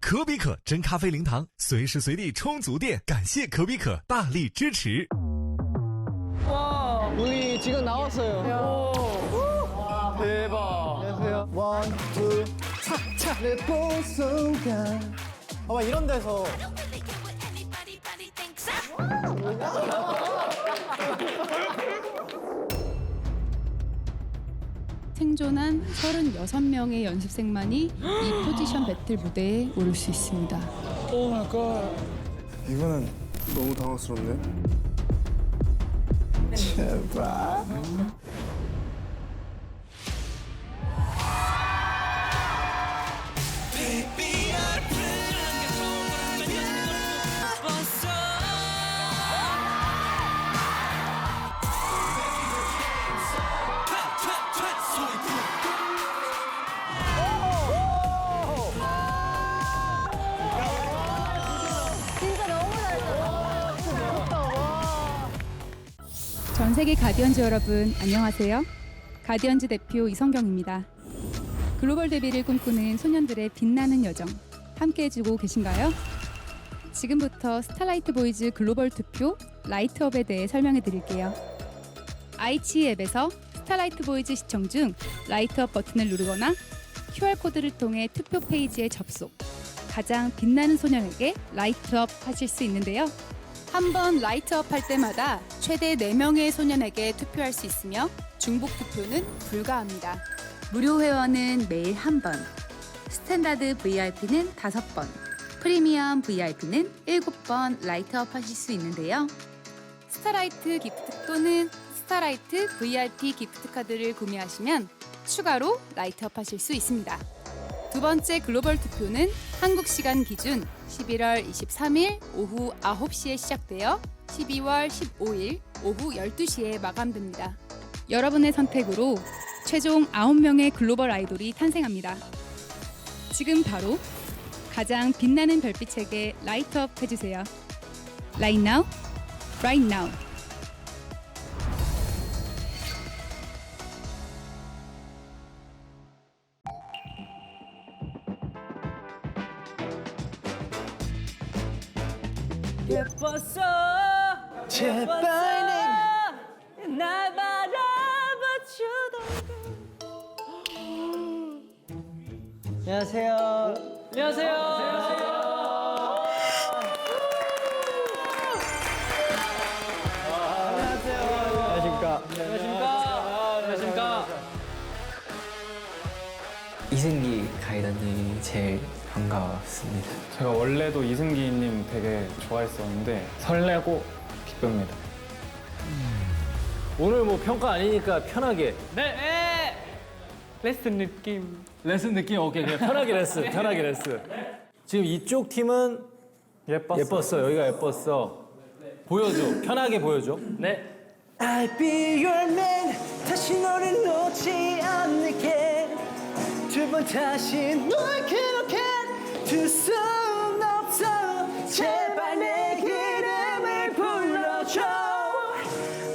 可比可真咖啡零糖，随时随地充足电。感谢可比可大力支持。 와, 우리 지금 나왔어요. 대박. 안녕하세요. 원, 투, 차. 내 보송가. 봐봐, 이런 데서. 생존한 36명의 연습생만이 이 포지션 배틀 무대에 오를 수 있습니다. 오 마이 갓. 이거는 너무 당황스럽네. 제발. 전 세계 가디언즈 여러분 안녕하세요. 가디언즈 대표 이성경입니다. 글로벌 데뷔를 꿈꾸는 소년들의 빛나는 여정 함께 해주고 계신가요? 지금부터 스타라이트 보이즈 글로벌 투표 라이트업에 대해 설명해 드릴게요. 아이치 앱에서 스타라이트 보이즈 시청 중 라이트업 버튼을 누르거나 QR코드를 통해 투표 페이지에 접속, 가장 빛나는 소년에게 라이트업 하실 수 있는데요. 한 번 라이트업 할 때마다 최대 4명의 소년에게 투표할 수 있으며 중복 투표는 불가합니다. 무료 회원은 매일 1번, 스탠다드 VIP는 5번, 프리미엄 VIP는 7번 라이트업 하실 수 있는데요. 스타라이트 기프트 또는 스타라이트 VIP 기프트 카드를 구매하시면 추가로 라이트업 하실 수 있습니다. 두 번째 글로벌 투표는 한국 시간 기준 11월 23일 오후 9시에 시작되어 12월 15일 오후 12시에 마감됩니다. 여러분의 선택으로 최종 9명의 글로벌 아이돌이 탄생합니다. 지금 바로 가장 빛나는 별빛에게 라이트업 해주세요. Right now, right now. 예뻤어. 제발 날 바라봐주던. 안녕하세요. 안녕하세요. 안녕하십니까. 안녕하십니까. 이승기 가이드님이 제일 반갑습니다. 제가 원래도 이승기님 되게 좋아했었는데 설레고 기쁩니다. 오늘 뭐 평가 아니니까 편하게 네. 레슨 느낌. 레슨 느낌 오케이 그냥 편하게 레슨 편하게 레슨. 지금 이쪽 팀은 예뻤어 여기가 예뻤어. 보여줘 편하게 보여줘. 네. I'll be your man. 다시 너를 놓지 않을게. 두 번 다시 널 그렇게 둘 순 없어. 제발 내 이름을 불러줘.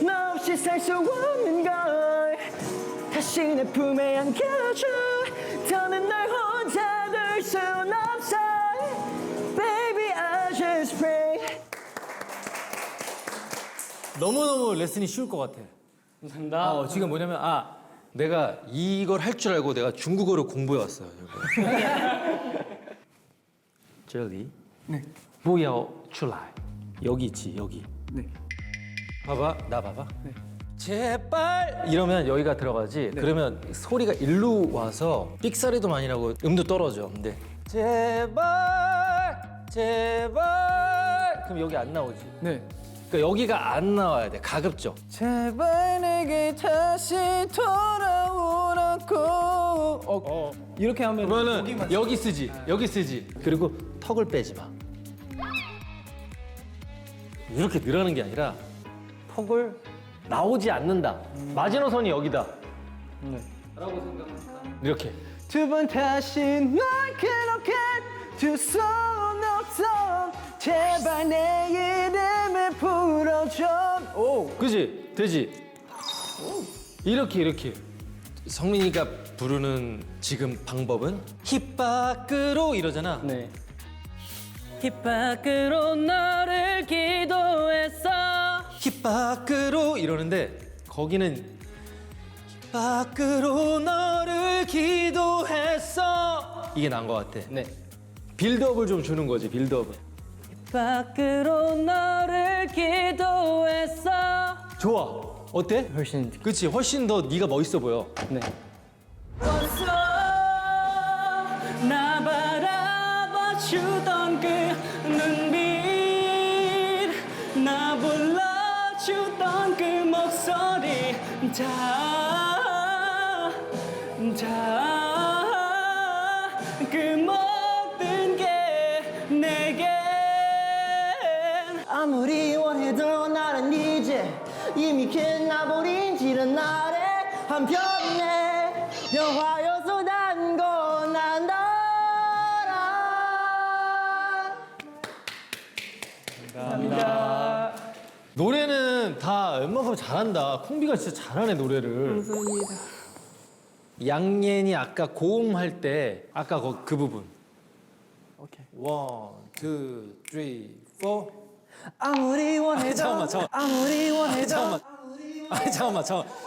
너 없이 살 수 없는 걸 다시 내 품에 안겨줘. 더는 널 혼자 둘 순 없어. Baby I just pray. 너무너무 레슨이 쉬울 것 같아. 감사합니다. 지금 뭐냐면 내가 이걸 할 줄 알고 내가 중국어를 공부해 왔어요. 젤리. 네. 不要出来. 여기 있지 여기. 네. 봐봐 나 봐봐. 네. 제발 이러면 여기가 들어가지. 네. 그러면 소리가 일로 와서 삑사리도 많이 나고 음도 떨어져. 근데 제발 그럼 여기 안 나오지. 네. 그러니까 여기가 안 나와야 돼. 가급적. 제발 내게 다시 돌아오라고. 이렇게 하면 그러면은 여기 쓰지. 여기 쓰지. 그리고 턱을 빼지 마. 이렇게 늘어나는 게 아니라 턱을 나오지 않는다. 마지노선이 여기다. 라고 생각합니다. 이렇게. 두 번 다시 널 그렇게 둘 순 없어. 제발 내 이름을 불러줘. 오, 그지? 되지? 이렇게. 성민이가 부르는 지금 방법은 힙 밖으로 이러잖아. 네. 힙 밖으로 너를 기도했어. 힙 밖으로 이러는데 거기는 힙 밖으로 너를 기도했어 이게 나은 것 같아. 네. 빌드업을 좀 주는 거지. 빌드업을. 밖으로 너를 기도했어. 좋아. 어때? 훨씬 그치 훨씬 더 네가 멋있어 보여. 네. 벌써 나 바라봐 주던 그 눈빛, 나 불러주던 그 목소리, 그 모든 게 내겐 아무리 원해도 나는 이제 이미 끝나버린 지난 날에 한편에 영화여 쏟아고 난다. 노래는 다 웬만하면 잘한다. 콩비가 진짜 잘하네 노래를. 감사합니다. 양옌이 아까 고음할 때 아까 그 부분. 오케이. 원, 투, 쓰리, 포. 아무리 원해도 잠깐만. 아무리 원해도 잠깐만. 아니 잠깐만.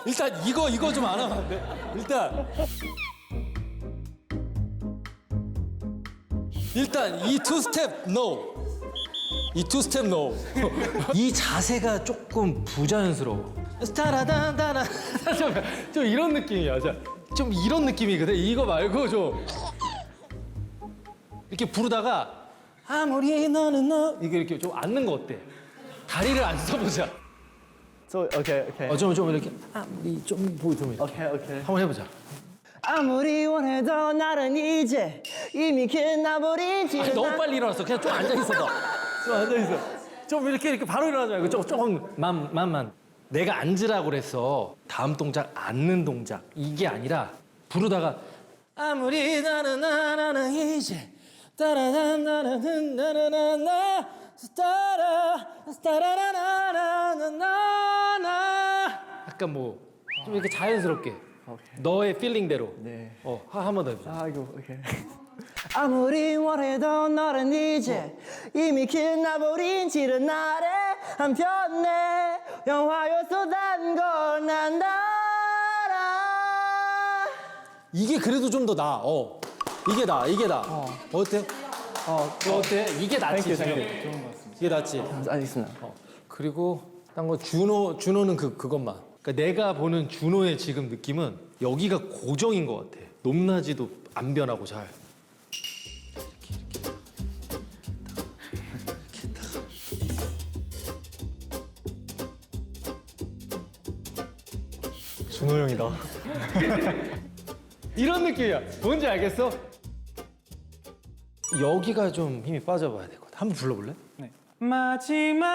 일단 이거 좀 안 하면 안 돼? 일단 이 투 스텝 노. 이 투 스텝 노. 이 자세가 조금 부자연스러워. 스타라단다나 좀 이런 느낌이야. 좀 이런 느낌이거든. 이거 말고 좀 이렇게 부르다가 아무리 너는 너 이렇게 좀 앉는 거 어때? 다리를 안 써보자. 오케이. 좀 이렇게 아무리 좀 이렇게 오케이. 한번 해보자. 아무리 원해도 나는 이제 이미 끝나버린 지난 너무 빨리 일어났어. 그냥 좀 앉아 있어. 좀 앉아 있어. 좀 이렇게 바로 일어나지 말고 조금만. 내가 앉으라고 그랬어. 다음 동작 앉는 동작. 이게 아니라 부르다가 아무리 나는 이제 따라나나나나나나나 스타라라라라라라라라 약간 뭐 좀 이렇게 자연스럽게 너의 필링대로. 네. 한 번 더 해보자. 아이고 오케이. 아무리 원해도 너는 이제 이미 끝나버린 지른 날에 한편에 영화여 쏟아고 난다. 이게 그래도 좀 더 나아. 이게 나아. 어때? 어때? 이게 낫지 지금. 이게 낫지. 알겠습니다. 그리고 딴 거 준호는 그것만. 그러니까 내가 보는 준호의 지금 느낌은 여기가 고정인 것 같아. 높낮이도 안 변하고 잘. 준호 형이다. 이런 느낌이야. 뭔지 알겠어? 여기가 좀 힘이 빠져봐야 되거든. 한번 불러볼래? 마지막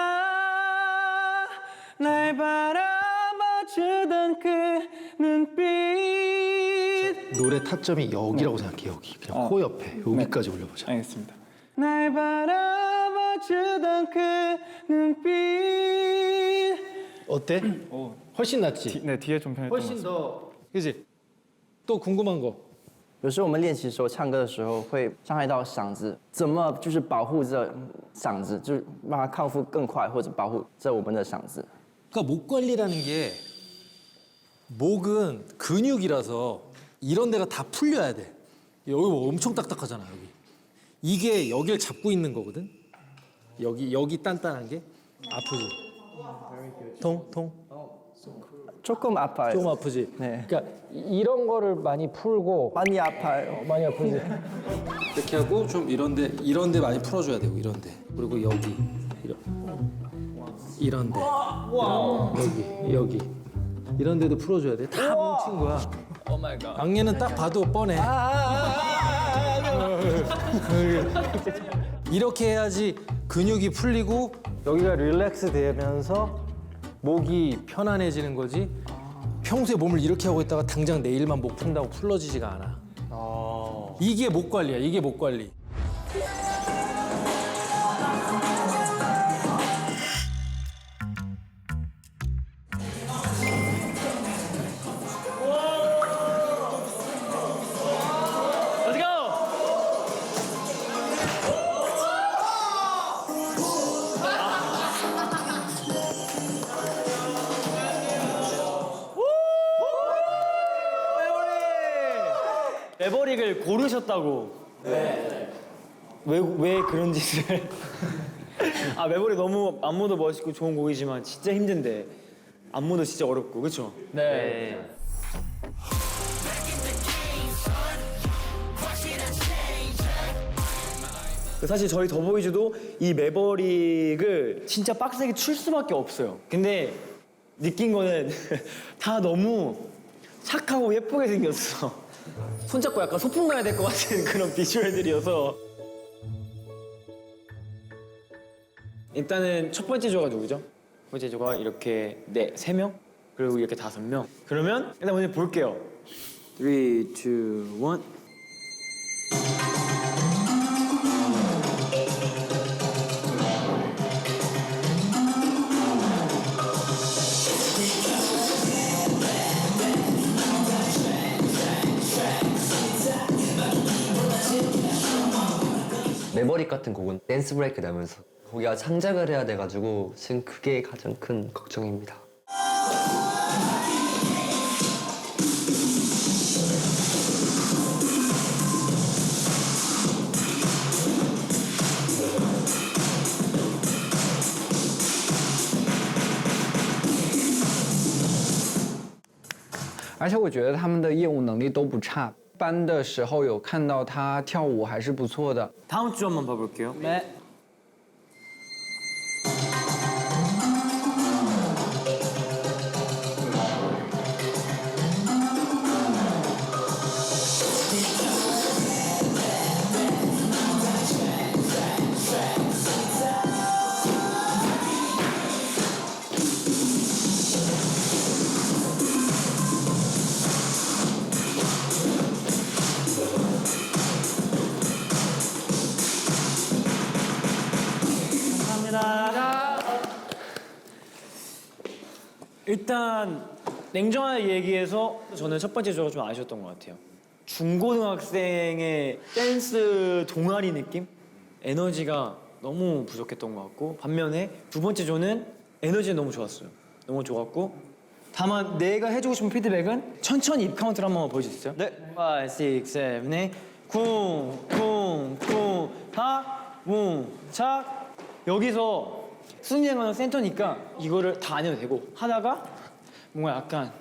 날 바라봐주던 그 눈빛. 노래 타점이 여기라고 생각해. 여기 그냥 코 옆에 여기까지 올려보자. 알겠습니다. 날 바라봐주던 그 눈빛. 어때? 훨씬 낫지? 네, 뒤에 좀 변했던 것 훨씬 같습니다. 더 그지? 또 궁금한 거.有时候我们练习的时候，唱歌的时候会伤害到嗓子，怎么就是保护这嗓子，就是让它康复更快，或者保护这我们的嗓子。 그러니까 목 관리라는 게 목은 근육이라서 이런 데가 다 풀려야 돼. 여기 뭐 엄청 딱딱하잖아 여기. 이게 여기를 잡고 있는 거거든. 여기 단단한 게 아프지. 통. 조금 아파요. 좀 아프지. 네. 그러니까 이런 거를 많이 풀고 많이 아파요. 많이 아프지. 이렇게 하고 좀 이런데 많이 풀어줘야 되고 이런데 그리고 여기 이런데 여기 이런 데도 풀어줘야 돼. 다 뭉친 거야. 오 마이 갓. 악예는 딱 봐도 뻔해. 이렇게 해야지 근육이 풀리고 여기가 릴렉스 되면서 목이 편안해지는 거지. 평소에 몸을 이렇게 하고 있다가 당장 내일만 목 푼다고 풀러지지가 않아. 이게 목 관리야. 이게 목 관리. Let's go. 매버릭을 고르셨다고. 네. 왜 그런 짓을? 아 매버릭 너무 안무도 멋있고 좋은 곡이지만 진짜 힘든데 안무도 진짜 어렵고 그렇죠? 네. 사실 저희 더보이즈도 이 매버릭을 진짜 빡세게 출 수밖에 없어요. 근데 느낀 거는 다 너무 착하고 예쁘게 생겼어. 손잡고 약간 소풍 가야 될 것 같은 그런 비주얼들이어서. 일단은 첫 번째 조가 누구죠? 첫 번째 조가 이렇게 3명? 그리고 이렇게 5명. 그러면 일단 먼저 볼게요. 3, 2, 1. 매버릭 같은 곡은 댄스 브레이크 나면서 거기가 창작을 해야 돼가지고 지금 그게 가장 큰 걱정입니다.而且我觉得他们的业务能力都不差。班的时候有看到他跳舞还是不错的。 다음 주 한번 봐볼게요. 네. 일단 냉정하게 얘기해서 저는 첫 번째 조가 좀 아쉬웠던 것 같아요. 중고등학생의 댄스 동아리 느낌? 에너지가 너무 부족했던 것 같고 반면에 두 번째 조는 에너지는 너무 좋았어요. 너무 좋았고 다만 내가 해주고 싶은 피드백은 천천히 입 카운트를 한번 보여줄 수 있어요? 네. 5, 6, 7, 8 쿵쿵쿵 하, 뭉, 착 여기서 순위행하는 센터니까 이거를 다 안 해도 되고 하다가 뭔가 약간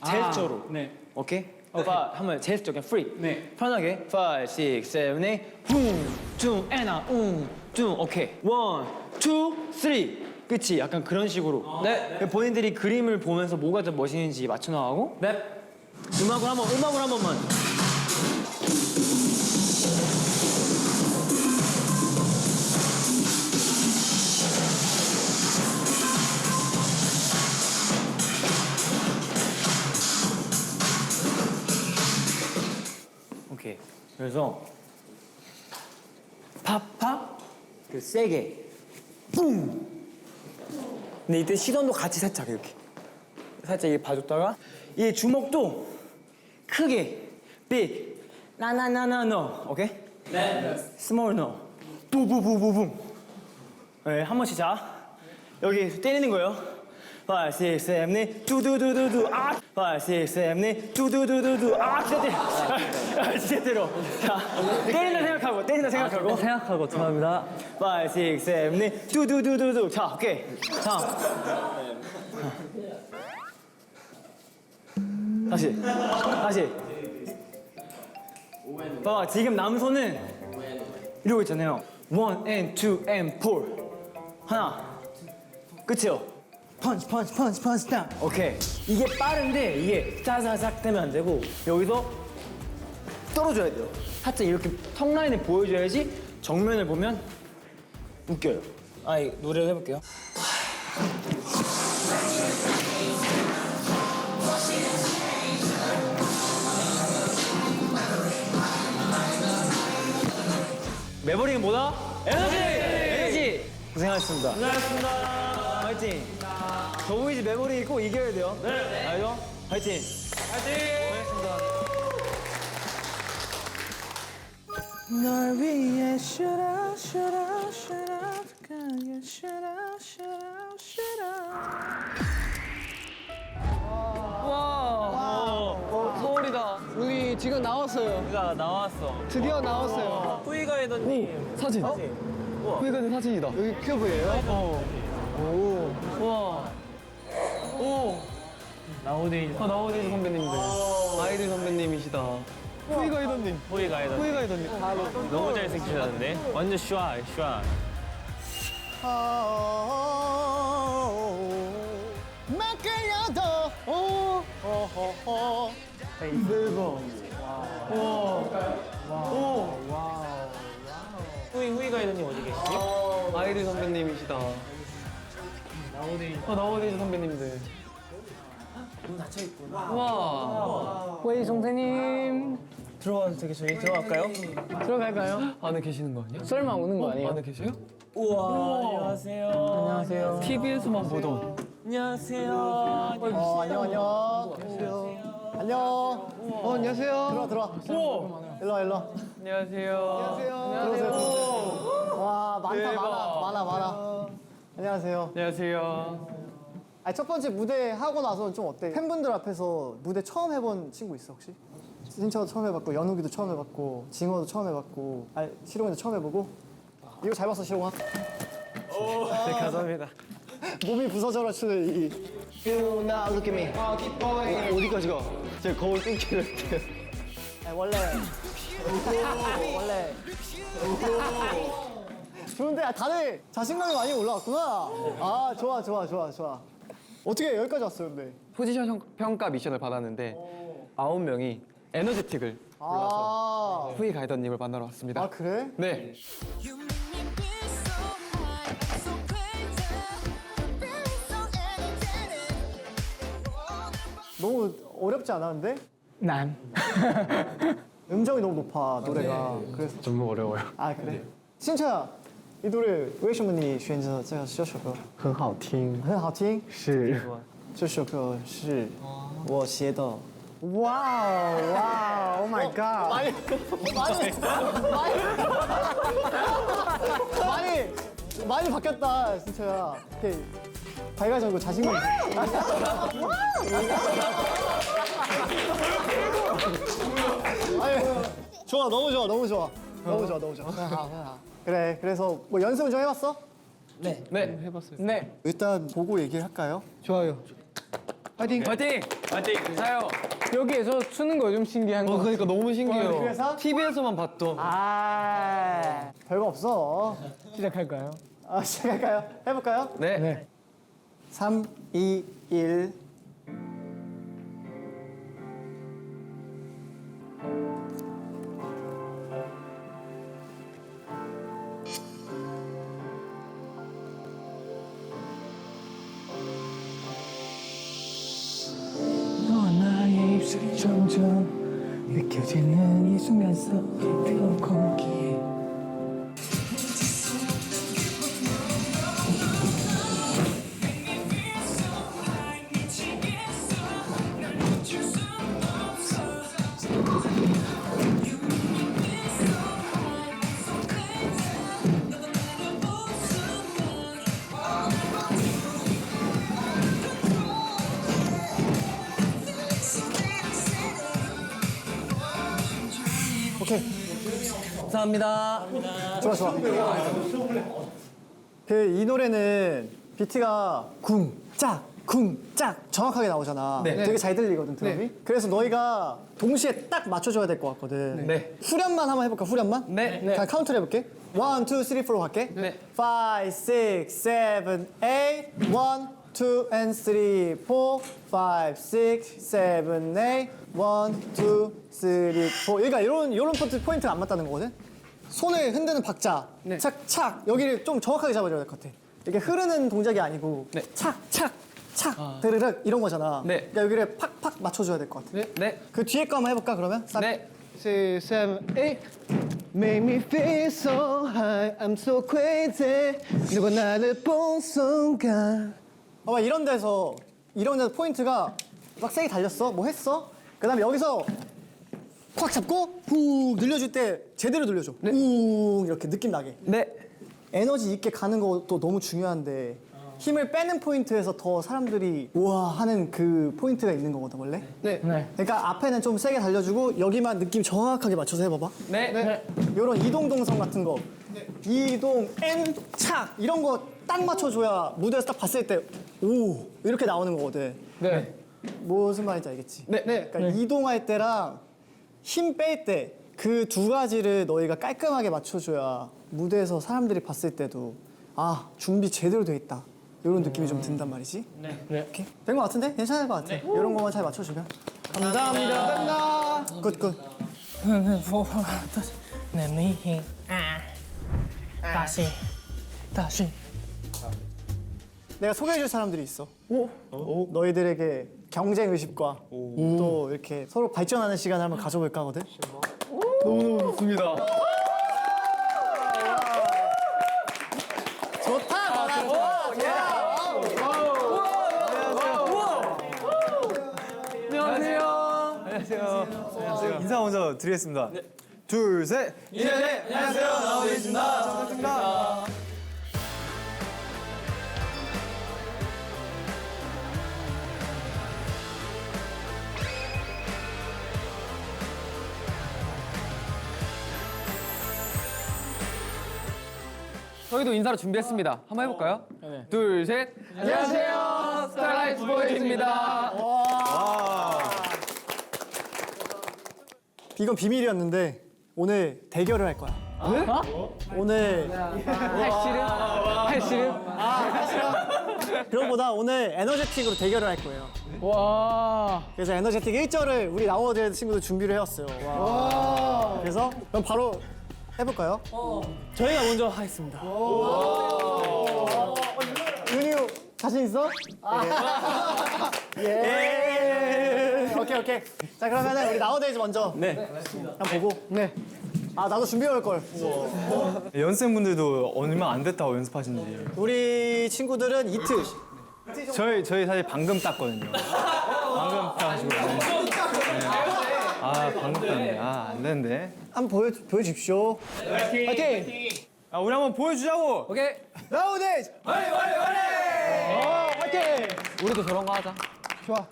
제스처로 네. 오케이? 한번 제스처 그냥 프리 네. 편하게 5, 6, 7, 8 퉁, 에나, 퉁 오케이 1, 2, 3 그치? 약간 그런 식으로 네. 본인들이 그림을 보면서 뭐가 더 멋있는지 맞춰 나가고 네. 음악으로 한 번만 오케이. 그래서 팝팝 그 세게 뿡. 근데 이때 시선도 같이 살짝 이렇게 봐줬다가 이 주먹도 크게 빅 나나나나너 오케이? 네. 스몰 너 부부부부붐. 네, 한 번씩 자 여기 때리는 거예요. 5, 6, 7, 8 두두두두두 아 5, 6, 7, 8 두두두두두 아 진짜 때려 진짜 때려 자 때린다 생각하고 생각하고 죄송합니다. 5, 6, 7, 8 두두두두두 자 오케이 자 다시 봐봐 지금 남손은 이러고 있잖아요 1 and 2 and 4 하나 끝이요 펀치 딱 오케이 이게 빠른데 이게 짜자작 되면 안 되고 여기서 떨어져야 돼요 살짝 이렇게 턱 라인을 보여줘야지 정면을 보면 웃겨요 이 노래를 해볼게요 매버릭은 뭐다? 에너지! 고생하셨습니다 화이팅! 더보이즈 매버릭 꼭 이겨야 돼요. 네. 알죠? 화이팅! 고맙습니다. 널 위해 shoot out 강하게 shoot out 와, 서울이다. 우리 지금 나왔어요. 후이가 나왔어. 드디어 나왔어요. 후이가 해더니 사진. 후이가 된 사진이다. 여기 큐브예요? 나오데이 나오데이 선배님들. 아이들 선배님이시다. 후이가 해더님. 후이가 해더니 후이가 해더님. 너무 잘생기셨는데 완전 슈아. 후이가 해더니 어디 계시지? 아이들 선배님이시다. 나오데이 선배님들. 웨이 선생님. 들어가도 되겠어요? 들어갈까요? 들어갈까요? 안에 계시는 거 아니야? 설마 오는 거 아니에요? 안에 계세요? 우와. 안녕하세요. 안녕하세요. TV에서만 보던. 안녕하세요. 안녕. 안녕. 안녕하세요. 들어와. 일로. 안녕하세요. 들어오세요. 와, 많아. 안녕하세요. 안녕하세요. 아니, 첫 번째 무대 하고 나서 좀 어때? 팬분들 앞에서 무대 처음 해본 친구 있어, 혹시? 신처도 처음 해봤고, 연욱이도 처음 해봤고, 징어도 처음 해봤고, 시롱이도 처음 해보고. 이거 잘 봤어, 시롱아? 네, 감사합니다. 몸이 부서져라 추는 이. You now look at me. 어디까지 가? 제가 거울 끊기를 때. 원래. 좋은데 다들 자신감이 많이 올라왔구나. 아, 좋아. 어떻게 여기까지 왔어요, 근데? 포지션 평가 미션을 받았는데 9명이 에너제틱을 골라서 후이 가이더님을 만나러 왔습니다. 아, 그래? 네. 너무 어렵지 않았는데? 난. 음정이 너무 높아, 노래가. 그래서. 너무 어려워요. 아, 그래? 신차야, 이 노래 为什么你选择这首歌？很好听。很好听。是。这首歌是我写的。哇 ，Oh my God！ 많이 바뀌었다, 신차야. 이렇게 밝아지고 자신감. 좋아, 너무 좋아. 그래, 그래서 뭐 연습을 좀 해봤어? 네, 해봤어요. 네. 일단 보고 얘기할까요? 좋아요. 화이팅! 자요! 여기에서 추는 거 좀 신기한 거. 그러니까 너무 신기해요. 그래서? TV에서만 봤던. 별거 없어. 시작할까요? 시작할까요? 해볼까요? 네. 3, 2, 1. 너와 나의 입술이 점점 느껴지는 이 순간 속 뜨거운 공기에 오케이. 감사합니다. 좋아. 이 노래는 비트가 쿵짝 정확하게 나오잖아. 되게 잘 들리거든, 드럼이. 그래서 너희가 동시에 딱 맞춰줘야 될 것 같거든. 후렴만 한번 해볼까, 후렴만? 그냥 카운트를 해볼게. 1, 2, 3, 4로 갈게. 5, 6, 7, 8. 1, 2, and 3, 4. 5, 6, 7, 8. 1, 2, 3, 4. 그러니까 이런 포인트가 안 맞다는 거거든. 손을 흔드는 박자, 착착 여기를 좀 정확하게 잡아줘야 될 것 같아. 이게 흐르는 동작이 아니고 착착 드르륵 이런 거잖아. 그러니까 여기를 팍팍 맞춰줘야 될 것 같아. 그 뒤에 거 한번 해볼까 그러면? 6, 7, 8. Make me feel so high, I'm so crazy. 누가 나를 본 순간. 봐봐, 이런 데서 포인트가 막 세게 달렸어, 뭐 했어? 그다음에 여기서 콱 잡고 훅 늘려줄 때 제대로 늘려줘. 훅 이렇게 느낌 나게. 에너지 있게 가는 것도 너무 중요한데 힘을 빼는 포인트에서 더 사람들이 우와 하는 그 포인트가 있는 거거든 원래. 네. 그러니까 앞에는 좀 세게 달려주고 여기만 느낌 정확하게 맞춰서 해봐봐. 네. 이런 이동 동성 같은 거. 이동, N, 착 이런 거 딱 맞춰줘야 무대에서 딱 봤을 때 오 이렇게 나오는 거거든. 네. 무슨 말인지 알겠지? 네. 그러니까 이동할 때랑 힘 뺄 때 그 두 가지를 너희가 깔끔하게 맞춰줘야 무대에서 사람들이 봤을 때도 아 준비 제대로 돼 있다 이런 느낌이 좀 든단 말이지. 네. 오케이. 된 거 같은데? 괜찮을 것 같아. 이런 거만 잘 맞춰주면. 감사합니다. 굿. 다시. 내가 소개해줄 사람들이 있어. 너희들에게 경쟁 의식과 또 이렇게 서로 발전하는 시간을 한번 가져볼까 하거든. 너무 좋습니다. 좋다. 안녕하세요. 인사 먼저 드리겠습니다. 둘, 셋. 네. 안녕하세요. 나오겠습니다. 반갑습니다. 저희도 인사를 준비했습니다. 한번 해볼까요? 둘, 셋. 안녕하세요. 스타라이트 보이즈입니다. 이건 비밀이었는데 오늘 대결을 할 거야. 오늘 팔씨름? 그런 거보다 오늘 에너제틱으로 대결을 할 거예요. 와. 그래서 에너제틱 1절을 우리 나워드 친구들 준비를 해왔어요. 그래서 그럼 바로 해볼까요? 저희가 먼저 하겠습니다. 윤유 자신 있어? 예. 오케이. 자 그러면은 우리 나워데이즈 먼저. 네. 한번 보고. 네. 아 나도 준비해 올 걸. 연습생분들도 얼마 안 됐다고 연습하신지. 우리 친구들은 이틀. 저희 사실 방금 땄거든요. 방금 따가지고. 네. 아 방금 땄네. 안 되는데. 한번 보여주십시오. 화이팅! 아 우리 한번 보여주자고. 오케이. 나워데이즈. 화이팅! 우리도 저런 거 하자. 좋아.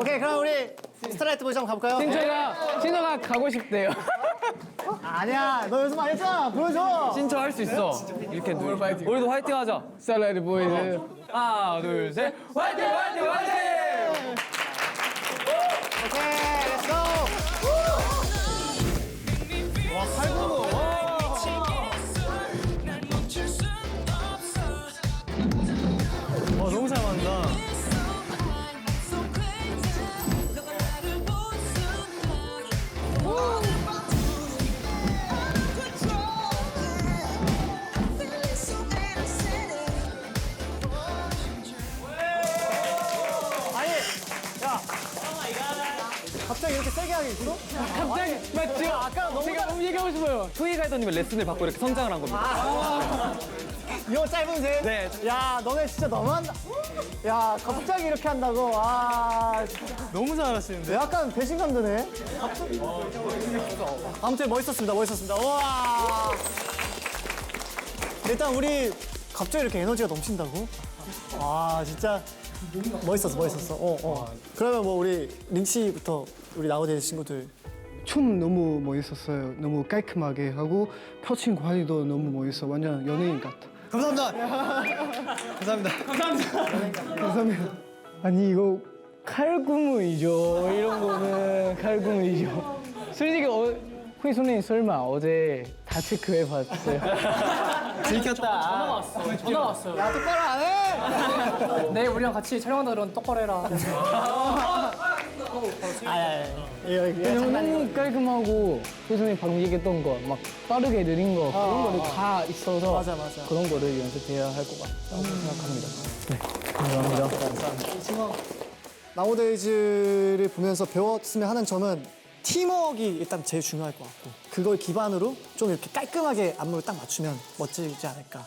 오케이 그럼 우리 스트라이트 보이즈 한번 가볼까요? 신호가 가고 싶대요. 아니야 너 연습 안 했잖아. 보여줘. 신청 할 수 있어. 이렇게 우리도 화이팅 하자. 스타라이트 보이즈. 하나, 둘, 셋. 화이팅! 오케이 렛츠고. 와 팔굽어. 와 너무 잘 맞는다. 갑자기 이렇게 세게 하게 있어? 갑자기 맞죠? 아까 너무 제가 너무 얘기하고 싶어요. 투이 가이더님의 레슨을 받고 이렇게 성장을 한 겁니다. 요 짧은 새? 네. 야 너네 진짜 너무한다. 야 갑자기 이렇게 한다고? 아 너무 잘하시는데? 약간 배신감 드네. 갑자기. 아무튼 멋있었습니다. 우와. 일단 우리 갑자기 이렇게 에너지가 넘친다고? 와 진짜 멋있었어. 그러면 뭐 우리 린 씨부터 우리 나오데이즈 친구들. 춤 너무 멋있었어요. 너무 깔끔하게 하고 표정 관리도 너무 멋있어. 완전 연예인 같아. 감사합니다. 감사합니다. 아니 이거 칼군무이죠. 이런 거는 칼군무이죠. 솔직히 후이 선생님 설마 어제 다 체크해봤어요? 들켰다. 전화 왔어요. 야 똑바로 안 해? 내일 우리랑 같이 촬영한다 그러면 똑바로 해라. 왜냐면 너무 깔끔하고 효선이 방금 얘기했던 거 막 빠르게 느린 거 그런 거를 다 있어서 맞아. 그런 거를 연습해야 할 것 같다고 생각합니다. 네, 감사합니다. 나우데이즈를 보면서 배웠으면 하는 점은 팀워크가 일단 제일 중요할 것 같고 그걸 기반으로 좀 이렇게 깔끔하게 안무를 딱 맞추면 멋지지 않을까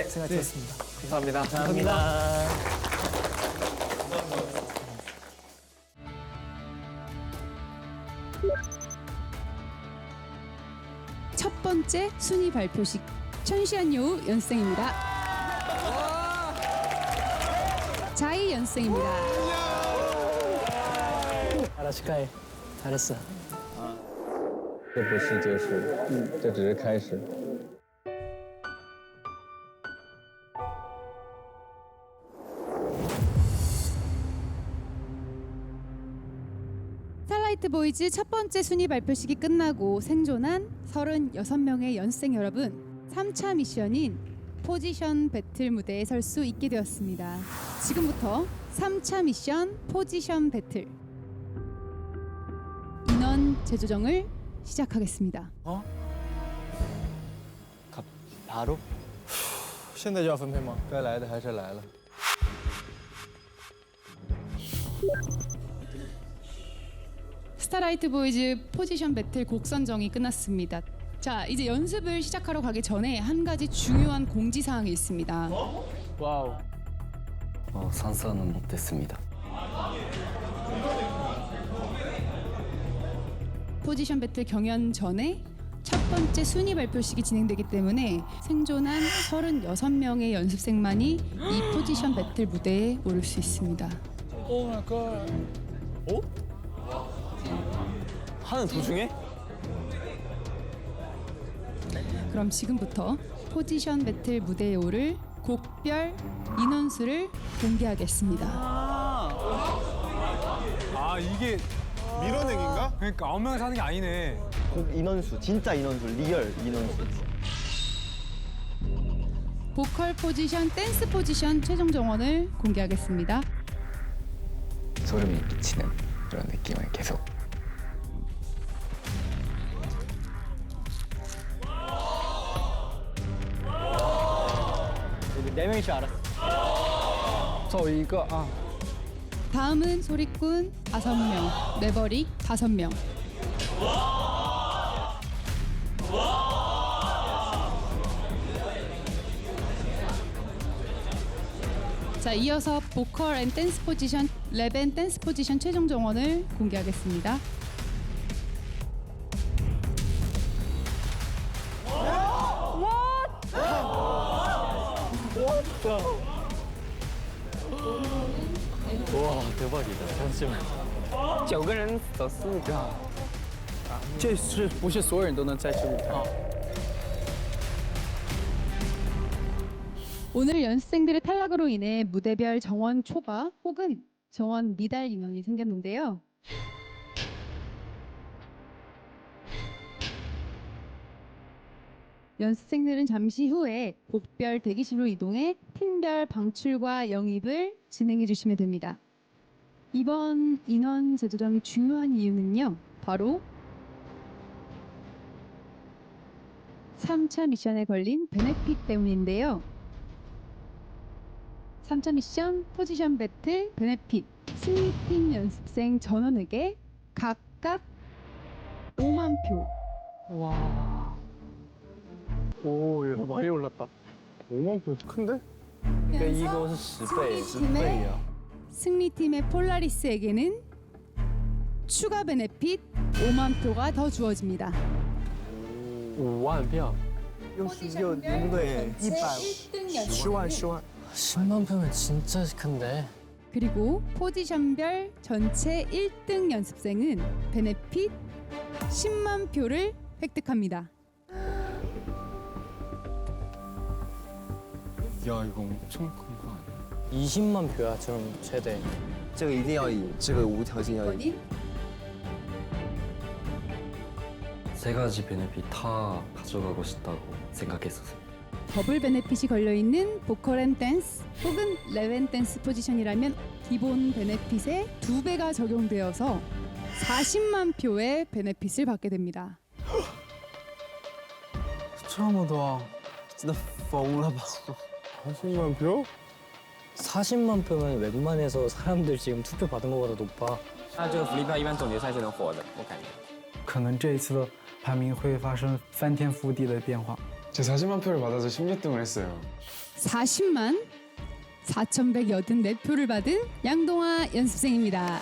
생각이 들었습니다. 감사합니다. 첫 번째 순위 발표식 천시안 여우 연습생입니다. 자이 연습생입니다. 아라시카이 잘했어. 这不是结束，这只是开始。 스타라이트 보이즈 첫 번째 순위 발표식이 끝나고 생존한 36명의 연습생 여러분, 3차 미션인 포지션 배틀 무대에 설 수 있게 되었습니다. 지금부터 3차 미션 포지션 배틀 인원 재조정을 시작하겠습니다. 바로? 现在就要分配吗？该来的还是来了。 스타라이트 보이즈 포지션 배틀 곡 선정이 끝났습니다. 자, 이제 연습을 시작하러 가기 전에 한 가지 중요한 공지 사항이 있습니다. 와우. 산사는 못했습니다. 포지션 배틀 경연 전에 첫 번째 순위 발표식이 진행되기 때문에 생존한 36명의 연습생만이 이 포지션 배틀 무대에 오를 수 있습니다. 오 마이 갓. 어? 하는 도중에? 그럼 지금부터 포지션 배틀 무대에 오를 곡별 인원수를 공개하겠습니다. 아 이게 밀어내기인가? 그러니까 9명이서 하는 게 아니네. 곡 인원수, 진짜 인원수, 리얼 인원수. 보컬 포지션, 댄스 포지션 최종 정원을 공개하겠습니다. 소름이 끼치는 그런 느낌을 계속. 네 명일 줄 알았어. 저 이거 다음은 소리꾼 5명, 네버릭 5명. 자, 이어서 보컬 앤 댄스 포지션, 랩 앤 댄스 포지션 최종 정원을 공개하겠습니다. 와 대박이다. 잠시만. 9个人走4个，这是不是所有人都能在这舞台？ 오늘 연습생들의 탈락으로 인해 무대별 정원 초과 혹은 정원 미달 인원이 생겼는데요. 연습생들은 잠시 후에 곡별 대기실로 이동해 팀별 방출과 영입을 진행해 주시면 됩니다. 이번 인원 재조정이 중요한 이유는요. 바로 3차 미션에 걸린 베네핏 때문인데요. 3차 미션 포지션 배틀 베네핏 승리팀 연습생 전원에게 각각 5만 표. 와. 오, 이거 많이 올랐다. 5만 표 큰데? 그러니까 이거 10배. 승리팀의 폴라리스에게는 추가 베네핏 5만 표가 더 주어집니다. 5만 표. 66年队1등 10万 10만 표면 진짜 큰데. 그리고 포지션별 전체 1등 연습생은 베네핏 10만 표를 획득합니다. 야 이거 엄청 큰 거 아니야? 20만 표야 지금 최대. 这个一定要赢，这个无条件要赢。 원인 세 가지 베네핏 다 가져가고 싶다고 생각했었어요. 더블 베네핏이 걸려있는 보컬 앤 댄스 혹은 레벤 댄스 포지션이라면 기본 베네핏의 2배가 적용되어서 40만 표의 베네핏을 받게 됩니다. 진짜 疯了吧 40만 표? 40만 표면 웬만해서 사람들 지금 투표 받은 거보다 높아. 那这个福利票一般总决赛是能火的，我感觉。可能这一次的排名会发生翻天覆地的变化。 제 40만 표를 받아서 16등을 했어요. 40만 4,184표를 받은 양동아 연습생입니다.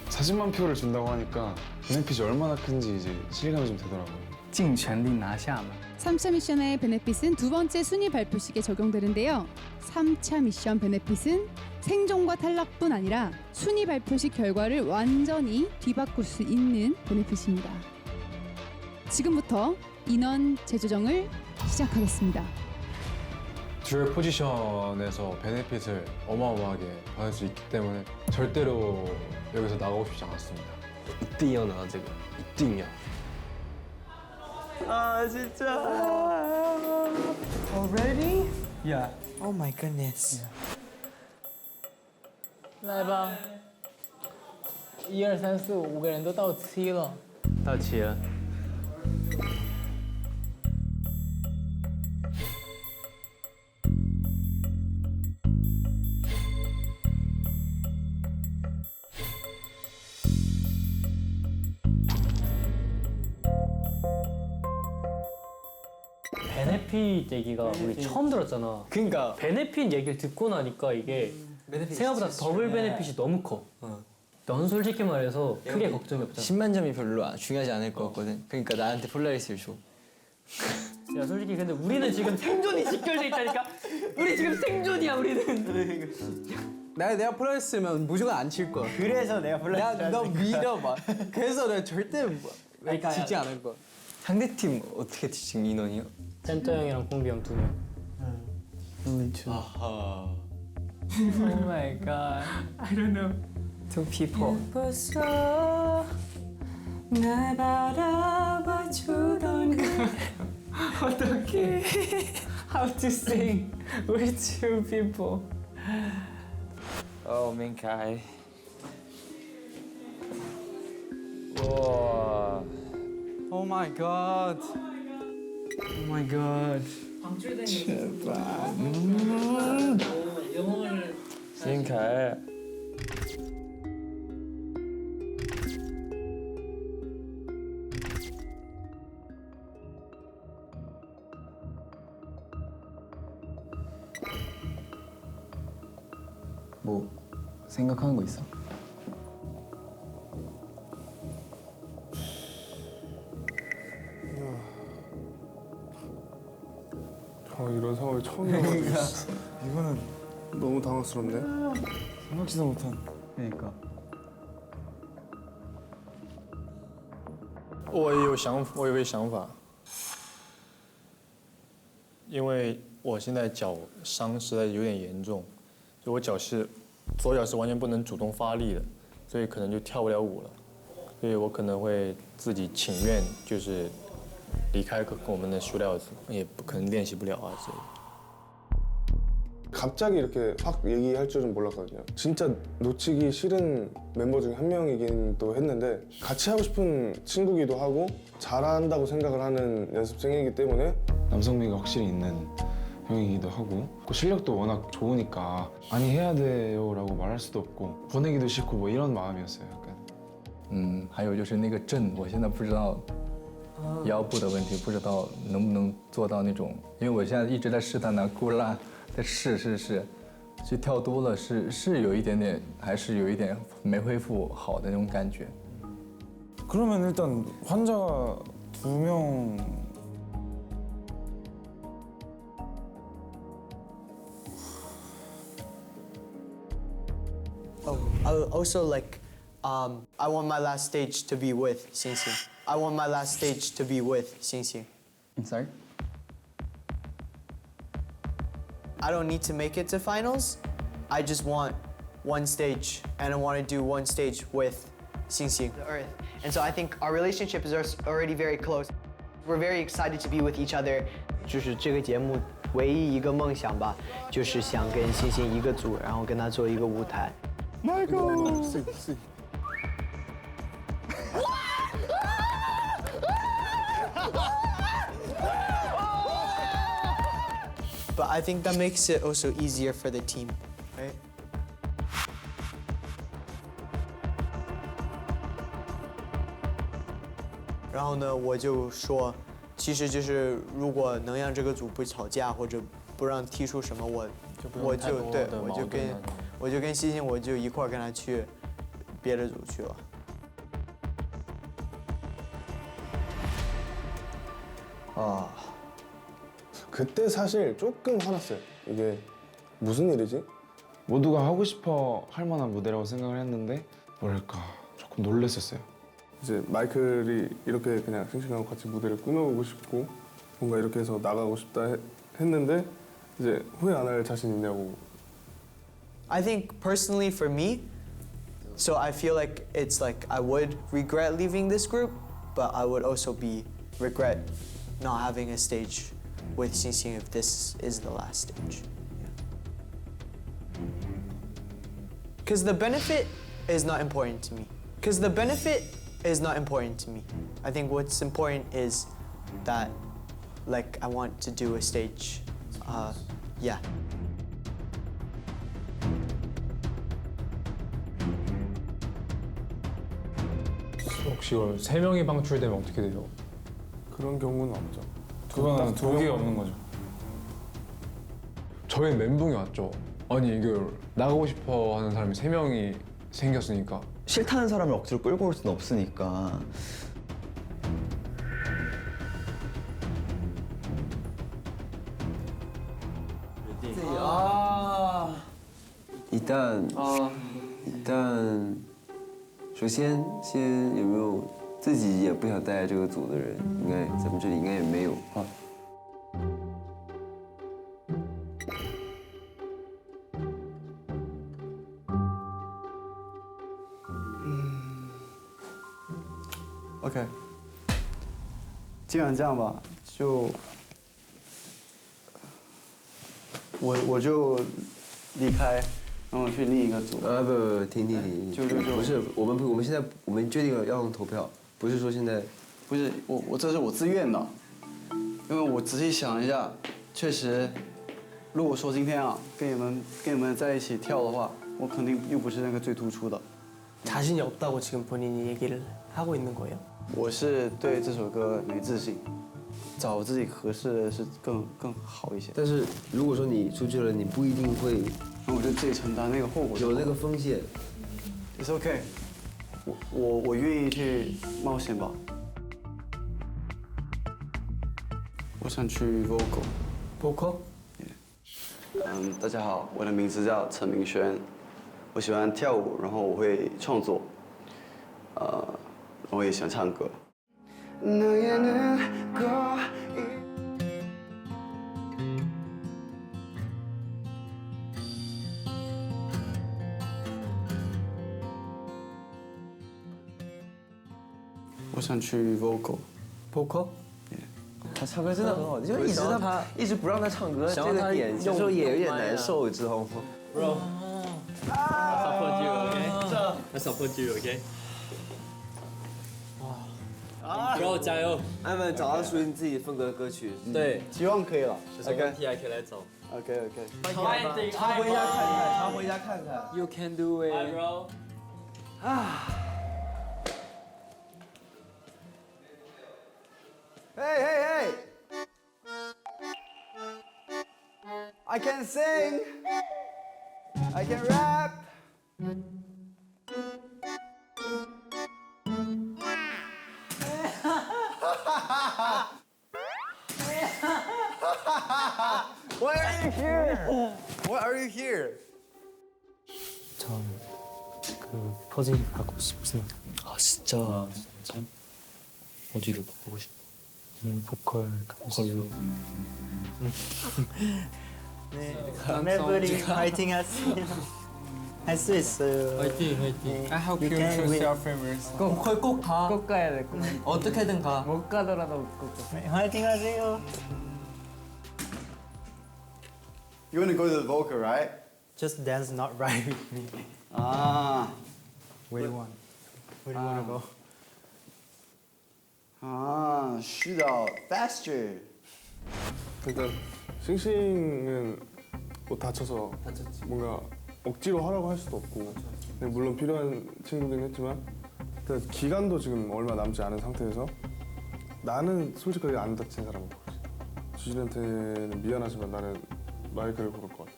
40만 표를 준다고 하니까 베네핏이 얼마나 큰지 이제 실감이 좀 되더라고요. 尽全力拿下嘛。 3차 미션의 베네핏은 두 번째 순위 발표식에 적용되는데요. 3차 미션 베네핏은 생존과 탈락뿐 아니라 순위 발표식 결과를 완전히 뒤바꿀 수 있는 베네핏입니다. 지금부터 인원 재조정을 시작하겠습니다. 듀얼 포지션에서 베네핏을 어마어마하게 받을 수 있기 때문에 절대로 여기서 나가고 싶지 않았습니다. 一定要拿这个，一定要。 아 진짜. Already? Yeah. Oh my goodness. 来吧，1、2、3、4、5个人都到7了。到齐了。베네핏 얘기가 우리 처음 들었잖아. 그러니까 베네핏 얘기를 듣고 나니까 이게 생각보다 더블 베네핏이 너무 커. 넌 솔직히 말해서 크게 걱정이 없잖아. 10만 점이 별로 중요하지 않을 것 같거든. 그러니까 나한테 폴라리스를 줘. 야 솔직히 근데 우리는 지금 생존이 직결돼 있다니까. 우리 지금 생존이야 우리는. 내가 폴라리스면 무조건 안 칠 거야. 그래서 내가 폴라리스. 너 믿어봐. 그래서 내가 절대 그러니까 지지 않을 거야. 상대팀 어떻게 지금 인원이요? 센터 형이랑 콩비 형 2명. 아하. Oh my god. I don't know. 2 people. 벌써 날 바라봐 주던 어떻게 How to sing with two people. Oh, Minkai. 와. Oh my god. Oh my god. Minkai. 뭐 생각하는 거 있어? 이런 상황을 처음 해봤어. 이거는 너무 당황스럽네. 생각지도 못한. 그러니까. 我有一个想法，因为我现在脚伤实在有点严重，就我左脚是完全不能主动发力的，所以可能就跳不了舞了，所以我可能会自己请愿，就是离开我们的修料子，也不可能练习不了啊之类的。 갑자기 이렇게 확 얘기할 줄은 몰랐거든요. 진짜 놓치기 싫은 멤버 중에 한 명이긴 또 했는데 같이 하고 싶은 친구기도 하고 잘한다고 생각을 하는 연습생이기 때문에 남성미가 확실히 있는 형이기도 하고 그 실력도 워낙 좋으니까 많이 해야 돼요라고 말할 수도 없고 보내기도 싫고 뭐 이런 마음이었어요. 약간. 还有就是那个震，我现在不知道腰部的问题，不知道能不能做到那种，因为我现在一直在试探那咕啦。 再试，去跳多了是有一点点，还是有一点没恢复好的那种感觉。 그러면 일단 환자가 2명. Oh, I also like, I want my last stage to be with Xingxing. I want my last stage to be with Xingxing. I'm sorry. I don't need to make it to finals. I just want one stage, and I want to do one stage with Xingxing. The Earth. And so I think our relationship is already very close. We're very excited to be with each other. 就是这个节目唯一一个梦想吧，就是想跟星星一个组，然后跟他做一个舞台。Michael， 是。But I think that makes it also easier for the team, right? 然后呢，我就说，其实就是如果能让这个组不吵架或者不让踢出什么，我就跟西西我就一块儿跟他去别的组去了。 아 그때 사실 조금 화났어요. 이게 무슨 일이지? 모두가 하고 싶어 할 만한 무대라고 생각을 했는데 뭐랄까 조금 놀랬었어요. 이제 마이클이 이렇게 그냥 싱싱하고 같이 무대를 꾸며보고 싶고 뭔가 이렇게 해서 나가고 싶다 했는데 이제 후회 안 할 자신 있냐고. I think personally for me, so I feel like it's like I would regret leaving this group, but I would also regret not having a stage with Xinxin if this is the last stage. Because the benefit is not important to me. I think what's important is that, like, I want to do a stage. Yeah. 혹시 이걸 3명이 방출되면 어떻게 돼요? 그런 경우는 없죠. 그건 독이 없는 거죠. 저희 멘붕이 왔죠. 아니 이걸 나가고 싶어 하는 사람이 3명이 생겼으니까. 싫다는 사람을 억지로 끌고 올 수는 없으니까. 일단 首先有没有自己也不想待在这个组的人？应该咱们这里应该也没有啊。 OK， 基本上这样吧，就我就离开，然后去另一个组。不，停，不是，我们现在我们决定了要用投票，不是说现在，不是我这是我自愿的，因为我仔细想一下，确实，如果说今天啊跟你们在一起跳的话，我肯定又不是那个最突出的。 자신이 없다고 지금 본인이 얘기를 하고 있는 거예요? 我是对这首歌没自信，找自己合适的是更好一些。但是如果说你出去了，你不一定会，那我就自己承担那个后果。有那个风险。It's OK， 我愿意去冒险吧。我想去 vocal。大家好，我的名字叫陈明轩。 我喜欢跳舞，然后我会创作，我也喜欢唱歌。我想去 vocal。他唱歌真的很好，就一直不让他唱歌，这个点有时候也有点难受，知道吗 ？Bro。 support you, OK? I support you, OK? ，Bro 加油！艾文找到属于你自己风格的歌曲，对，希望可以了。有问题还可以来找。OK。常回家看看。You can do it, bro. Hey! I can sing. I can rap. Why are you here? Why are you here? 전 그 퍼즐 하고 싶습니다. 아 진짜? 어디로 보고 싶어? 보컬 걸로. 네, 멤버들이 파이팅 하세요. 할 수 있어요. 화이팅 화이팅. I hope you choose your favorites. 꼭 가. 꼭 가야 돼. 어떻게든 가. 못 가더라도 꼭 가. 화이팅 하세요. You want to go to the vocal, right? Just dance not right with me. Ah. Where do you want? Where do you want to go? 아, 쉬다. Faster. 일단 싱싱은 뭐 다쳐서 뭔가 억지로 하라고 할 수도 없고 근데 물론 필요한 친구긴 했지만 일단 기간도 지금 얼마 남지 않은 상태에서 나는 솔직하게 안 다친 사람을 고르지. 주진한테는 미안하지만 나는 마이크를 고를 것 같아.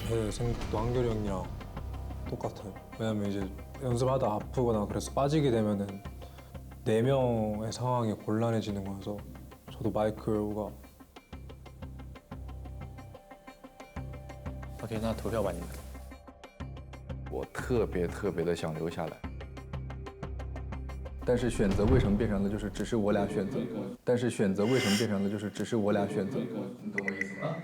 제 생각도 한결이 형이랑 똑같아요. 왜냐면 이제 연습하다 아프거나 그래서 빠지게 되면은 4명의 상황이 곤란해지는 거여서 저도 마이크가 OK， 那投票吧你们。我特别的想留下来，但是选择为什么变成了就是只是我俩选择？但是选择为什么变成了就是只是我俩选择？你懂我意思吗？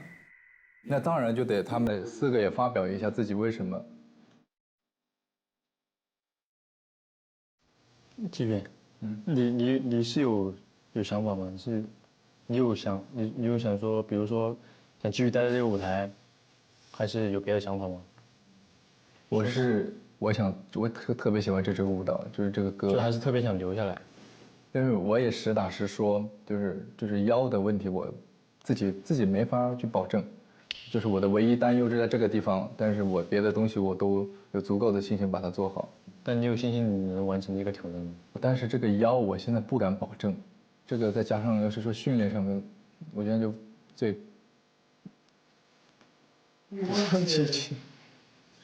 那当然就得他们4个也发表一下自己为什么。志远，你是有想法吗？你有想说，比如说想继续待在这个舞台，还是有别的想法吗？我特别喜欢这支舞蹈，就是这个歌，就还是特别想留下来。但是我也实打实说，就是腰的问题，我自己没法去保证，就是我的唯一担忧就在这个地方，但是我别的东西我都有足够的信心把它做好。但你有信心你能完成这个挑战吗？但是这个腰我现在不敢保证，这个再加上要是说训练上面，我觉得就最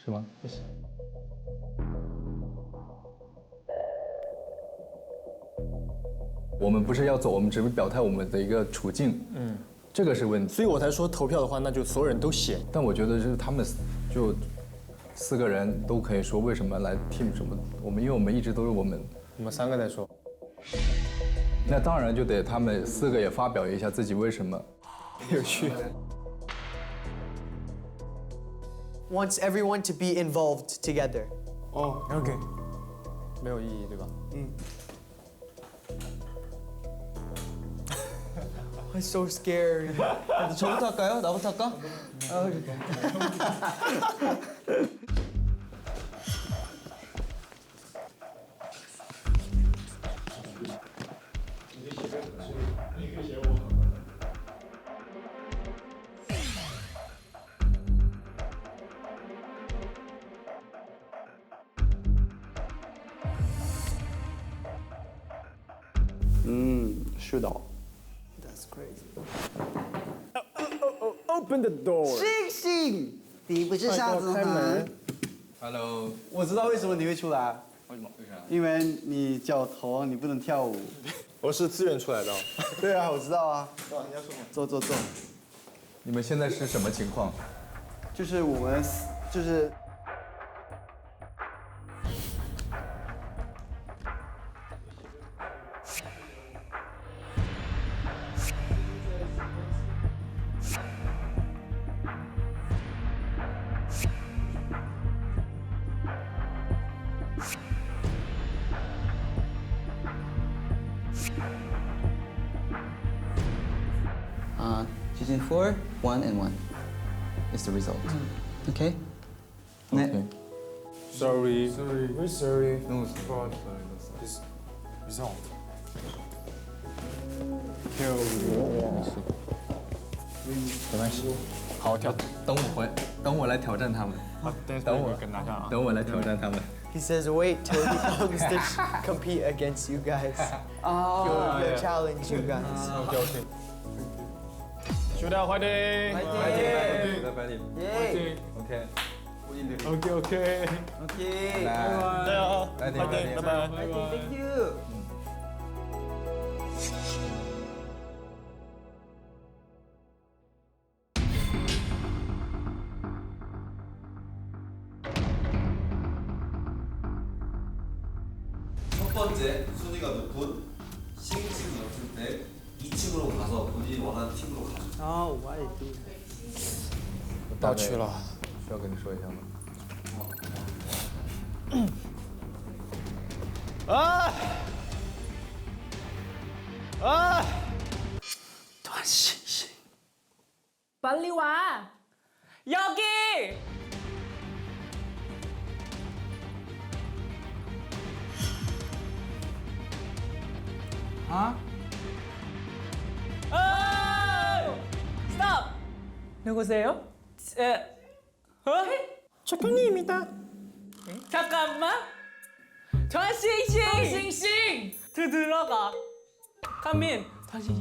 是吗？我们不是要走，我们只是表态我们的一个处境，这个是问题。所以我才说投票的话，那就所有人都写。但我觉得就是他们就4个人都可以说为什么来 team 什么，因为我们一直都是我们3个在说。那当然就得他们4个也发表一下自己为什么。有趣。Wants everyone to be involved together. 어. Okay. 没有意义，对吧？ I'm so scared. 저부터 할까요? 나부터 할까? 쉬다. That's crazy. Open the door. 星星，你不是瞎子吗 Hello， 我知道为什么你会出来。为什么？为啥？因为你脚头，你不能跳舞。我是自愿出来的。对啊，我知道啊。坐。你们现在是什么情况？就是我们就是。Season 4, 1 and 1 is the result. Okay? Okay. Sorry. Very sorry. No, This result. 没关系，好好跳。等我来挑战他们。等我来挑战他们。 He says, wait till he comes to compete against you guys. He'll challenge you guys. OK。兄弟，快点！快点！耶 OK。OK。来啊！快点，拜拜。 Thank you. 첫 번째 순위가 높은 싱싱 연습생 2층으로 가서 본인이 원하는 팀으로 가죠. Oh, why do 到齐了。需要跟你说一下吗？啊啊！ 빨리 와. 여기. 아? 스톱. 누구세요? 작가님입니다. 잠깐만. 전싱싱. 들어가. 가민. 다시.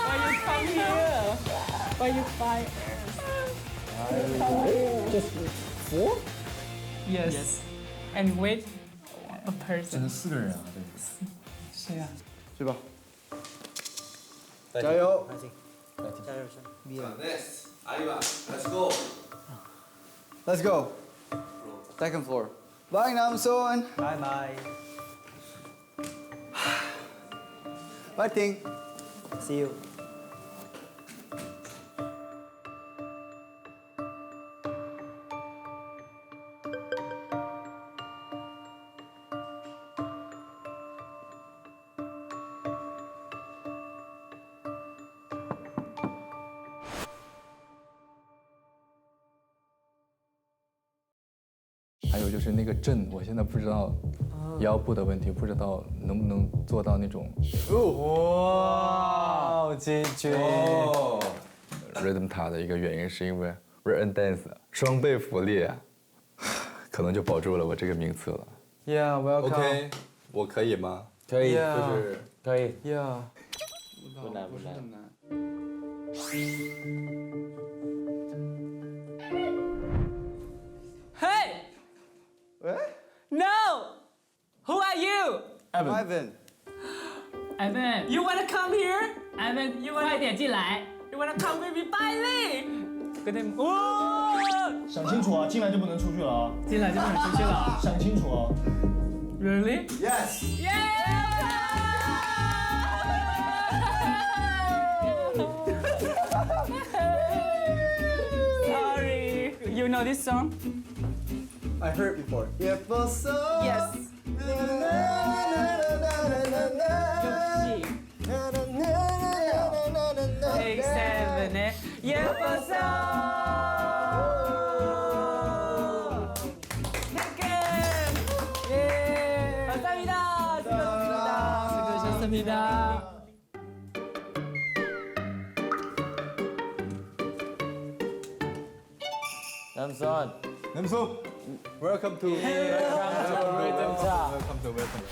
Why you come here? Why you fight us? Just four? Yes. And wait a person. 真的4个人啊，对。是啊。去吧，加油！加油！ Next, Aiva, let's go. Let's go. Second floor. Bye, 남손. Bye bye. 파이팅. See you.还有就是那个震，我现在不知道腰部的问题，不知道能不能做到那种。哇，解决。 Rhythm 塔的一个原因是因为 Rhythm Dance 双倍福利，可能就保住了我这个名次了。 Yeah, welcome. OK， 我可以吗？可以，就是可以。 Yeah. 不难不难。 Hey! No! Who are you? Ivan. Ivan. You wanna come here? Ivan, you wanna 快点进来 You wanna come with me? 拜丽。跟他们想清楚啊，进来就不能出去了啊！进来就不能出去了。想清楚啊 Really? Yes. Sorry. You know this song? I heard before. 예뻤어. Yes. 역시. 6, 7에 예뻤어. 예. 감사합니다. 수고하셨습니다. 남선. 남수. Welcome to. Rhythm 타. Welcome to. Welcome.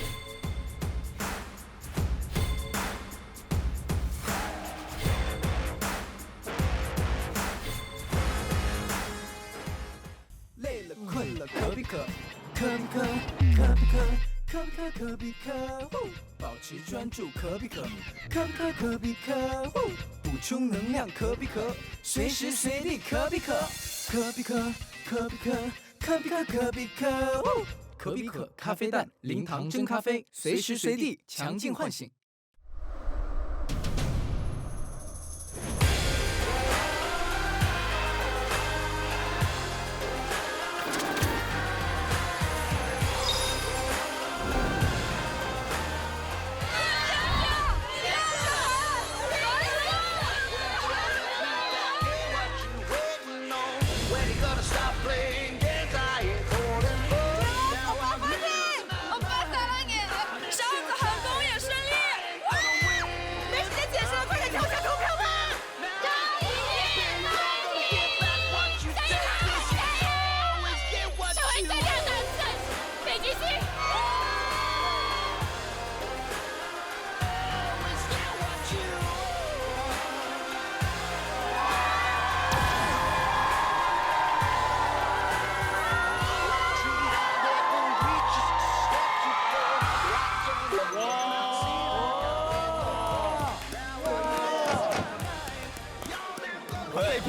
累了困了可比可，可比可，可比可，可比可可比可，保持专注可比可，可比可可比可，补充能量可比可，随时随地可比可，可比可，可比可，可比可可比可，可比可咖啡蛋零糖真咖啡，随时随地强劲唤醒。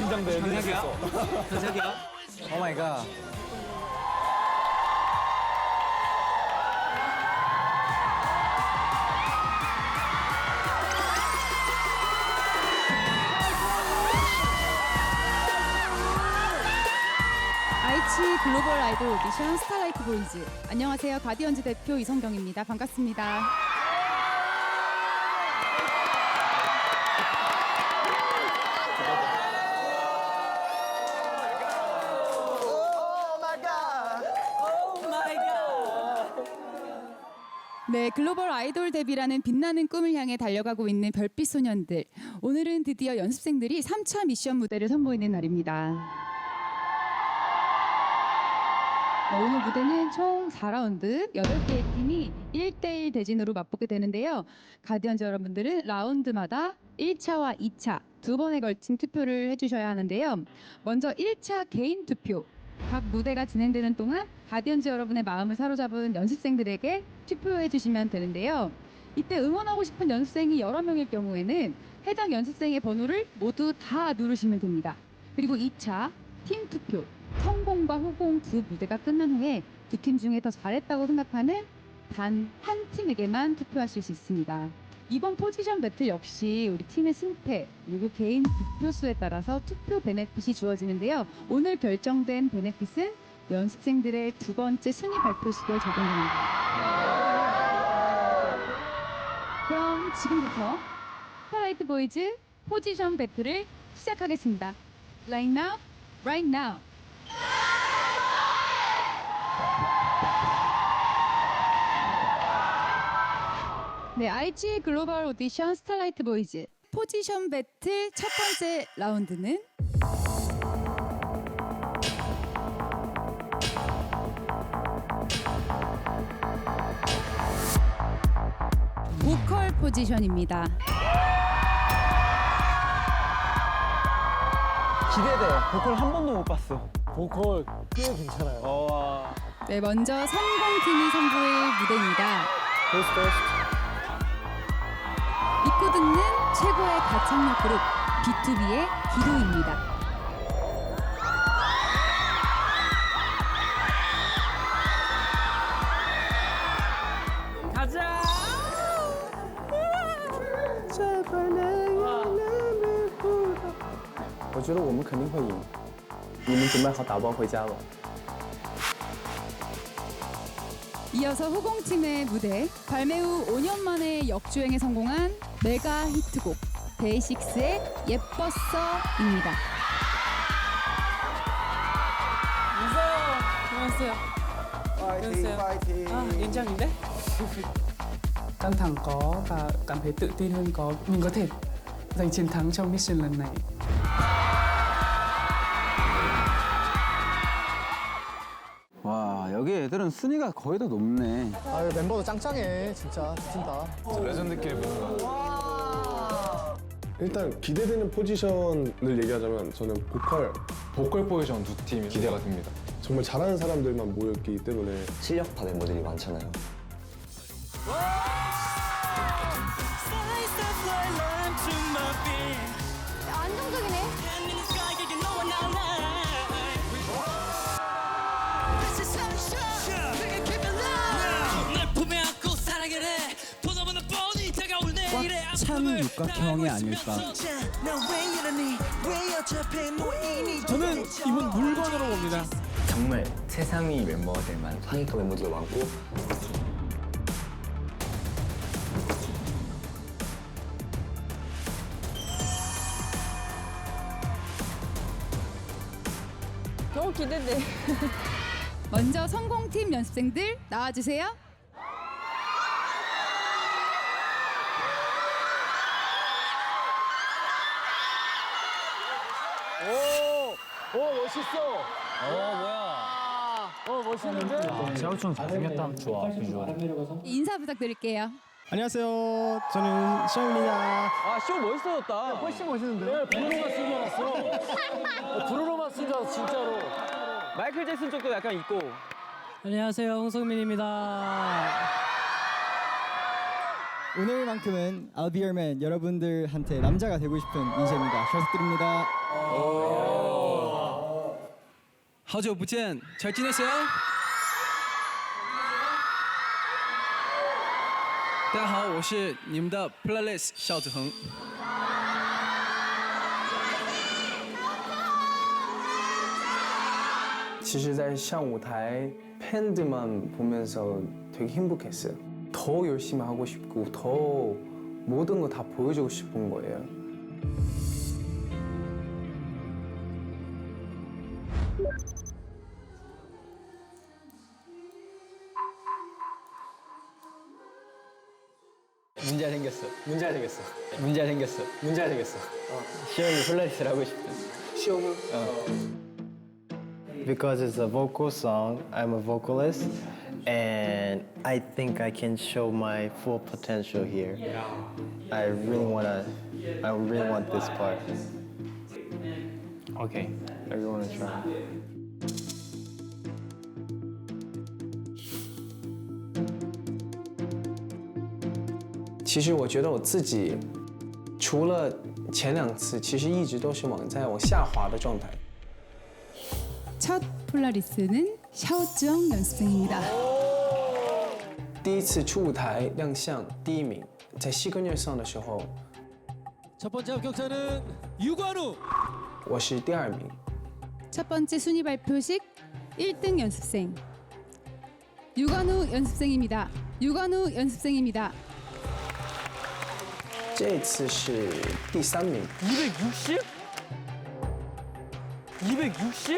긴장돼. 전작이야? 전작이야? 오 마이 갓. 아이치 글로벌 아이돌 오디션 스타라이트 보이즈. 안녕하세요. 가디언즈 대표 이성경입니다. 반갑습니다. 네, 글로벌 아이돌 데뷔라는 빛나는 꿈을 향해 달려가고 있는 별빛 소년들. 오늘은 드디어 연습생들이 3차 미션 무대를 선보이는 날입니다. 오늘 무대는 총 4라운드 8개의 팀이 1대1 대진으로 맞붙게 되는데요. 가디언즈 여러분들은 라운드마다 1차와 2차 두 번에 걸친 투표를 해주셔야 하는데요. 먼저 1차 개인 투표. 각 무대가 진행되는 동안 가디언즈 여러분의 마음을 사로잡은 연습생들에게 투표해 주시면 되는데요. 이때 응원하고 싶은 연습생이 여러 명일 경우에는 해당 연습생의 번호를 모두 다 누르시면 됩니다. 그리고 2차 팀 투표. 성공과 후공 두 무대가 끝난 후에 두 팀 중에 더 잘했다고 생각하는 단 한 팀에게만 투표하실 수 있습니다. 이번 포지션 배틀 역시 우리 팀의 승패 그리고 개인 득표수에 따라서 투표 베네핏이 주어지는데요. 오늘 결정된 베네핏은 연습생들의 두 번째 순위 발표 시에 적용됩니다. 그럼 지금부터 스타라이트 보이즈 포지션 배틀을 시작하겠습니다. Right now, right now. 네, IG 글로벌 오디션 스타라이트 보이즈 포지션 배틀 첫 번째 라운드는 보컬 포지션입니다. 기대돼. 보컬 한 번도 못 봤어. 보컬 꽤 괜찮아요. 네, 먼저 성공팀이 선보일 무대입니다. 믿고 듣는 최고의 가창력 그룹 B2B의 기도입니다. 가자. 我觉得我们肯定会赢。你们准备好打包回家了？ 이어서 후공팀의 무대, 발매 후 5년 만에 역주행에 성공한 메가 히트곡 데이식스의 예뻤어입니다. 안녕하세요. 파이팅 파이팅. 아, 연장인데? Căng thẳng có và cảm thấy tự tin hơn có. Mình có thể giành chiến thắng trong mission lần này. 와 여기 애들은 순위가 거의 다 높네. 아유 멤버도 짱짱해 진짜 진짜. 레전드끼리 일단 기대되는 포지션을 얘기하자면 저는 보컬 포지션 두 팀이 기대가 됩니다. 정말 잘하는 사람들만 모였기 때문에 실력파 멤버들이 많잖아요. 안정적이네. 참 육각형이 아닐까. 저는 이분 물건으로 봅니다. 정말 최상위 멤버들만 상위급 멤버들도 많고 너무 기대돼. 먼저 성공팀 연습생들 나와주세요. 오 멋있어. 뭐야? 멋있는데? 샤오chung 잘생겼다. 좋아. 인사 부탁드릴게요. 안녕하세요. 저는 샤오입니다. 아, 쇼 멋있어졌다. 훨씬 멋있는데? 브루노가 쓴 줄 알았어. 브루노가 쓴 줄 알았어 진짜로. 마이클 잭슨 쪽도 약간 있고. 안녕하세요, 홍성민입니다. 오늘만큼은 I'll be your man 여러분들한테 남자가 되고 싶은 인재입니다. 잘 부탁드립니다. 好久不见，잘 지냈어요？ 大家好，我是你们的 Playlist 邵子恒。其实在上舞台팬들만 보면서 되게 행복했어요. 더 열심히 하고 싶고 더 모든 거 다 보여주고 싶은 거예요. 문제가 생겼어. 문제가 생겼어. 문제가 생겼어. 문제가 생겼어. 시영이 폴라리스를 하고 싶다. 시영이? Because it's a vocal song, I'm a vocalist, and I think I can show my full potential here. I really want this part. Okay, everyone try. 其实我觉得我自己除了前2次，其实一直都是往下滑的状态。 첫 폴라리스는 샤오쯔엉 연습생입니다. 第一次出舞台亮相第1名，在시그널上的时候， 첫 번째 합격자는 유관우. 我是第2名。 첫 번째 순위 발표식 1등 연습생 유관우 연습생입니다. 유관우 연습생입니다. 这次是第3名。 260? 260?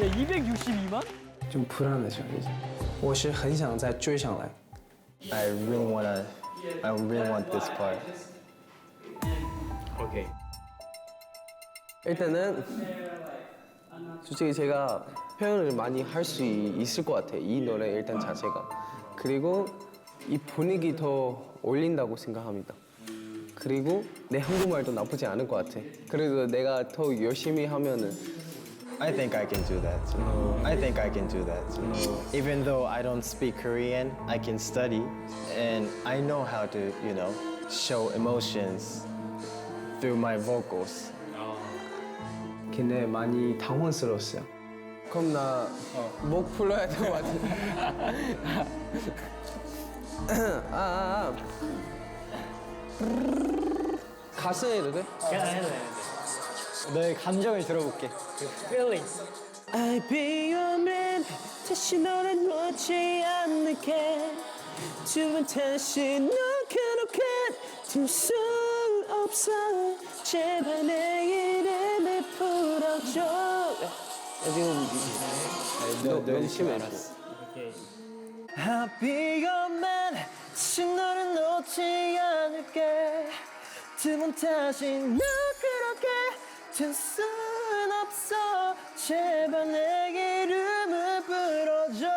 야, 262만? 좀 불안하죠 이제. 我是很想再追上来。 I really want this part. Okay. 일단은 솔직히 제가 표현을 많이 할 수 있을 것 같아. 이 노래 일단 자체가. 그리고 이 분위기 더 올린다고 생각합니다. 그리고 내 한국말도 나쁘지 않을 것 같아. 그래도 내가 더 열심히 하면은 I think I can do that. I think I can do that. Even though I don't speak Korean, I can study, and I know how to, show emotions through my vocals. 근데 많이 당황스러웠어요. 그럼 나 목 풀어야 될 것 같아. 가사 해도 돼? 너의 감정을 들어볼게. Feelings. I'll be your man. 다시 너를 놓지 않을게. 두 번 다시 널 그렇게 둘 수 없어. 제발 내 이름을 풀어줘. 너 열심히 했어. I'll be your man. 다시 너를 놓지 않을게. 두 번 다시 널 그렇게 둘 순 없어. 제발 내 이름을 불러줘.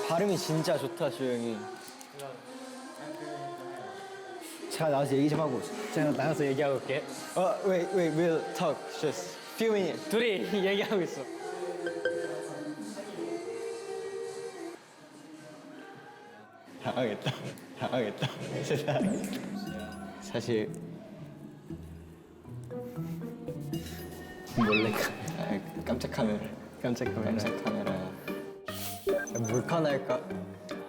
발음이 진짜 좋다, 주영이. 제가 나가서 얘기 좀 하고. 제가 나가서 얘기하고 올게. Wait, we'll talk. Just few minutes. 둘이 얘기하고 있어. 당황했다. 사실 몰래 깜짝 카메라. 물컨 할까?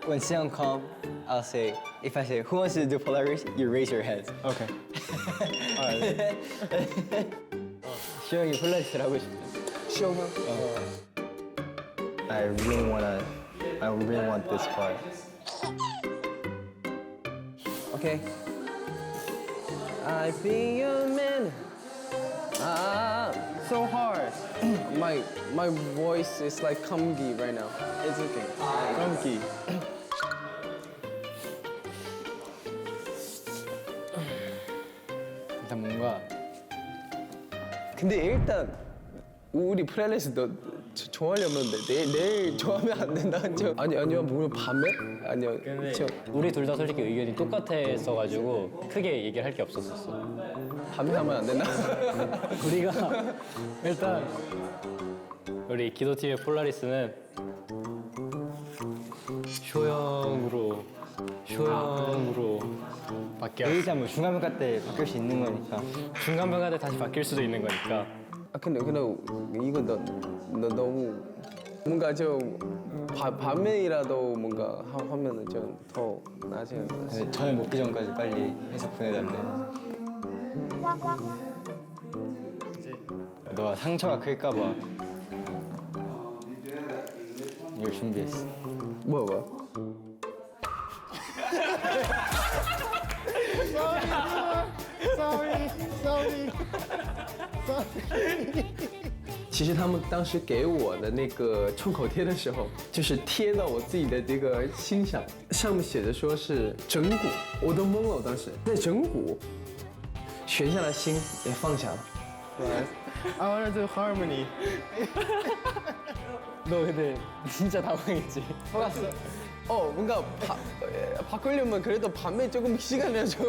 When Seon come, I'll say, if I say, who wants to do Polaris? You raise your hands. Okay. 시영이 폴라리스를 하고 싶다. 시영 형? I really want this part. Okay. I be your man. So hard. my voice is like 감기 right now. It's okay. 감기. 일단 뭔가. 근데 일단 우리 플레이리스트 너 좋아하려면 내일 좋아하면 안 된다. 아니요 뭐 밤에? 아니요. 우리 둘 다 솔직히 의견이 똑같았어가지고 크게 얘기를 할 게 없었어. 밤에 하면 안 된다. 우리가 일단 우리 기도팀의 폴라리스는 효영으로 바뀌었어. 일단 뭐 중간평가 때 바뀔 수 있는 거니까. 중간평가 때 다시 바뀔 수도 있는 거니까. 근데 이거 너 너무 뭔가 좀 밤에라도 뭔가 하면은 좀 더 나아지 않나. 저녁 먹기 전까지 빨리 해서 보내달래. 너가 상처가 클까봐 이걸 준비했어. 뭐야? Sorry. 其实他们当时给我的那个创口贴的时候，就是贴到我自己的这个心上，上面写着说是整蛊，我都懵了，我当时那整蛊，悬下了心也放下了。 I wanna do harmony. 너 근데 진짜 당황했지? 속았어. 뭔가 바꾸려면 그래도 밤에 조금 시간을 줘.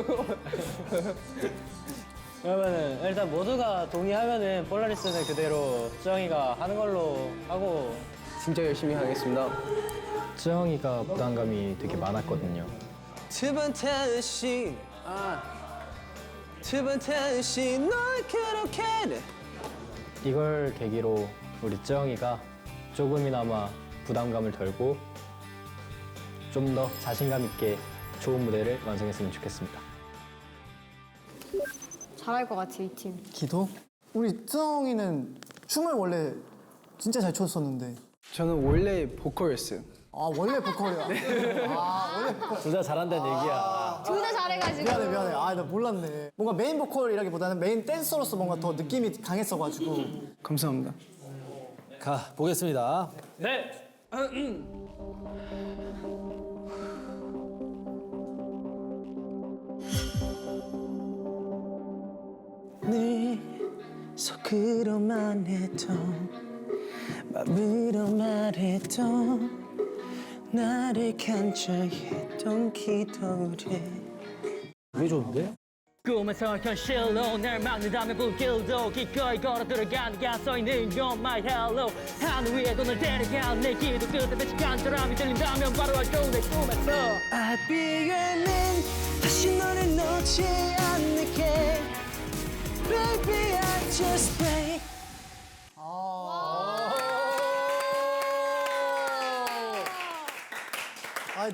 그러면은 일단 모두가 동의하면은 폴라리스는 그대로 쯔영이가 하는 걸로 하고. 진짜 열심히 하겠습니다. 쯔영이가 부담감이 되게 많았거든요. 这般叹息这般叹息널 그렇게 이걸 계기로 우리 쯔영이가 조금이나마 부담감을 덜고 좀 더 자신감 있게 좋은 무대를 완성했으면 좋겠습니다. 잘할 것 같아 이 팀. 기도? 우리 쯔영이는 춤을 원래 진짜 잘 췄었는데. 저는 원래 보컬이었어요. 아 원래 보컬이야. 원래 보컬. 둘 다 잘한다는 얘기야. 둘 다 잘해가지고. 미안해. 나 몰랐네. 뭔가 메인 보컬이라기보다는 메인 댄서로서 뭔가 더 느낌이 강했어가지고. 감사합니다. 가 보겠습니다. 네. 네 속으로만 했던 마음으로 말했던 나를 간절했던 기도를 왜 좋은데? 꿈에서 현실로 날 막는다면 불길도 기꺼이 걸어 들어가 네가 써있는 You're my hello 하늘 위에도 널 데려가 내 기도 끝에 빛이 간절함이 들린다면 바로 알고 내 꿈에서 I'll be your man 다시 너를 놓지 않을게 Baby I just pray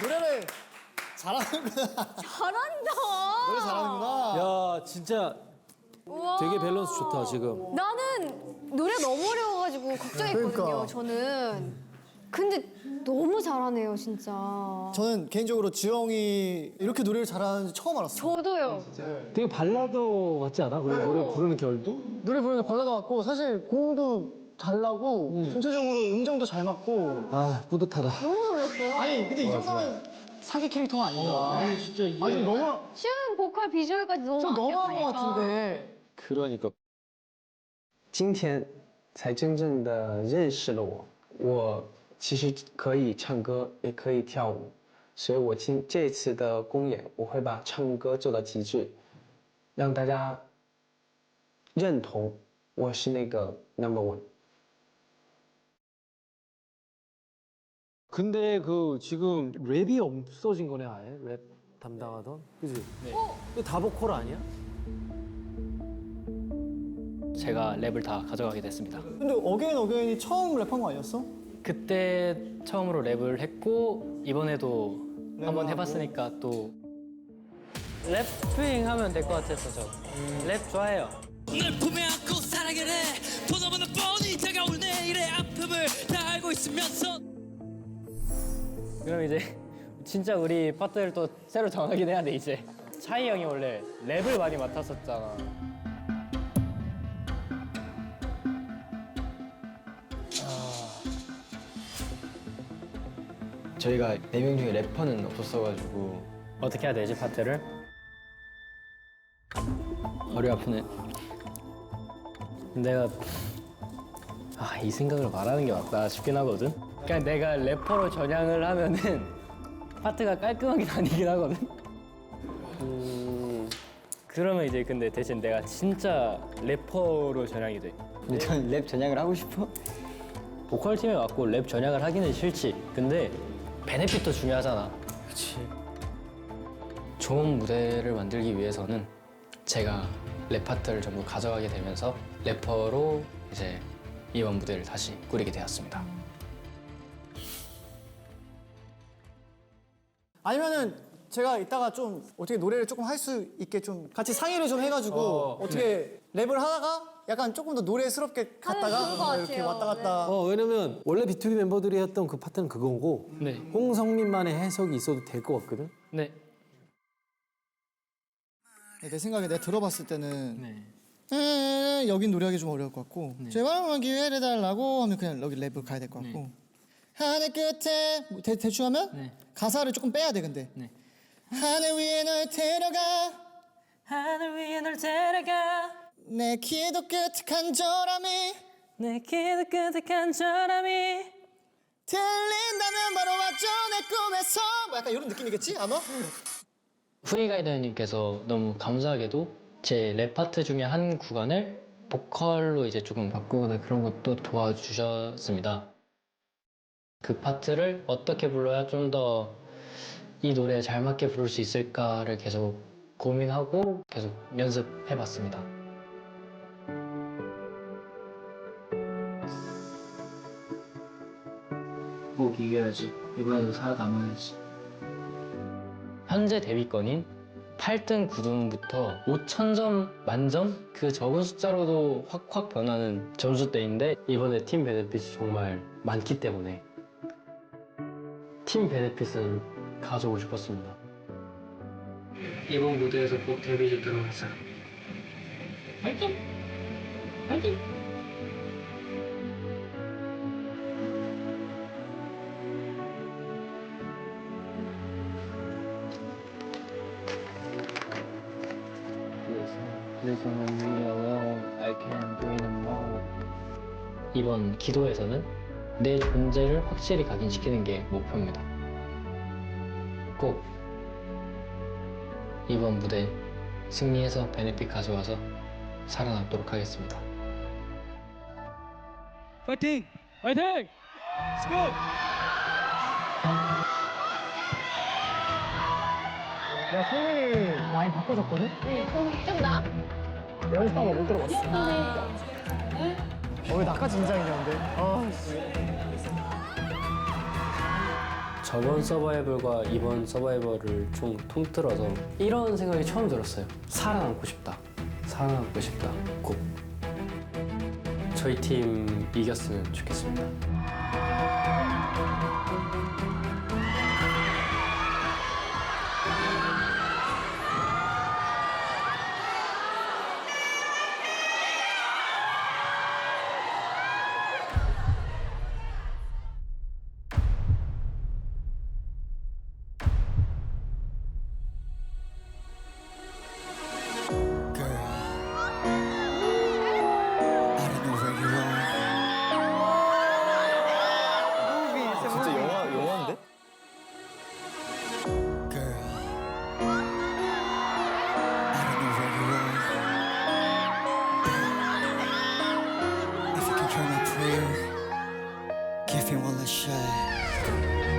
노래를 잘하는구나. 잘한다. 노래 잘하는구나. 야 진짜 우와. 되게 밸런스 좋다 지금. 나는 노래 너무 어려워가지고 걱정했거든요. 그러니까. 저는. 근데 너무 잘하네요 진짜. 저는 개인적으로 지영이 이렇게 노래를 잘하는지 처음 알았어요. 저도요. 되게 발라더 같지 않아? 그리고 노래 부르는 결도? 노래 부르는 게 발라드 같고 사실 고음도 잘 나고 전체적으로 음정도 잘 맞고. 아 뿌듯하다. 너무 놀랐어요. 아니 근데 이 정도면 사기 캐릭터 아닌가? 아니 진짜 이게 아니 너무 춤, 보컬, 비주얼까지 너무 좀 너무한 것 완벽하니까. 같은데. 그러니까 今天才真正的认识了我其实可以唱歌也可以跳舞所以我这次的公演我会把唱歌做到极致让大家认同我是那个 No.1 근데 그 지금 랩이 없어진 거네 아예 랩 담당하던 그지? 네. 이거 다 보컬 아니야? 제가 랩을 다 가져가게 됐습니다. 근데 어게인이 처음 랩한 거 아니었어? 그때 처음으로 랩을 했고 이번에도 한번 해봤으니까 또 랩핑 하면 될 것 같아서 저 랩 좋아해요. 널 품에 안고 사랑을 해 보다보다 뻔히 다가올 내일의 아픔을 다 알고 있으면서 그럼 이제 진짜 우리 파트를 또 새로 정하긴 해야 돼 이제. 차이 형이 원래 랩을 많이 맡았었잖아. 저희가 4명 중에 래퍼는 없었어가지고 어떻게 해야 되지 파트를? 머리 아프네. 내가 이 생각을 말하는 게 맞다 싶긴 하거든. 그냥 내가 래퍼로 전향을 하면은 파트가 깔끔하게 다니긴 하거든. 그러면 이제 근데 대신 내가 진짜 래퍼로 전향이 돼. 근데 전 랩 전향을 하고 싶어? 보컬 팀에 맞고 랩 전향을 하기는 싫지. 근데 베네핏도 중요하잖아. 그렇지. 좋은 무대를 만들기 위해서는 제가 랩 파트를 전부 가져가게 되면서 래퍼로 이제 이번 무대를 다시 꾸리게 되었습니다. 아니면은 제가 이따가 좀 어떻게 노래를 조금 할 수 있게 좀 같이 상의를 좀 해가지고 어떻게 랩을 하다가 약간 조금 더 노래스럽게 갔다가 이렇게 왔다 갔다. 왜냐면 원래 비투비 멤버들이 했던 그 파트는 그거고 홍성민만의 해석이 있어도 될 것 같거든. 네. 내 생각에 내가 들어봤을 때는 여긴 노래하기 좀 어려울 것 같고 제발 기회를 달라고 하면 그냥 여기 랩을 가야 될 것 같고 하늘 끝에 뭐 대충 하면 가사를 조금 빼야 돼 근데 하늘 위에 널 데려가 하늘 위에 널 데려가 내 기도 끝에 간절함이 내 기도 끝에 간절함이 들린다면 바로 와줘 내 꿈에서 뭐 약간 이런 느낌이겠지 아마? 후이 가이드님께서 너무 감사하게도 제 랩 파트 중에 한 구간을 보컬로 이제 조금 바꾸거나 그런 것도 도와주셨습니다. 그 파트를 어떻게 불러야 좀 더 이 노래에 잘 맞게 부를 수 있을까를 계속 고민하고 계속 연습해봤습니다. 꼭 이겨야지. 이번에도 살아남아야지. 현재 데뷔권인 8등, 9등부터 5,000점 만점? 그 적은 숫자로도 확확 변하는 점수대인데 이번에 팀 베네핏이 정말 많기 때문에 팀 베네핏을 가져오고 싶었습니다. 이번 무대에서 꼭 데뷔를 들어가자. 화이팅! 화이팅! 이번 기도에서는 내 존재를 확실히 각인시키는 게 목표입니다. 꼭 이번 무대 승리해서 베네핏 가져와서 살아남도록 하겠습니다. 파이팅! 파이팅! Let's go! 야 성민이 많이 바꿔줬거든? 좀 나? 연습한 거 못 들어봤어. 왜 나까지 긴장이냐 근데? 저번 서바이벌과 이번 서바이벌을 좀 통틀어서 이런 생각이 처음 들었어요. 살아남고 싶다. 살아남고 싶다. 꼭 저희 팀 이겼으면 좋겠습니다. 진짜 영화인데? If you can hear my prayer, give me one last shot.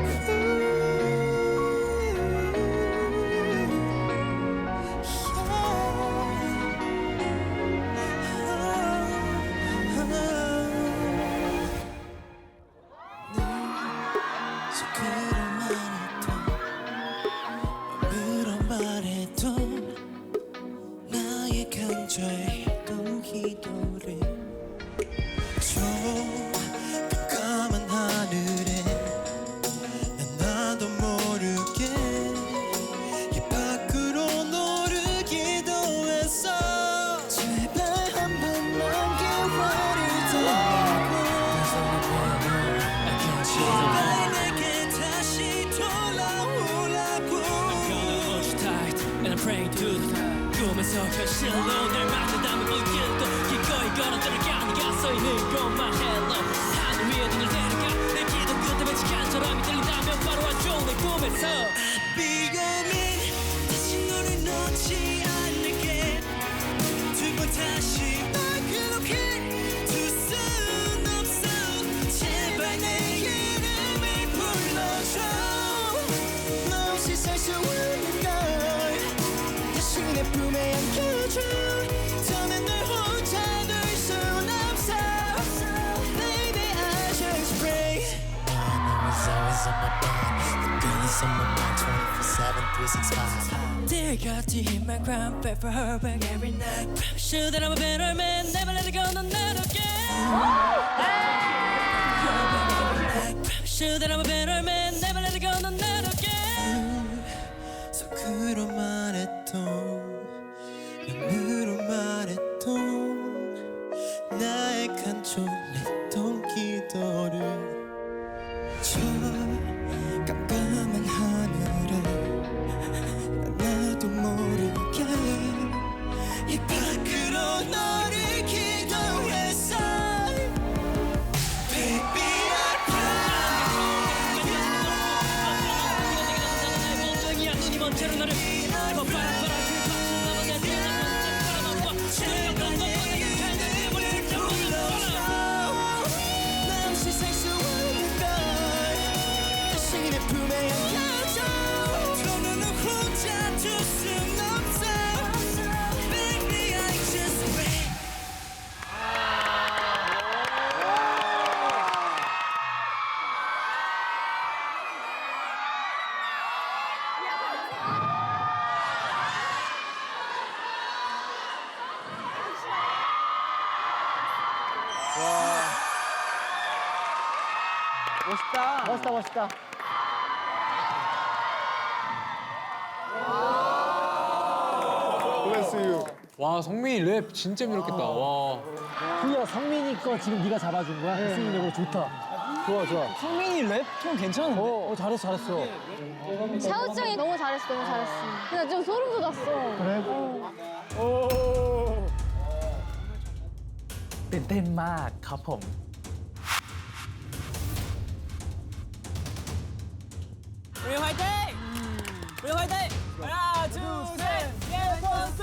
나의 간절했던 기도를 저 깜깜한 하늘에 난 나도 모르게 이 밖으로 너를 기도했어 제발 한 번만 기회를 달라고 제발 내게 다시 돌아오라고 I'm gonna hold you tight and I'm praying to the sky 꿈에서 현실로 날 만난다면 불길도 기꺼이 걸어 들어가 네가 서있는 것만 hello 하늘 위에 눈을 데려가 내 기도 끝에 맺힌 간절함이 들린다면 바로 와줘 내 꿈에서 I'd be your man 다시 너를 놓지 않을게 두 번 다시 널 그렇게 둘 순 없어 제발 내 이름을 불러줘 Dear God, to hit my crown, pray for her back every night. Promise you that I'm a better man, never let it go, not again. Promise you that I'm a better man, never let it go, not again. So 그런 말했던 눈으로 말했던 나의 간절했던 기도를 저 깜깜한 하늘에 나도 모르게 이 밖으로 너를 기도했어 Baby I 엉덩이야 눈이 먼 채로 너를 더 바라봐라 그 밤새 남아 내 눈을 바라봐 시간이 난 세상 수많은 걸 당신의 품에 안겨줘 너는 혼자 둘 순 없어 Baby I just wait 멋있다. 멋있다, 멋있다. Bless you. 와 성민이 랩 진짜 매력있다. 와. 그야 성민이 거 지금 네가 잡아준 거야? 승민이 거 좋다. 좋아, 좋아. 성민이 랩톤 괜찮은데? 잘했어, 잘했어. 샤오짱이 너무 잘했어, 너무 잘했어. 나 좀 소름 돋았어. 그래? 오. ตื่นเต้นมากครับผม 우리 화이팅! 우리 화이팅! 하나, 둘, 셋! 예뻐서!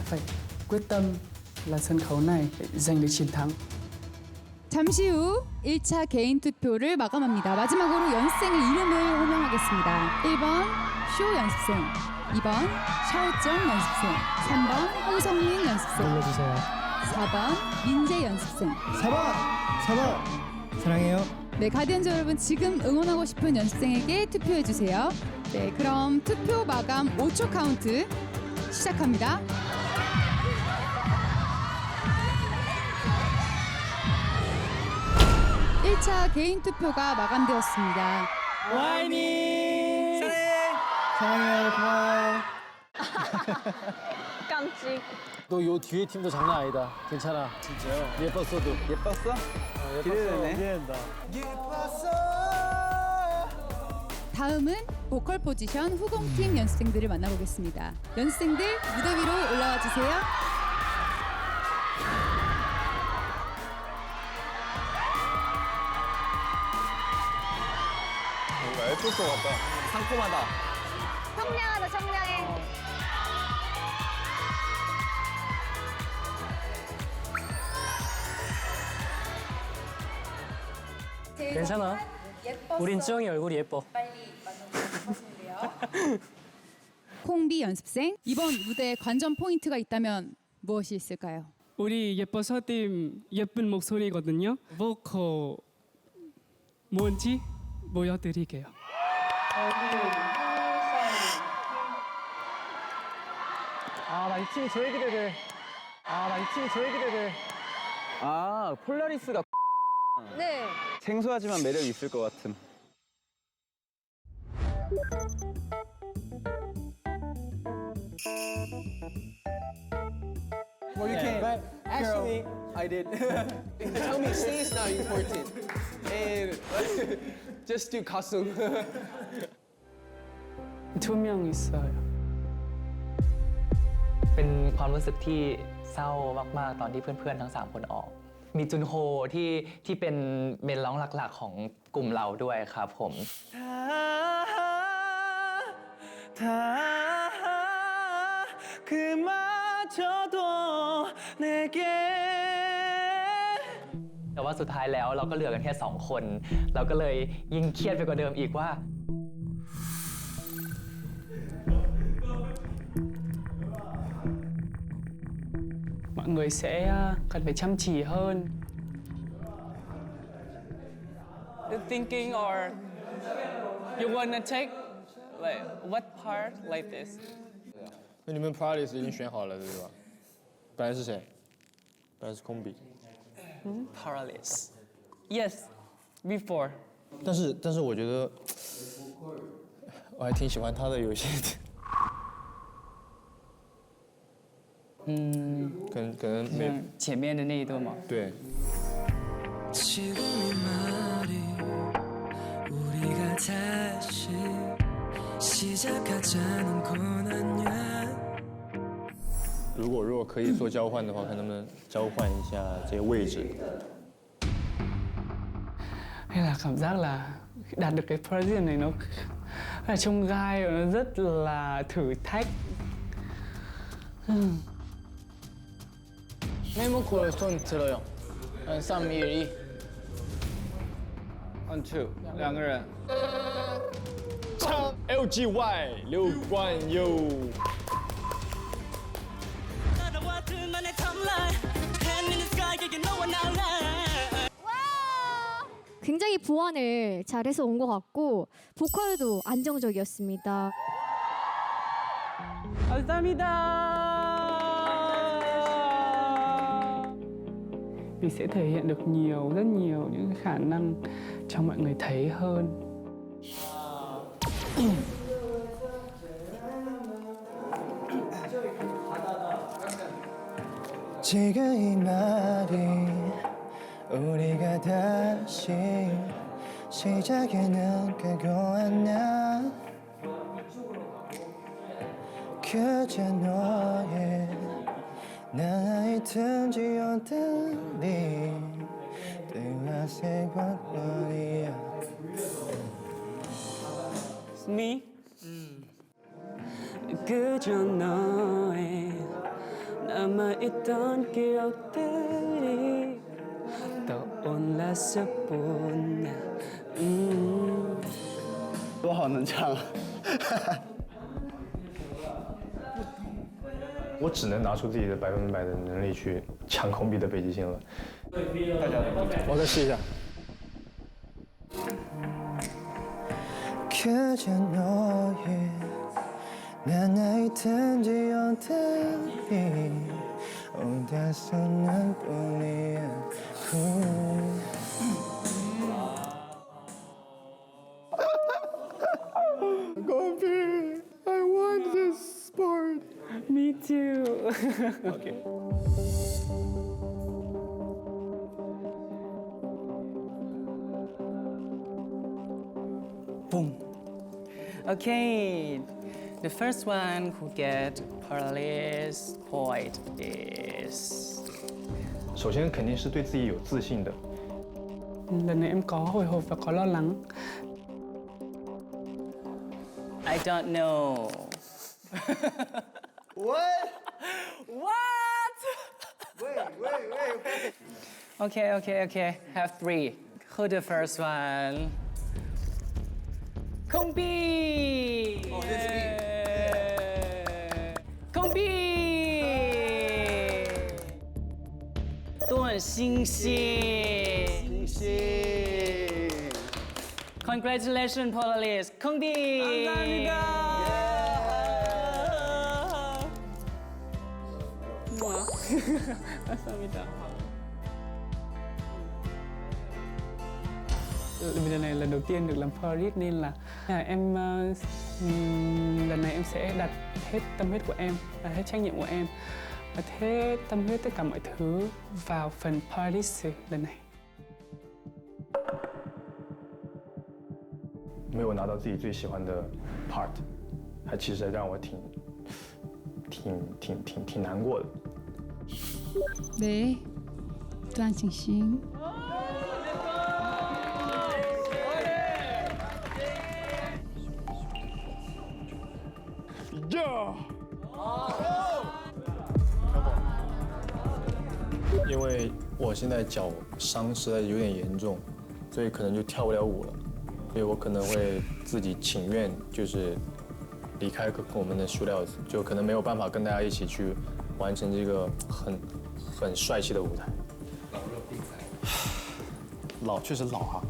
Phải quyết tâm là sân khấu này để giành được chiến thắng. 잠시 후 1차 개인 투표를 마감합니다. 마지막으로 연습생의 이름을 호명하겠습니다. 1번 쇼 연습생, 2번 샤오정 연습생, 3번 홍성민 연습생, 눌러주세요. 4번 민재 연습생. 4번 사랑해요. 네, 가디언즈 여러분 지금 응원하고 싶은 연습생에게 투표해 주세요. 네, 그럼 투표 마감 5초 카운트 시작합니다. (1차) 개인 투표가 마감되었습니다. 와이니! 사랑해요. 고마워요. 깜찍. 너 요 뒤에 팀도 장난 아니다. 괜찮아. 진짜요? 예뻤어도. 예뻤어? 기대되네. 기대된다. 다음은 보컬 포지션 후공팀 연습생들을 만나보겠습니다. 연습생들 무대 위로 올라와 주세요. 뭔가 예쁠 것 같다. 상콤하다. 청량하다, 청량해. 괜찮아. 우린 쯔영이 얼굴이 예뻐. 콩비 연습생, 이번 무대에 관전 포인트가 있다면 무엇이 있을까요? 우리 예뻐서 팀 예쁜 목소리거든요. 보컬 뭔지 보여드릴게요. 나 이 팀이 제일 기대돼. 나 이 팀이 제일 기대돼. 아 폴라리스가 네. 생소하지만 매력 있을 것 같은. Well, you can't. But actually, I did. Tell me, singing's not important. And just do costume. 2명 있어요. เป็นความรู้สึกที่เศร้ามากๆตอนที่เพื่อนๆทั้ง3คนออก มีจุนโฮที่เป็นเมนร้องหลักๆของกลุ่มเราด้วยครับผม 그마저도 내게 แต่ว่าสุดท้ายแล้วเราก็เหลือกันแค่2 คน เราก็เลยยิ่งเครียดไปกว่าเดิมอีกว่า Mọi người sẽ cần phải chăm chỉ hơn. The thinking or You wanna take like what part like this? 那你们 Paralysis 已经选好了对吧？本来是谁？本来是空比。Paralysis. Yes, before. 但是我觉得我还挺喜欢他的有些可能没前面的那一段嘛。对。 지금 이 말이 우리가 다시 시작하자는 건 아니야 如果可以做交换的话，看能不能交换一下这些位置。 Hay là cảm giác là đạt được cái Parisian này nó là trông gai và nó rất là thử thách. 메모콜 손 들어요. 3, 2, 1. 1, 2, 两个人。唱 LGY 刘冠佑。 굉장히 보완을 잘해서 온 것 같고 보컬도 안정적이었습니다. 감사합니다. Mình sẽ thể hiện được rất nhiều những khả năng cho mọi người thấy hơn. 지금 이 말이 우리가 다시 시작에는 그거 아냐 그저 너의 나의 든지 어떠니 뜨거운 것뿐이야 It's me. 그저 너의 남아있던 기억들이 떠올랐을 뿐이야. 多好能唱啊！我只能拿出自己的100%的能力去抢空比的北极星了。大家，我再试一下。 그저 너의 나의 든지 어떠니 온다서는 뿐이야 Combi, I want this sport. Me too. Okay. Boom. Okay, the first one who get paralysis point is. 首先肯定是对自己有自信的。 Lần này em có hồi hộp và có lo lắng. I don't know. What? What? Wait. Okay. Have 3. Who the first one? Kongbi! Oh, this is me. Kongbi! 段星星 Congratulations, Polaris. Kongbi! 감사합니다. Lần này là lần đầu tiên được làm Paris nên là lần này em sẽ đặt hết tâm huyết của em, đặt hết trách nhiệm của em, đặt hết tâm huyết tất cả mọi thứ vào phần Paris lần này. 没有拿到自己最喜欢的 part， 还其实让我挺难过的。 네, 段星星。 因为我现在脚伤实在有点严重，所以可能就跳不了舞了，所以我可能会自己情愿就是离开我们的 Shootouts， 就可能没有办法跟大家一起去完成这个很帅气的舞台。老确实老哈。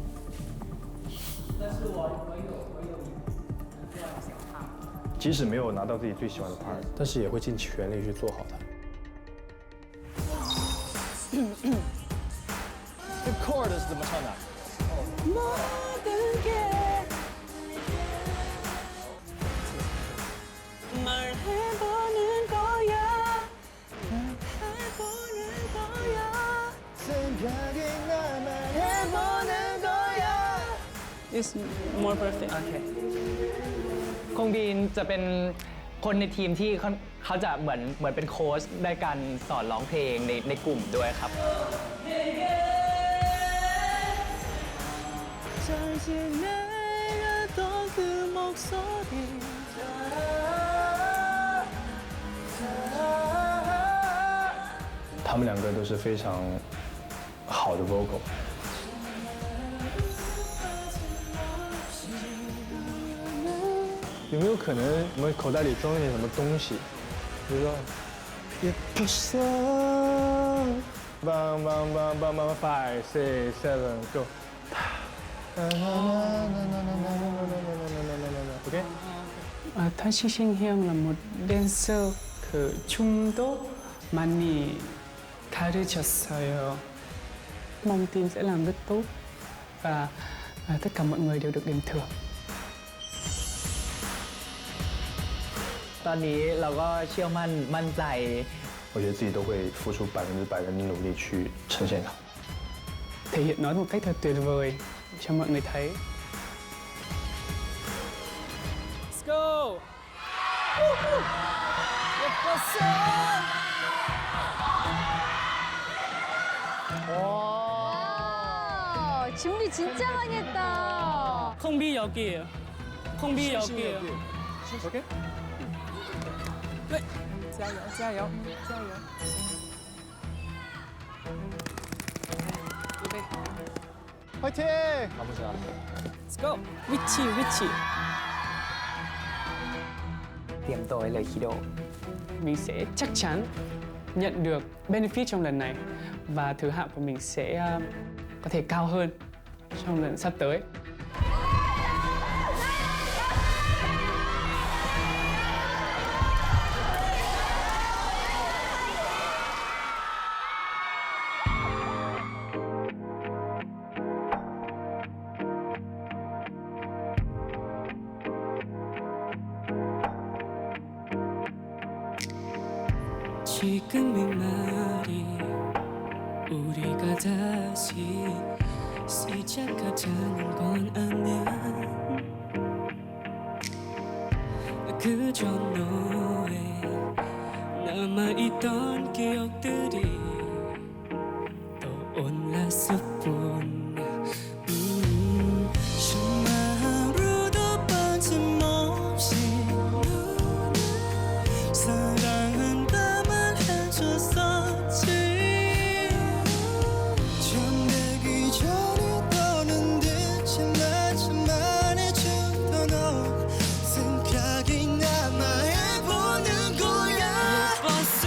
即使没有拿到自己最喜欢的 part， 但是也会尽全力去做好它。 The chord is the matana. 말해보는 거야. 말해보는 거야. 생각이 나만 해보는 거야. It's more perfect. Okay. คงบีนจะเป็นคนในทีมที่เขาจะเหมือนเป็นโค้ชในการสอนร้องเพลงในกลุ่มด้วยครับ 잘 지내려던 그 목소리他们两个都是非常好的 vocal。 有没有可能我们口袋里装一点什么东西？比如说，也不说，bang bang bang bang bang 5 6 7 go。 OK。 Tashi Shin-hyung là một dancer 그 춤도 많이 가르쳤어요. Mong team sẽ làm rất tốt và tất cả mọi người đều được điểm thưởng. ตอนนี้เราก็เชื่อมั่นใจ 我觉得自己都会付出100%的努力去呈现它。 Thể hiện nó một cách thật tuyệt vời cho mọi người thấy. Let's go! 와, 준비 진짜 많이 했다. 콩비 여기에요. 콩비 여기에요. OK。 네. 加油加油加油. 화이팅! 너무 잘한다. Let's go. 위치. เตรียมตัวไว้เลยคิโด Mình sẽ chắc chắn nhận được benefit trong lần này và thứ hạng của mình sẽ có thể cao hơn trong lần sắp tới. 지금 이 말이 우리가 다시 시작하자는 건 아니야. 그저 너의 남아있던 기억들이 떠올랐을 뿐. 하루도 빠짐없이 사랑한다만 해줬었지. 잠들기 전에 떠는 듯이 마지막에 해주던 너 생각이 남아 해보는 거야. 예뻤어.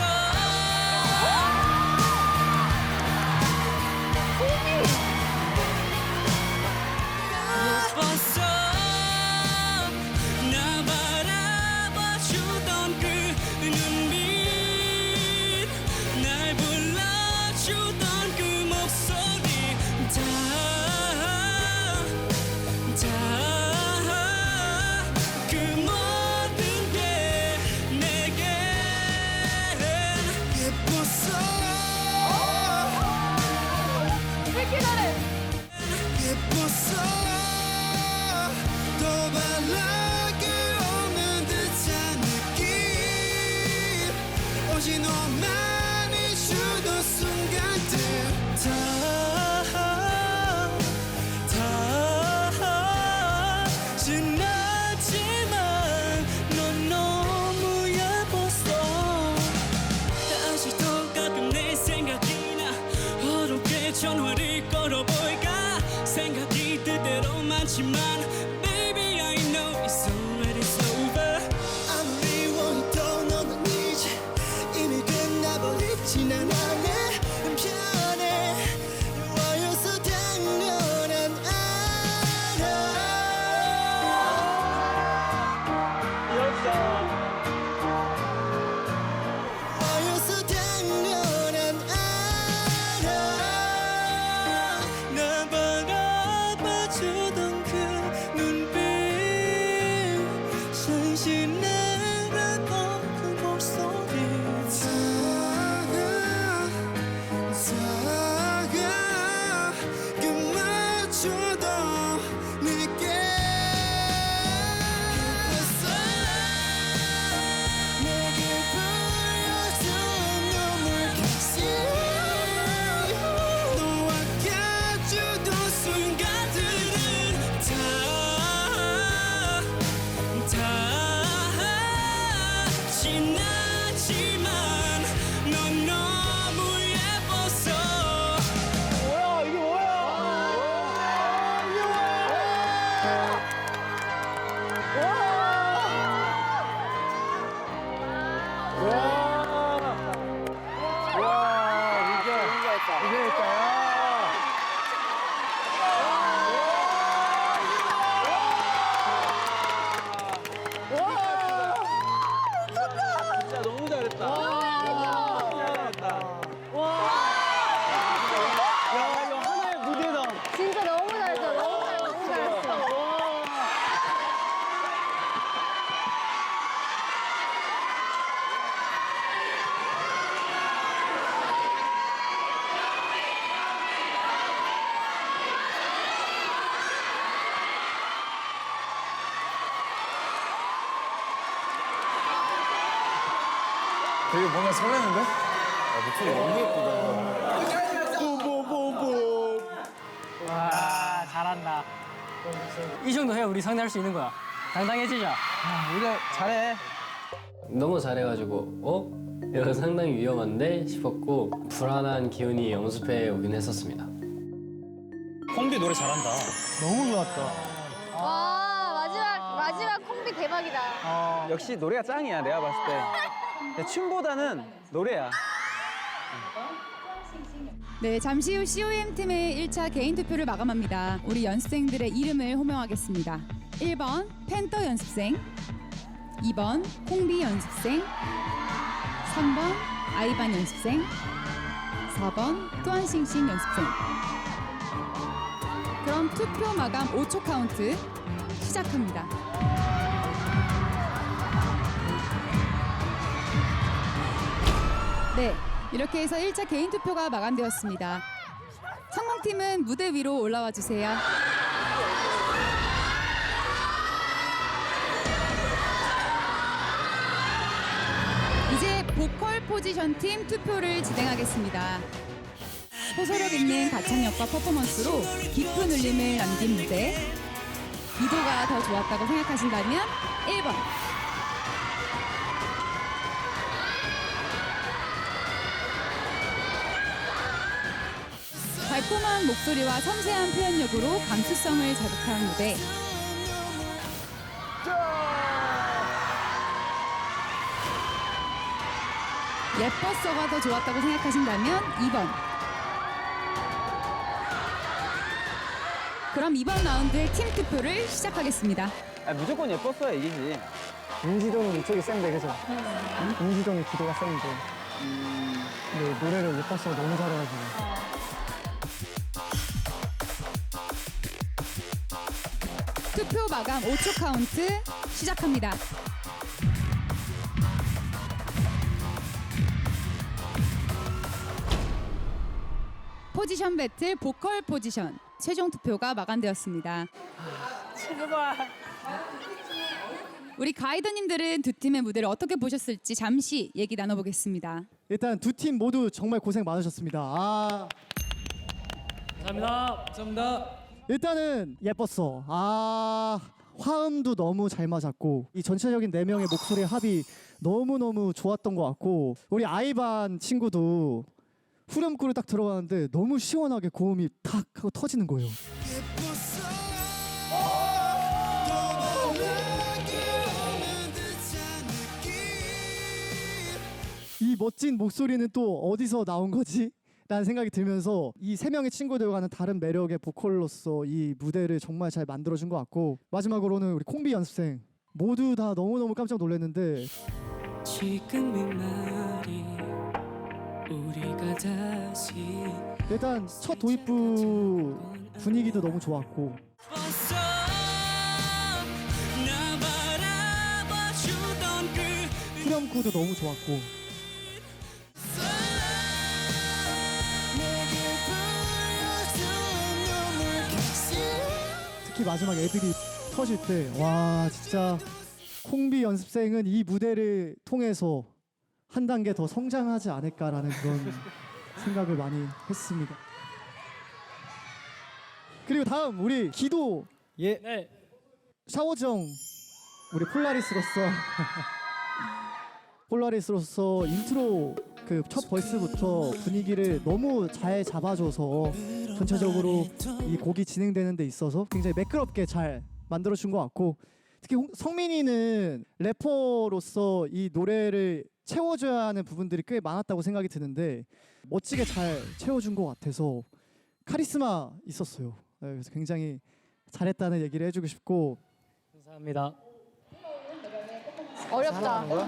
진짜 너무 잘했다. 야, 이거 하나의 무대다. 진짜 너무 잘했어. 너무 잘했어. 너무 잘했어. 되게 뭔가 설레는데? 목소리 너무 예쁘다. 와 잘한다. 이 정도 해야 우리 상대할 수 있는 거야. 당당해지자. 우리가 잘해. 너무 잘해가지고 이거 상당히 위험한데 싶었고 불안한 기운이 연습해 오긴 했었습니다. 콤비 노래 잘한다. 너무 좋았다. 와, 마지막 콤비 대박이다. 역시 노래가 짱이야, 내가 봤을 때. 근데 춤보다는 노래야. 네, 잠시 후 COM 팀의 1차 개인 투표를 마감합니다. 우리 연습생들의 이름을 호명하겠습니다. 1번 팬더 연습생, 2번 콩비 연습생, 3번 아이반 연습생, 4번 또한싱싱 연습생. 그럼 투표 마감 5초 카운트 시작합니다. 네, 이렇게 해서 1차 개인 투표가 마감되었습니다. 성공팀은 무대 위로 올라와 주세요. 이제 보컬 포지션 팀 투표를 진행하겠습니다. 호소력 있는 가창력과 퍼포먼스로 깊은 울림을 남긴 무대, 비도가 더 좋았다고 생각하신다면 1번, 달콤한 목소리와 섬세한 표현력으로 감수성을 자극한 무대, 예뻤어가 더 좋았다고 생각하신다면 2번. 그럼 이번 라운드의 팀 투표를 시작하겠습니다. 무조건 예뻤어야 이기지. 윤지동이 이쪽이 센데, 그죠? 윤지동이 기도가 센데. 네, 노래를 예뻤어 너무 잘해가지고. 투표 마감 5초 카운트 시작합니다. 포지션 배틀 보컬 포지션 최종 투표가 마감되었습니다. 제발. 우리 가이더님들은 두 팀의 무대를 어떻게 보셨을지 잠시 얘기 나눠보겠습니다. 일단 두 팀 모두 정말 고생 많으셨습니다. 감사합니다. 감사합니다. 일단은 예뻤어. 화음도 너무 잘 맞았고 이 전체적인 4명의 목소리 합이 너무너무 좋았던 것 같고 우리 아이반 친구도 후렴구를 딱 들어가는데 너무 시원하게 고음이 탁 하고 터지는 거예요. 이 멋진 목소리는 또 어디서 나온 거지? 라는 생각이 들면서 이 3명의 친구들과는 다른 매력의 보컬로서 이 무대를 정말 잘 만들어준 것 같고 마지막으로는 우리 콩비 연습생 모두 다 너무너무 깜짝 놀랐는데 지금 이 말이 우리가 다시 일단 첫 도입부 분위기도 너무 좋았고 후렴구도 너무 좋았고 특히 마지막 애들이 터질 때 와 진짜 콩비 연습생은 이 무대를 통해서 한 단계 더 성장하지 않을까라는 그런 생각을 많이 했습니다. 그리고 다음 우리 기도 네. 샤워정 우리 폴라리스로서 인트로 그 첫 벌스부터 분위기를 너무 잘 잡아줘서 전체적으로 이 곡이 진행되는 데 있어서 굉장히 매끄럽게 잘 만들어준 것 같고 특히 성민이는 래퍼로서 이 노래를 채워줘야 하는 부분들이 꽤 많았다고 생각이 드는데 멋지게 잘 채워준 것 같아서 카리스마 있었어요. 네, 그래서 굉장히 잘했다는 얘기를 해주고 싶고. 감사합니다. 어렵다. 어?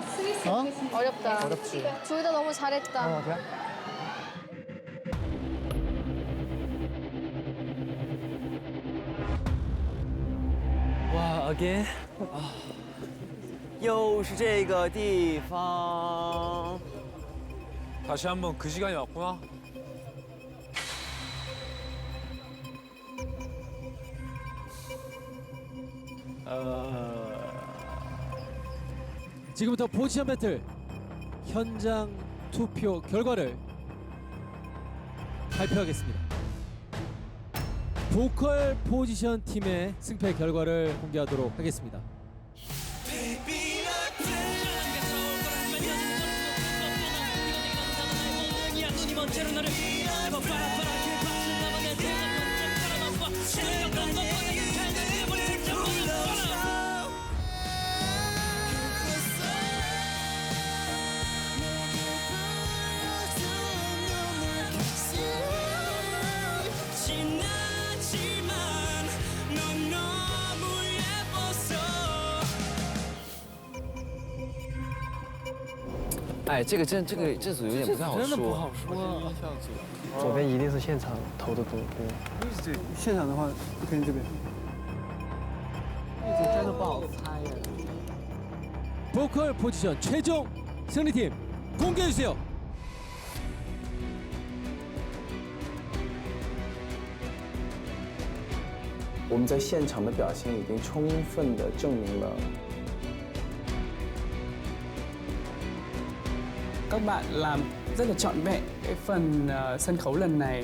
어렵다. 어렵지. 둘 다 너무 잘했다. 그래? 와, again. 又是这个地方。 다시 한번 그 시간이 왔구나. 지금부터 포지션 배틀 현장 투표 결과를 발표하겠습니다. 보컬 포지션 팀의 승패 결과를 공개하도록 하겠습니다.哎，这组有点不太好说。真的不好说。左边一定是现场投的多。现场的话，肯定这边。这真的不好猜耶。 보컬 포지션 최종 승리팀 공개해 주세요. 我们在现场的表现已经充分的证明了。 Các bạn làm rất là trọn vẹn cái phần sân khấu lần này.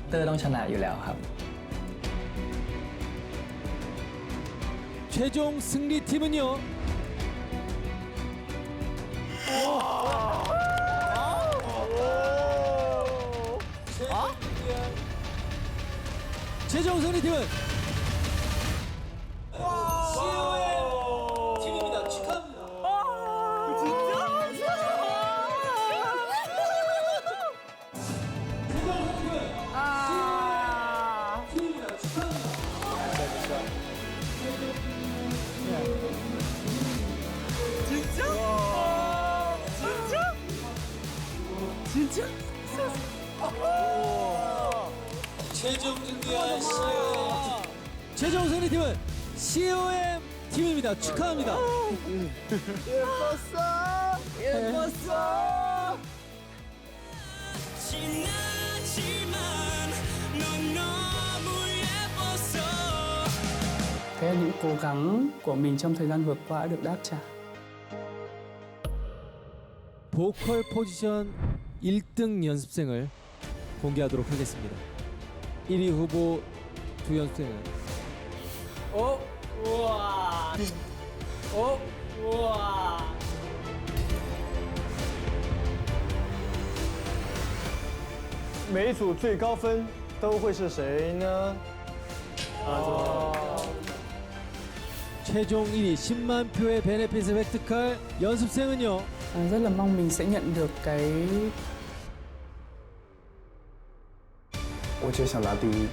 เตอร์ต้องชนะอยู่แล้วครับ 최종 승리팀은요. 최종 승리팀은 COM 팀입니다. 축하합니다. 진짜? 최종 승리한 COM 최종 승리팀은 COM 팀입니다. 축하합니다. 예뻤어. 예뻤어. 지나지만 넌 너무 예뻤어. Thế những cố gắng của mình trong thời gian vừa qua đã được đáp trả. 보컬 포지션 1등 연습생을 공개하도록 하겠습니다. 1위 후보 두 연습생은 우와. 우와. 每一组最高分都会是谁呢？ 최종 1위 10만 표의 베네핏을 획득할 연습생은요. Rất là mong mình sẽ nhận được cái 我就想拿第一。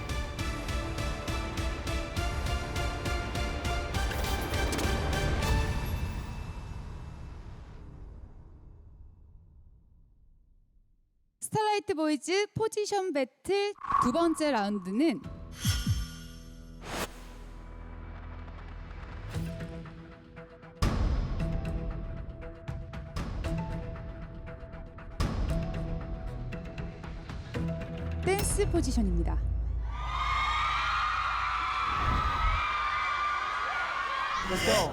스타라이트 보이즈 포지션 배틀 두 번째 라운드는 댄스 포지션입니다. Let's go.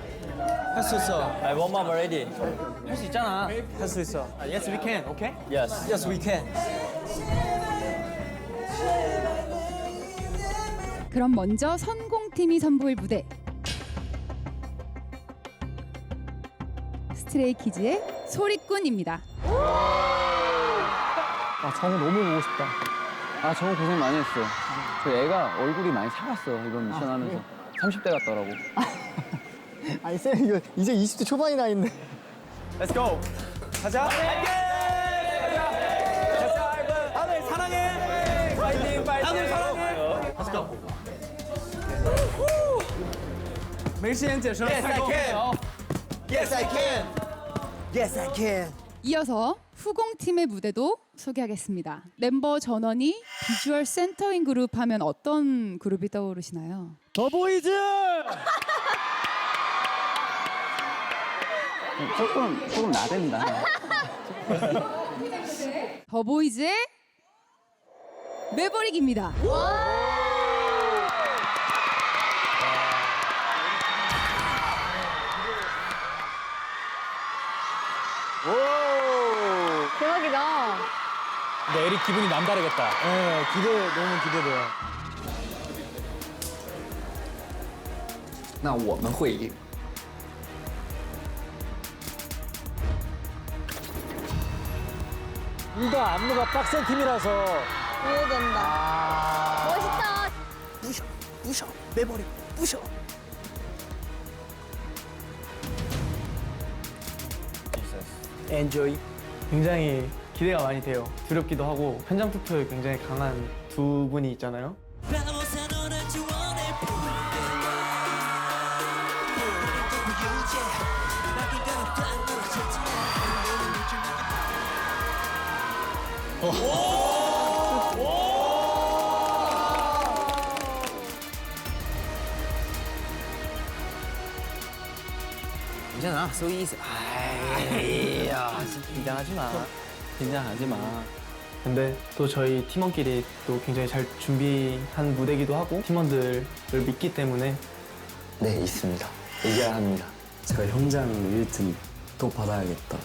할 수 있어. I warm up already. 할 수 있잖아. 할 수 있어. Yes, we can. Okay? Yes. Yes, we can. 그럼 먼저 선공팀이 선보일 무대 스트레이키즈의 소리꾼입니다. 아 정우 너무 보고 싶다. 아 정우 고생 많이 했어. 그 애가 얼굴이 많이 살았어 이번 미션 하면서. 30대 같더라고. 아니 쌤 이거 이제 20대 초반이 나있네. Let's go. 가자. 아들 사랑해. 파이팅 파이팅. 아들 사랑해. Let's go. 没时间解释了。 Yes I can. Yes I can. Yes I can. 이어서 후공팀의 무대도 소개하겠습니다. 멤버 전원이 비주얼 센터인 그룹 하면 어떤 그룹이 떠오르시나요? 더보이즈. 조금 나댄다. 더보이즈의 매버릭입니다. 대박이다. 근데 에릭 기분이 남다르겠다. 네, 너무 기대돼요. 那我们会赢。 둘다 안무가 빡센 팀이라서 기대된다. 멋있다. 부셔 매버릭 부셔. Enjoy. 굉장히 기대가 많이 돼요. 두렵기도 하고 현장 투표에 굉장히 강한 두 분이 있잖아요. 괜찮아, so easy. 아이야, 긴장하지 마. 긴장하지 마. 근데 또 저희 팀원끼리 또 굉장히 잘 준비한 무대기도 하고 팀원들을 믿기 때문에 네, 있습니다. 이겨야 합니다. 제가 현장 1등 또 받아야겠다.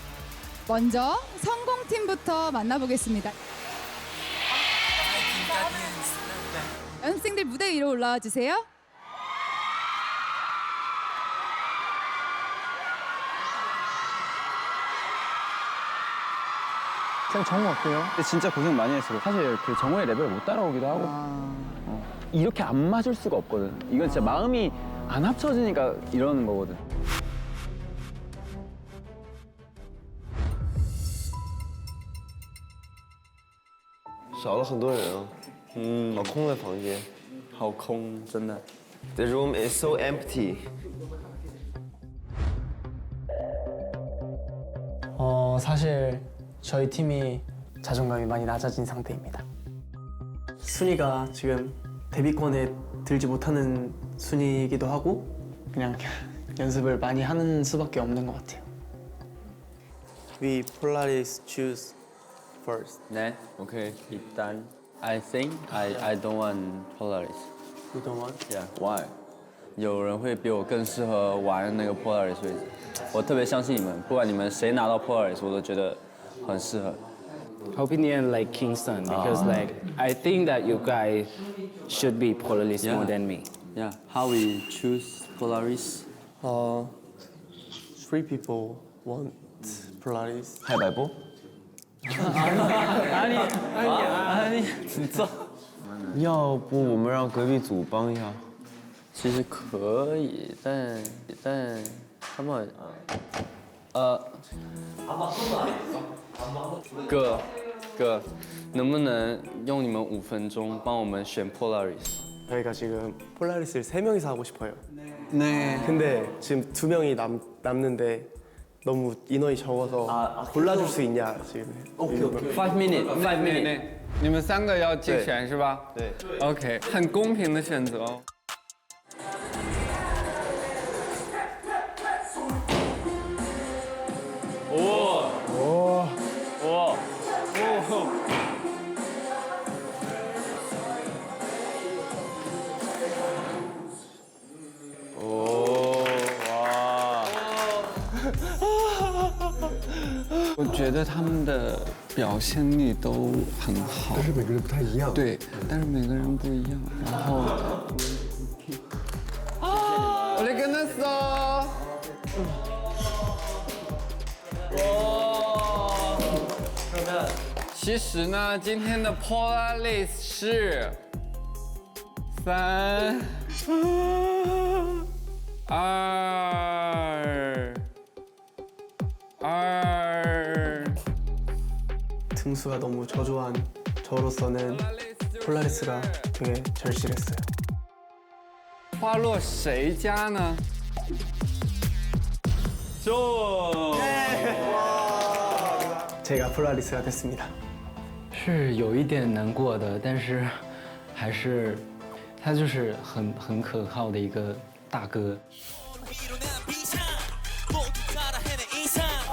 먼저 성공팀부터 만나보겠습니다. 연습생들 무대 위로 올라와 주세요. 쌤 정우 어때요? 근데 진짜 고생 많이 했어요. 사실 그 정우의 레벨을 못 따라오기도 하고 이렇게 안 맞을 수가 없거든. 이건 진짜 마음이 안 합쳐지니까 이러는 거거든. 少了很多人啊，好空的房间，好空，真的。The room is so empty. 사실 저희 팀이 자존감이 많이 낮아진 상태입니다. 순위가 지금 데뷔권에 들지 못하는 순위이기도 하고 그냥 연습을 많이 하는 수밖에 없는 것 같아요. We Polaris choose first. 네, 오케이. 일단 I think I don't want Polaris. You don't want? Yeah, why? 有人会比我更适合玩那个 Polaris 位置。我特别相信你们，不管你们谁拿到 Polaris， 我都觉得很适合。 Opinion like Kingston because like I think that you guys should be Polaris more than me. Yeah, how we choose Polaris? Three people want Polaris. 海白波？ 아니, 진짜? 要不我们让隔壁组帮一下？其实可以，但他们哥，能不能用你们5分钟帮我们选 Polaris？ 저희가 지금 폴라리스를 3명이서 하고 싶어요. 네. 근데 지금 2명이 남는데 너무 인원이 적어서 골라줄 수 있냐 지금. 오케이. 5 minutes, 5 minutes。你们3个要竞选是吧？对。 OK， 很公平的选择哦。 我觉得他们的表现力都很好，但是每个人不太一样。对，但是每个人不一样。然后，我来跟他说。其实呢，今天的 Polaris 是3、2。 등수가 너무 저조한 저로서는 폴라리스가 되게 절실했어요. 花落谁家呢？坐。 제가 폴라리스가 됐습니다. 是有一点难过的，但是还是他就是很可靠的一个大哥。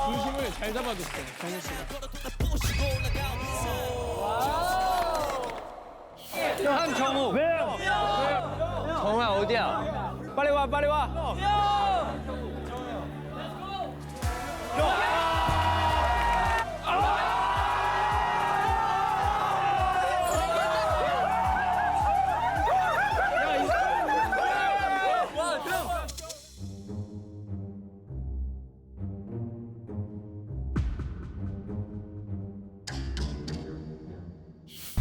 중심을 잘 잡아줬어요, 정우 씨가. 한정우. 왜요? 정우야 어디야? 빨리 와, 빨리 와.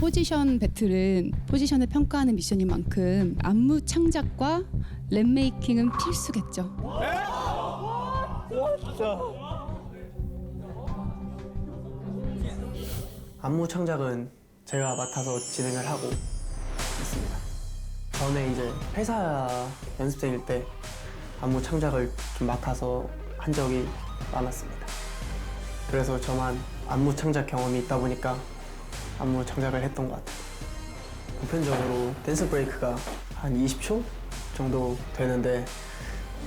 포지션 배틀은 포지션을 평가하는 미션인 만큼 안무 창작과 랩 메이킹은 필수겠죠. 안무 창작은 제가 맡아서 진행을 하고 있습니다. 전에 이제 회사 연습생일 때 안무 창작을 좀 맡아서 한 적이 많았습니다. 그래서 저만 안무 창작 경험이 있다 보니까 안무 창작을 했던 것 같아요. 보편적으로 댄스 브레이크가 한 20초 정도 되는데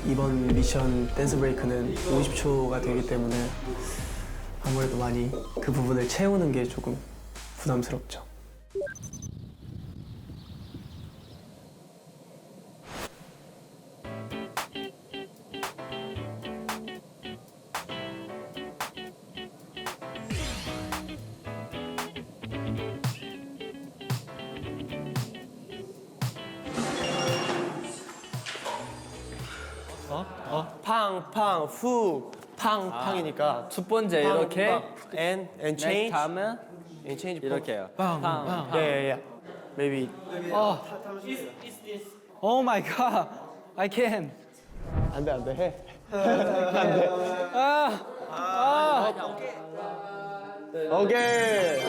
이번 미션 댄스 브레이크는 50초가 되기 때문에 아무래도 많이 그 부분을 채우는 게 조금 부담스럽죠. 팡팡 후 팡팡이니까 첫 번째 이렇게 and change 다음에 and change 이렇게요. 팡팡. Yeah. Maybe. Oh my god, I can. 안돼 해. 안돼. 오케이.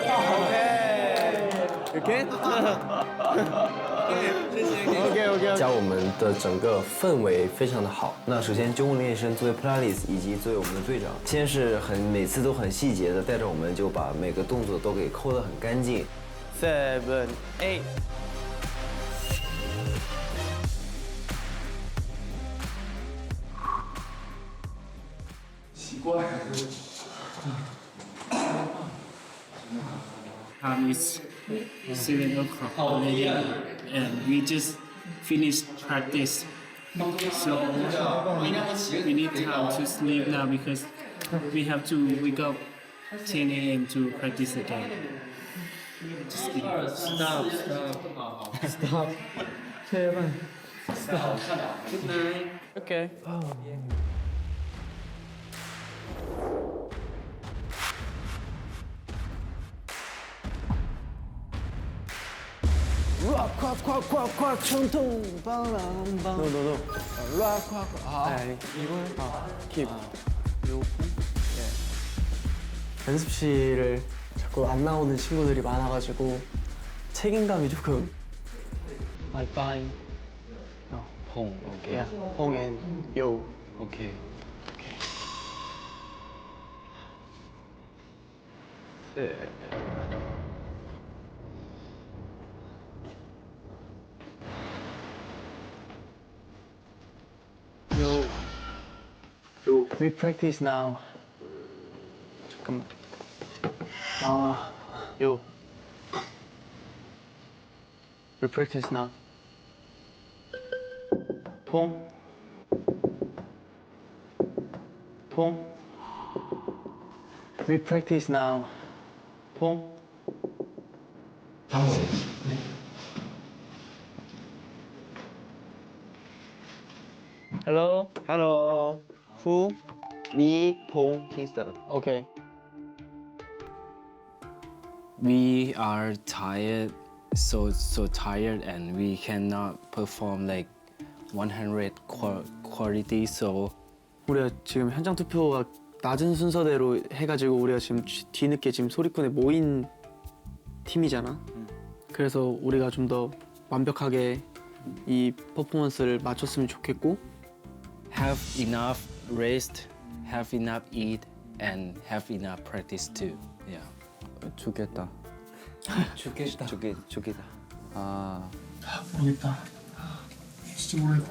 You can? 加我们的整个氛围非常的好。那首先，九五练习生作为 Polaris 以及作为我们的队长，先是每次都很细节的带着我们就把每个动作都给抠得很干净。 7, 8. It's 7 o'clock already, and we just finished practice. So we need time to sleep now because we have to wake up 10 a.m. to practice again. Just sleep. Stop. 제발. Stop. Good night. Okay. 꽉꽉꽉꽉 총통 빵빵빵. No. 락꽉. 아니 이걸 keep. 연습실을 자꾸 안 나오는 친구들이 많아가지고 책임감이 조금. Bye bye. Hong. Okay. Yeah, Hong and Yo. Okay. Yo. We practice now. 잠깐만. Yo. We practice now. 퐁. We practice now. 퐁. Hello. Who? Me, Pong, Kingston. Okay. We are tired, so tired, and we cannot perform like 100 quality. So 우리가 지금 현장 투표가 낮은 순서대로 해가지고 우리가 지금 뒤늦게 지금 소리꾼에 모인 팀이잖아. 그래서 우리가 좀 더 완벽하게 이 퍼포먼스를 맞췄으면 좋겠고. Have enough rest, have enough eat, and have enough practice too. Yeah. 좋겠다. 좋겠다. 좋겠다. 아. 모르겠다. 진짜 모르겠다.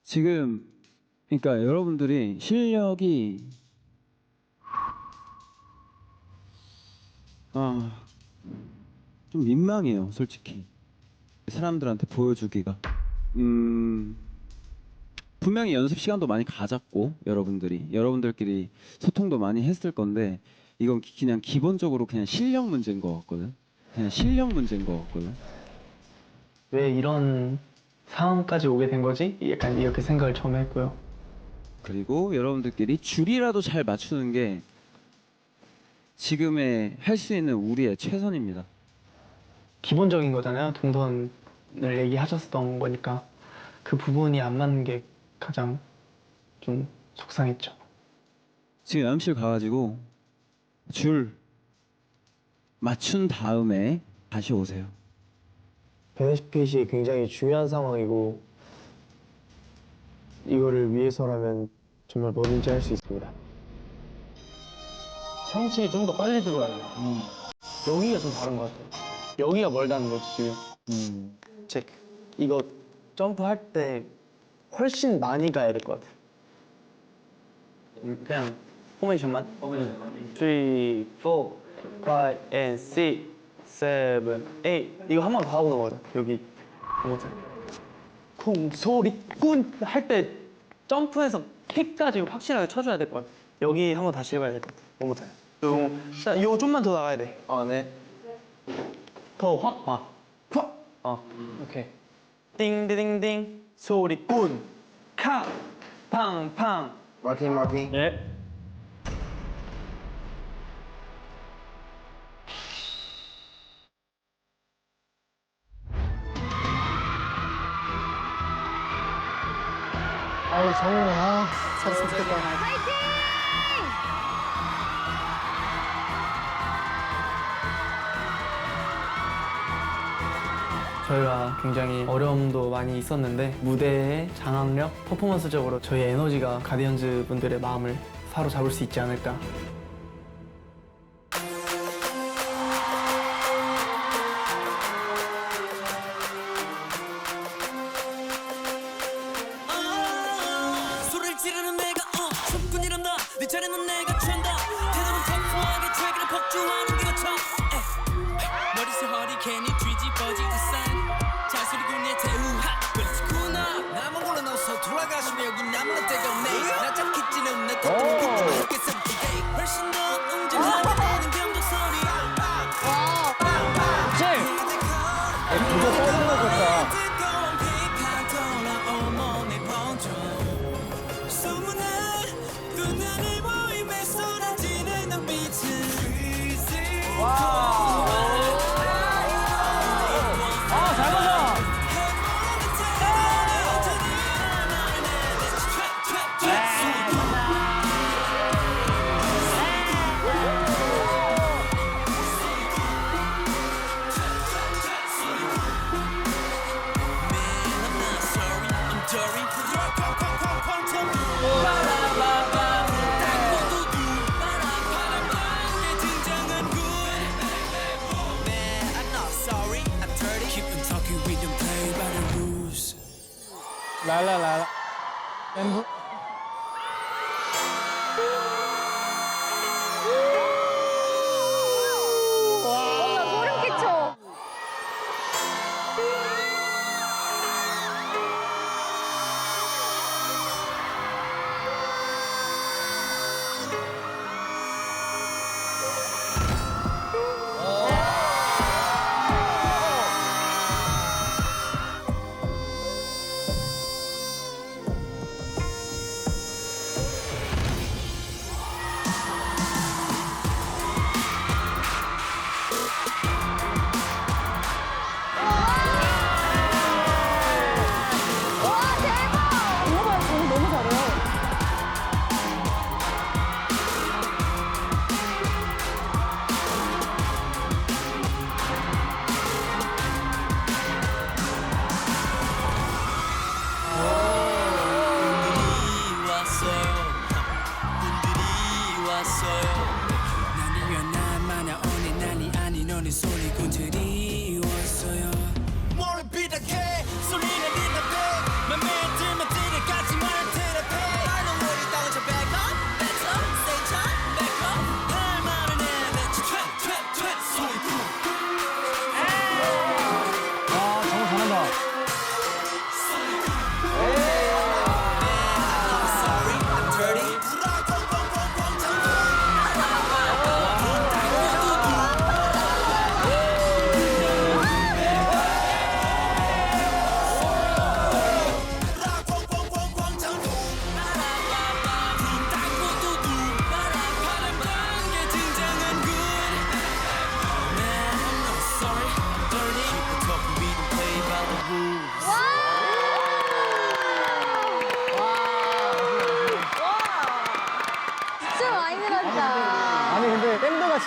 지금 그러니까 여러분들이 실력이 좀 민망해요, 솔직히. 사람들한테 보여주기가. 분명히 연습 시간도 많이 가졌고 여러분들끼리 소통도 많이 했을 건데 이건 그냥 기본적으로 그냥 실력 문제인 것 같거든. 왜 이런 상황까지 오게 된 거지? 약간 이렇게 생각을 처음 했고요. 그리고 여러분들끼리 줄이라도 잘 맞추는 게 지금의 할 수 있는 우리의 최선입니다. 기본적인 거잖아요. 동선을 얘기하셨던 거니까 그 부분이 안 맞는 게 가장 좀 속상했죠. 지금 연습실 가가지고 줄 맞춘 다음에 다시 오세요. 베네핏이 굉장히 중요한 상황이고 이거를 위해서라면 정말 뭐든지 할 수 있습니다. 성취에 좀 더 빨리 들어와야 돼. 여기가 좀 다른 것 같아. 여기가 멀다는 거지 지금. 체크. 이거 점프할 때 훨씬 많이 가야 될 것 같아. 그냥 포메이션만. 3, 4, 5, and 6, 7, 8. 이거 한 번 더 하고 넘어가자. 여기 넘어가자. 콩소리꾼 할 때 점프해서 킥까지 확실하게 쳐줘야 될 것 같아. 여기 한 번 다시 해봐야 될 것 같아. 너무 잘. 요 좀만 더 나가야 돼. 네. 더 확 와. 확. 오케이. 띵디딩딩 소리꾼 카 팡팡. 마킹. 네. 아유 정우 잘했으면 좋겠다. 저희가 굉장히 어려움도 많이 있었는데 무대의 장악력, 퍼포먼스적으로 저희의 에너지가 가디언즈 분들의 마음을 사로잡을 수 있지 않을까. 소리를 지르는 내가 춤꾼이란다 네 차례는 내가 취한다 태도는 터프하게 트랙을 폭주하는 게 거쳐 머릿속 허리케인이 뒤집어진 우산 잔소리꾼의 대우하 그렇구나 나만 골라넣어서 돌아가시면 여기 남는 데가 없네 나 잡히지는 내 것도 믿지 않겠어 훨씬 더 웅장한 모든 경적 소리 진짜 떠오르는 것 같다. 라라라라. 엠브.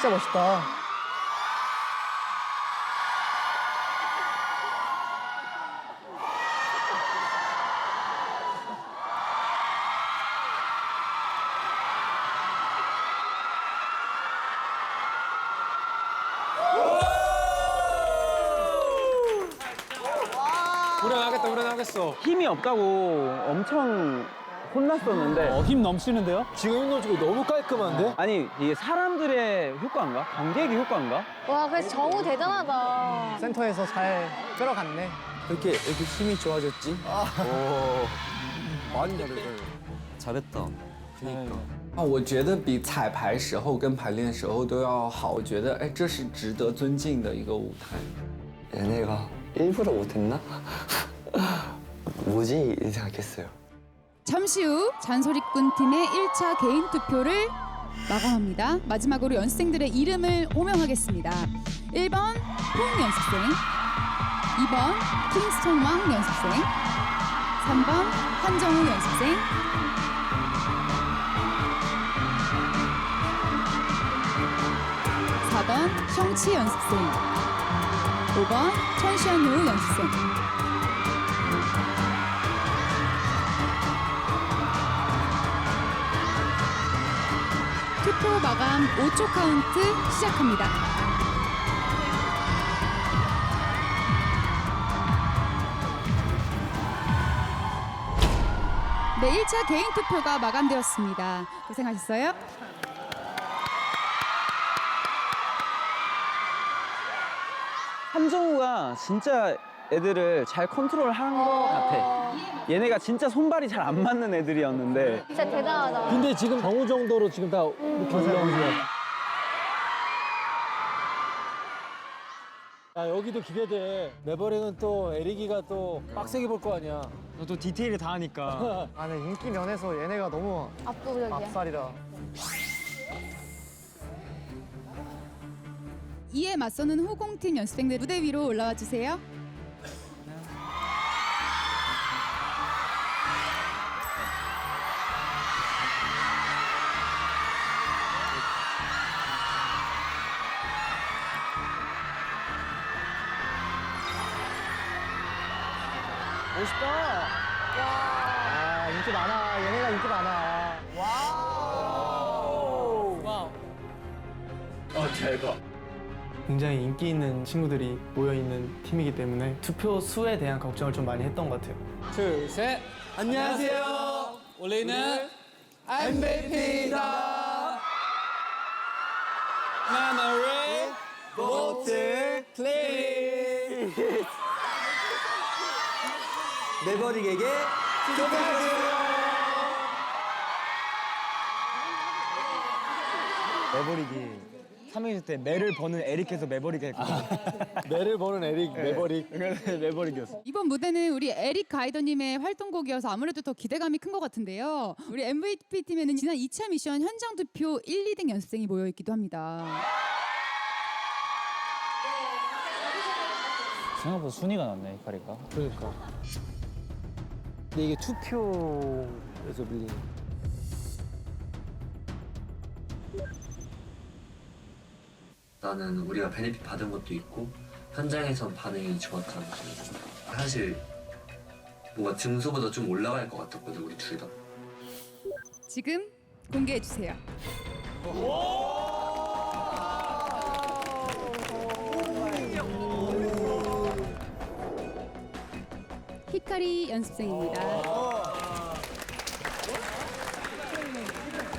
진짜 멋있다. 우려나겠다, 우려나겠어. 힘이 없다고 엄청 혼났었는데 힘 넘치는데요? 지금 힘 넘치고 너무 깔끔한데? 아니 이게 사람들의 효과인가? 관객의 효과인가? 와, 그래서 정우 대단하다. 센터에서 잘 들어갔네. 이렇게 힘이 좋아졌지? 많이 잘했어요. 잘했다. 그러니까. 我觉得比彩排时候跟排练时候都要好。我觉得，哎，这是值得尊敬的一个舞台。 얘네가 일부러 못했나? 뭐지? 이 생각했어요. 잠시 후 잔소리꾼 팀의 1차 개인 투표를 마감합니다. 마지막으로 연습생들의 이름을 호명하겠습니다. 1번 퐁 연습생, 2번 킹스톤 왕 연습생, 3번 한정우 연습생, 4번 형치 연습생, 5번 천시현우 연습생. 투표 마감 5초 카운트 시작합니다. 네, 1차 개인 투표가 마감되었습니다. 고생하셨어요. 함정우가 진짜 애들을 잘 컨트롤한 것 같아. 얘네가 진짜 손발이 잘 안 맞는 애들이었는데. 진짜 대단하다. 근데 지금 정우 정도로 지금 다 이렇게 올라오세요. 야, 여기도 기대돼. 매버릭은 또 에릭이가 또 빡세게 볼 거 아니야. 또 디테일을 다 하니까. 아, 네, 인기 면에서 얘네가 너무 압도적이야. 압살이라. 이에 맞서는 후공팀 연습생들 무대 위로 올라와 주세요. 멋있다. 와. 인기 많아. 얘네가 인기 많아. 와우. 대박. 굉장히 인기 있는 친구들이 모여있는 팀이기 때문에 투표 수에 대한 걱정을 좀 많이 했던 것 같아요. 둘, 셋. 안녕하세요. 우리는 MVP다. Memory vote please. 매버릭에게 투표해주세요. 매버릭이 3학년 때 매를 버는 에릭해서 매버릭이 했거든. 매를 버는 에릭, 매버릭. 매버릭이었어. 이번 무대는 우리 에릭 가이더님의 활동곡이어서 아무래도 더 기대감이 큰 것 같은데요. 우리 MVP 팀에는 지난 2차 미션 현장 투표 1, 2등 연습생이 모여 있기도 합니다. 생각보다 순위가 낮네, 이파리가. 그러니까. 근데 이게 투표에서 밀리는. 나는 우리가 베네핏 받은 것도 있고 현장에선 반응이 좋았다는 거. 사실 뭔가 등수보다 좀 올라갈 것 같았거든 우리 둘 다. 지금 공개해 주세요. 히카리 연습생입니다.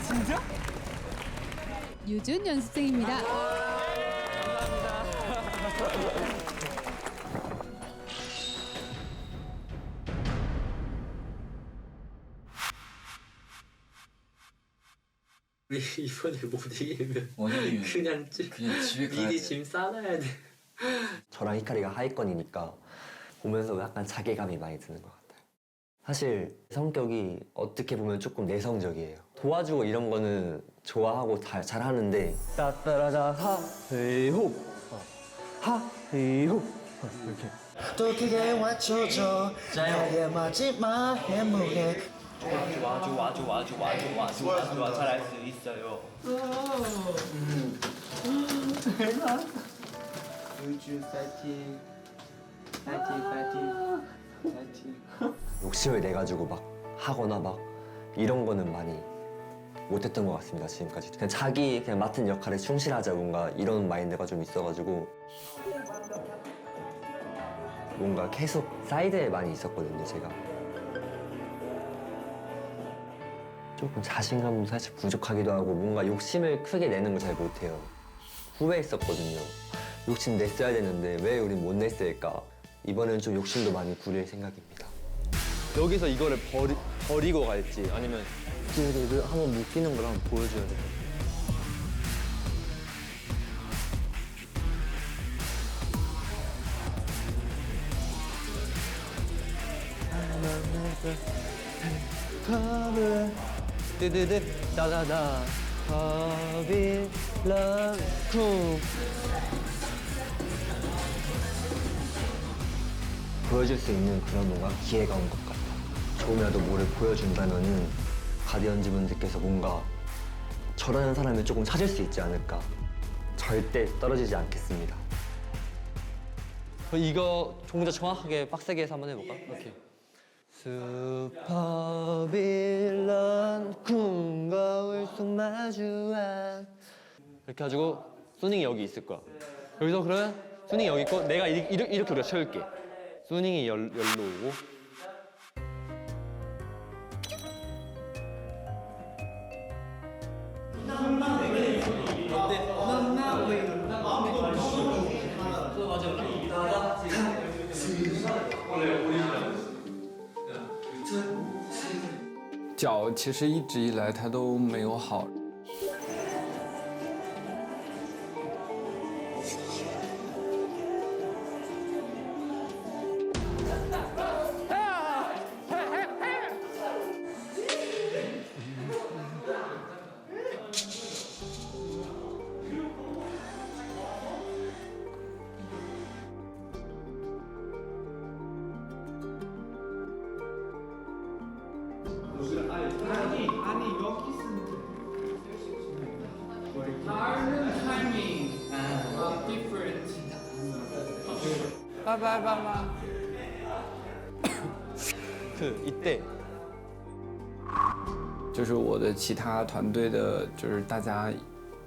진짜? 유준 연습생입니다. 우리 이번에 못 이기면 원영이 그냥 집에 가야 미리 돼. 짐 싸놔야 돼. 저랑 히카리가 하위권이니까 보면서 약간 자괴감이 많이 드는 것 같아요. 사실 성격이 어떻게 보면 조금 내성적이에요. 도와주고 이런 거는 좋아하고 잘하는데 따따라자 하헤이홉 하헤이홉 이렇게 또 그게 맞춰줘 나의 마지막 해무에 좋아 잘할 수 있어요. 우주 파이팅 파이팅 욕심을 내 가지고 막 하거나 막 이런 거는 많이 못했던 것 같습니다. 지금까지 그냥 자기 그냥 맡은 역할에 충실하자 뭔가 이런 마인드가 좀 있어가지고 뭔가 계속 사이드에 많이 있었거든요. 제가 조금 자신감도 사실 부족하기도 하고 뭔가 욕심을 크게 내는 걸 잘 못해요. 후회했었거든요. 욕심 냈어야 되는데 왜 우린 못 냈을까? 이번에는 좀 욕심도 많이 부릴 생각입니다. 여기서 이거를 버리고 갈지 아니면 랩을 한번 묶이는 걸 한번 보여줘야 돼요. 뜨드드 다다다 커비 러쿵 보여줄 수 있는 그런 뭔가 기회가 온 것 같다. 조금이라도 뭐를 보여준다면은 가디언즈 분들께서 뭔가 저라는 사람을 조금 찾을 수 있지 않을까. 절대 떨어지지 않겠습니다. 이거 동작 정확하게 빡세게 해서 한번 해볼까? 오케이. 슈퍼빌런 쿵 거울 속 마주한 이렇게 가지고 수닝이 여기 있을 거야. 여기서 그러면 수닝이 여기 있고 내가 이렇게 우리가 채울게. 수닝이 열로 오고脚其实一直以来它都没有好。 아니 여기 있으면 다른 타이밍 different 봐봐 이때 就是我的其他团队的，就是大家，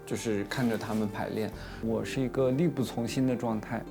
就是看着他们排练，我是一个力不从心的状态。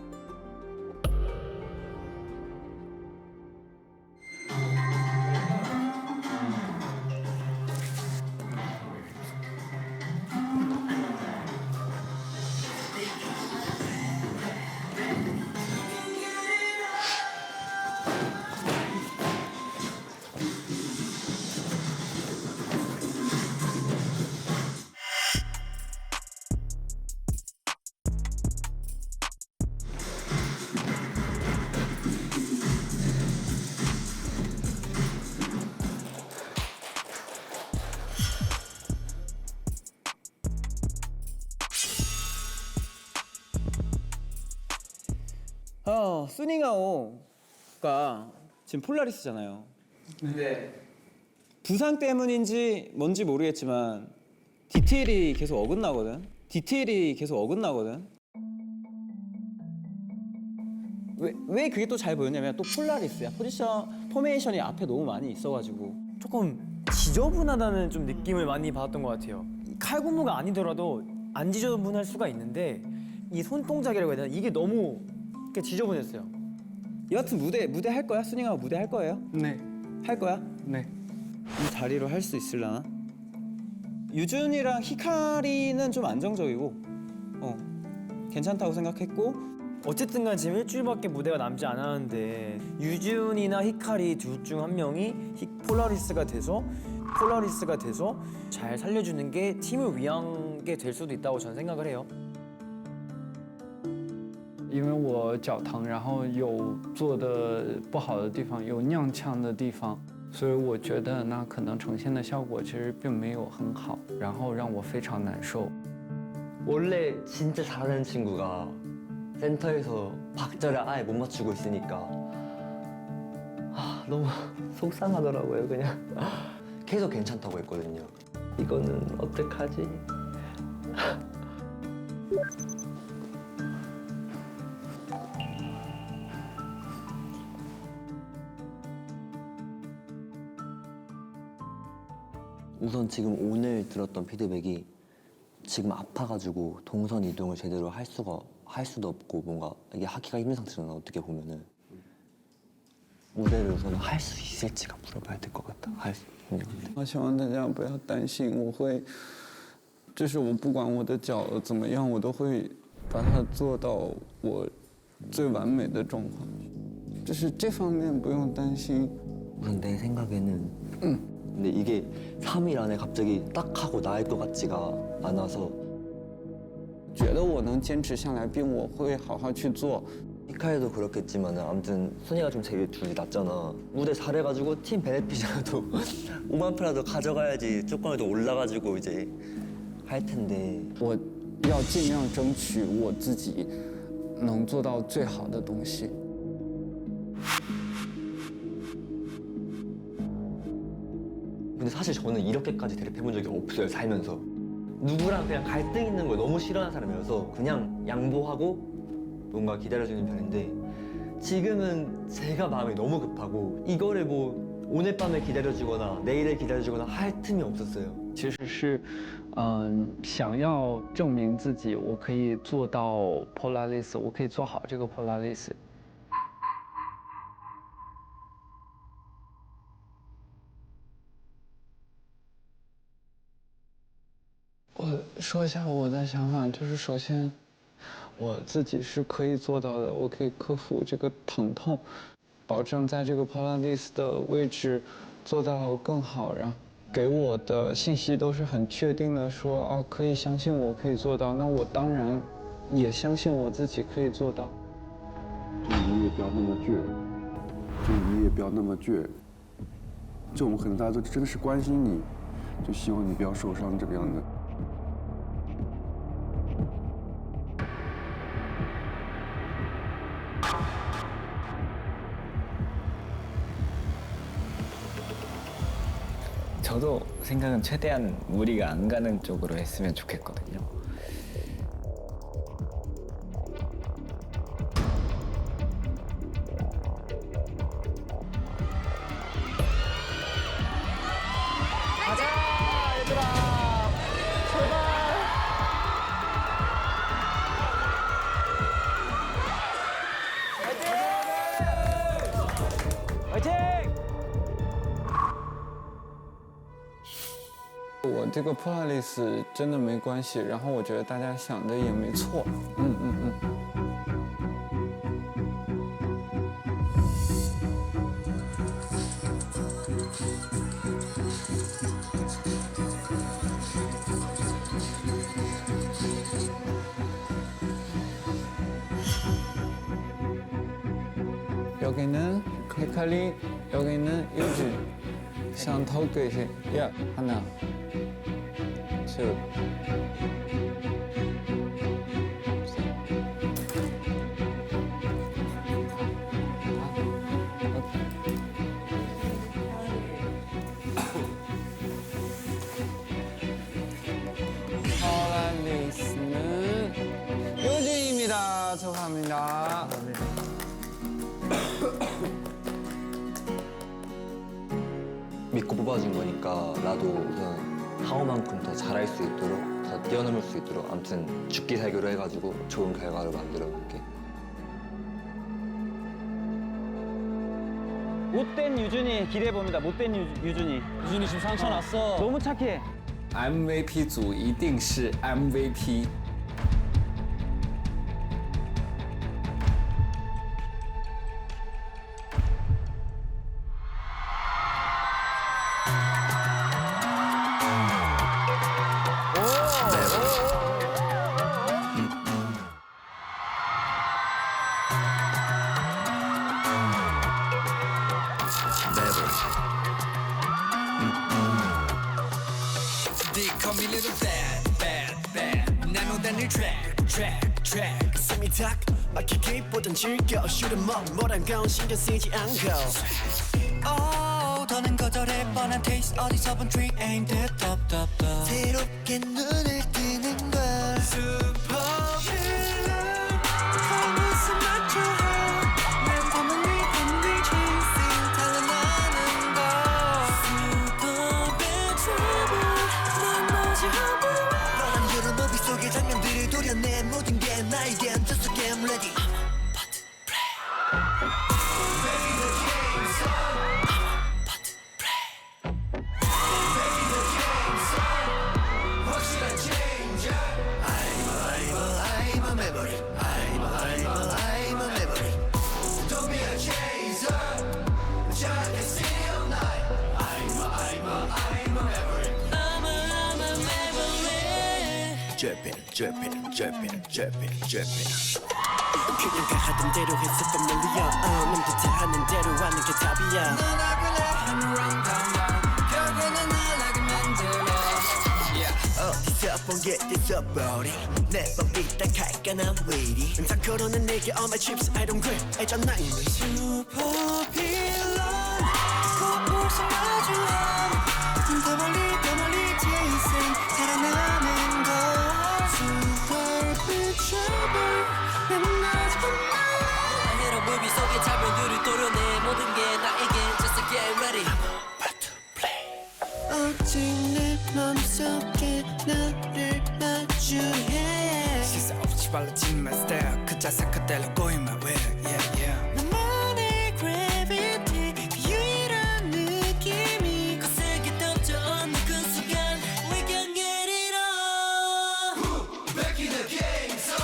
수닝아오가 지금 폴라리스잖아요. 네. 부상 때문인지 뭔지 모르겠지만 디테일이 계속 어긋나거든. 왜 그게 또 잘 보였냐면 또 폴라리스야. 포메이션이 앞에 너무 많이 있어가지고 조금 지저분하다는 좀 느낌을 많이 받았던 것 같아요. 칼군무가 아니더라도 안 지저분할 수가 있는데 이 손동작이라고 해야 되나? 이게 너무 지저분했어요. 여하튼 무대 할 거야? 수닝아오 무대 할 거예요? 네. 할 거야? 네. 이 자리로 할 수 있을라나? 유준이랑 히카리는 좀 안정적이고 괜찮다고 생각했고 어쨌든 간 지금 일주일밖에 무대가 남지 않았는데 유준이나 히카리 둘 중 한 명이 폴라리스가 돼서 잘 살려주는 게 팀을 위한 게 될 수도 있다고 저는 생각을 해요. 因为我脚疼，然后有做的不好的地方，有踉跄的地方，所以我觉得那可能呈现的效果其实并没有很好，然后让我非常难受。 원래 진짜 잘하는 친구가 센터에서 박자를 아예 못 맞추고 있으니까 너무 속상하더라고요. 그냥 계속 괜찮다고 했거든요. 이거는 어떡하지? 우선 지금 오늘 들었던 피드백이 지금 아파가지고 동선 이동을 제대로 할 수도 없고 뭔가 이게 하기가 힘든 상태잖아. 어떻게 보면은 무대를 우선 할 수 있을지가 물어봐야 될 것 같다. 할 수 있는 건데. 我希望大家不要担心，我会，就是我不管我的脚怎么样，我都会把它做到我最完美的状况，就是这方面不用担心。 우선 내 생각에는 근데 이게 3일 안에 갑자기 딱 하고 나을 것 같지가 않아서 觉得我能坚持下来，并我会好好去做。 히카에도 그렇겠지만 아무튼 순이가 좀 제일 둘이 낫잖아. 무대 잘해가지고 팀 베네핏이라도 5만 표라도 가져가야지 조금이라도 올라가지고 이제 할 텐데. 我要尽量争取我自己能做到最好的东西。 근데 사실 저는 이렇게까지 대립해본 적이 없어요, 살면서. 누구랑 그냥 갈등 있는 걸 너무 싫어하는 사람이어서 그냥 양보하고 뭔가 기다려주는 편인데 지금은 제가 마음이 너무 급하고 이거를 뭐 오늘 밤에 기다려주거나 내일을 기다려주거나 할 틈이 없었어요. 其实是，想要证明自己，我可以做到 Polaris， 我可以做好这个 Polaris。 我说一下我的想法，就是首先，我自己是可以做到的，我可以克服这个疼痛，保证在这个 Polaris 的位置做到更好，然后给我的信息都是很确定的说，哦，可以相信我可以做到，那我当然也相信我自己可以做到。就你也不要那么倔，就你也不要那么倔，就我们可能大家都真的是关心你，就希望你不要受伤这个样子。 저도 생각은 최대한 무리가 안 가는 쪽으로 했으면 좋겠거든요. 가자 얘들아 제발 화이팅! 我这个 Polaris 真的没关系，然后我觉得大家想的也没错，여기는 헤칼리, 여기는 유주. 샹터 끝이 야 하나 둘 폴라리스는 유주입니다. 축하합니다. 믿고 뽑아준 거니까 나도 우선 하오만큼 더 잘할 수 있도록 더 뛰어넘을 수 있도록 아무튼 죽기 살기로 해가지고 좋은 결과를 만들어 볼게. 못된 유준이 기대해 봅니다. 못된 유준이. 유준이 지금 상처 났어. 너무 착해. MVP 组一定是 MVP。 They call me little bad. 나노 단일 track. 숨이 탁 막히기보단 즐겨 shoot 'em up. 뭐란 건 신경 쓰지 않고. Oh, 더는 거절해 뻔한 taste 어디서 본 trick aimed at top top top 새롭게 눈을 뜨는 걸 Supervillain 무슨 맞춰 난 담은 위 chasing 달아나는 걸 Superbad trouble 난 오직 한번 뻔한 여러 무비 속의 장면들을 도려내 모든 게 나에겐 just a game ready 그냥 가하던 대로 해서 familiar 놈들 다 하는 대로 하는 게 답이야 넌 알길래 I'm wrong down down 결국은 날 알게 만들어 어디서 본 게 있어버리 내 법이 딱 할까 난 waiting 다크로는 내게 all my chips I don't quit 알잖아 이미 Supervillain 무슨 마주함 더 멀리 chasing 살아나는 걸 Superbad trouble 난 아직 헤로 무비 속의 장면들을 도려내 모든 게 나에겐 just a get ready 오직 내 맘속에 나를 마주해 시사 없이 발라진 my style 그 자세 그대로 going my way yeah yeah 나만의 gravity 그 유일한 느낌이 거세게 덮쳐 어느 그 순간 we can get it on Back in the game son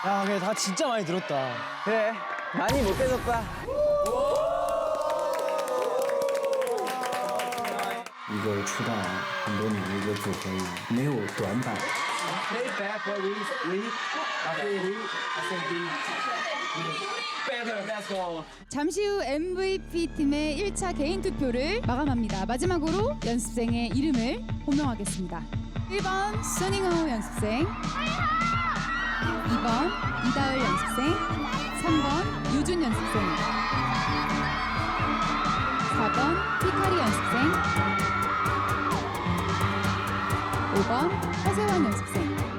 야, 그래 다 진짜 많이 들었다. 그래, 많이 못 빼졌다.一个出道很多年的一个组合，没有短板。 잠시 후 MVP 팀의 1차 개인 투표를 마감합니다. 마지막으로 연습생의 이름을 호명하겠습니다. 1번 소닝호 연습생, 2번 이다을 연습생, 3번 유준 연습생, 4번 피카리 연습생, 5번 허세환 연습생.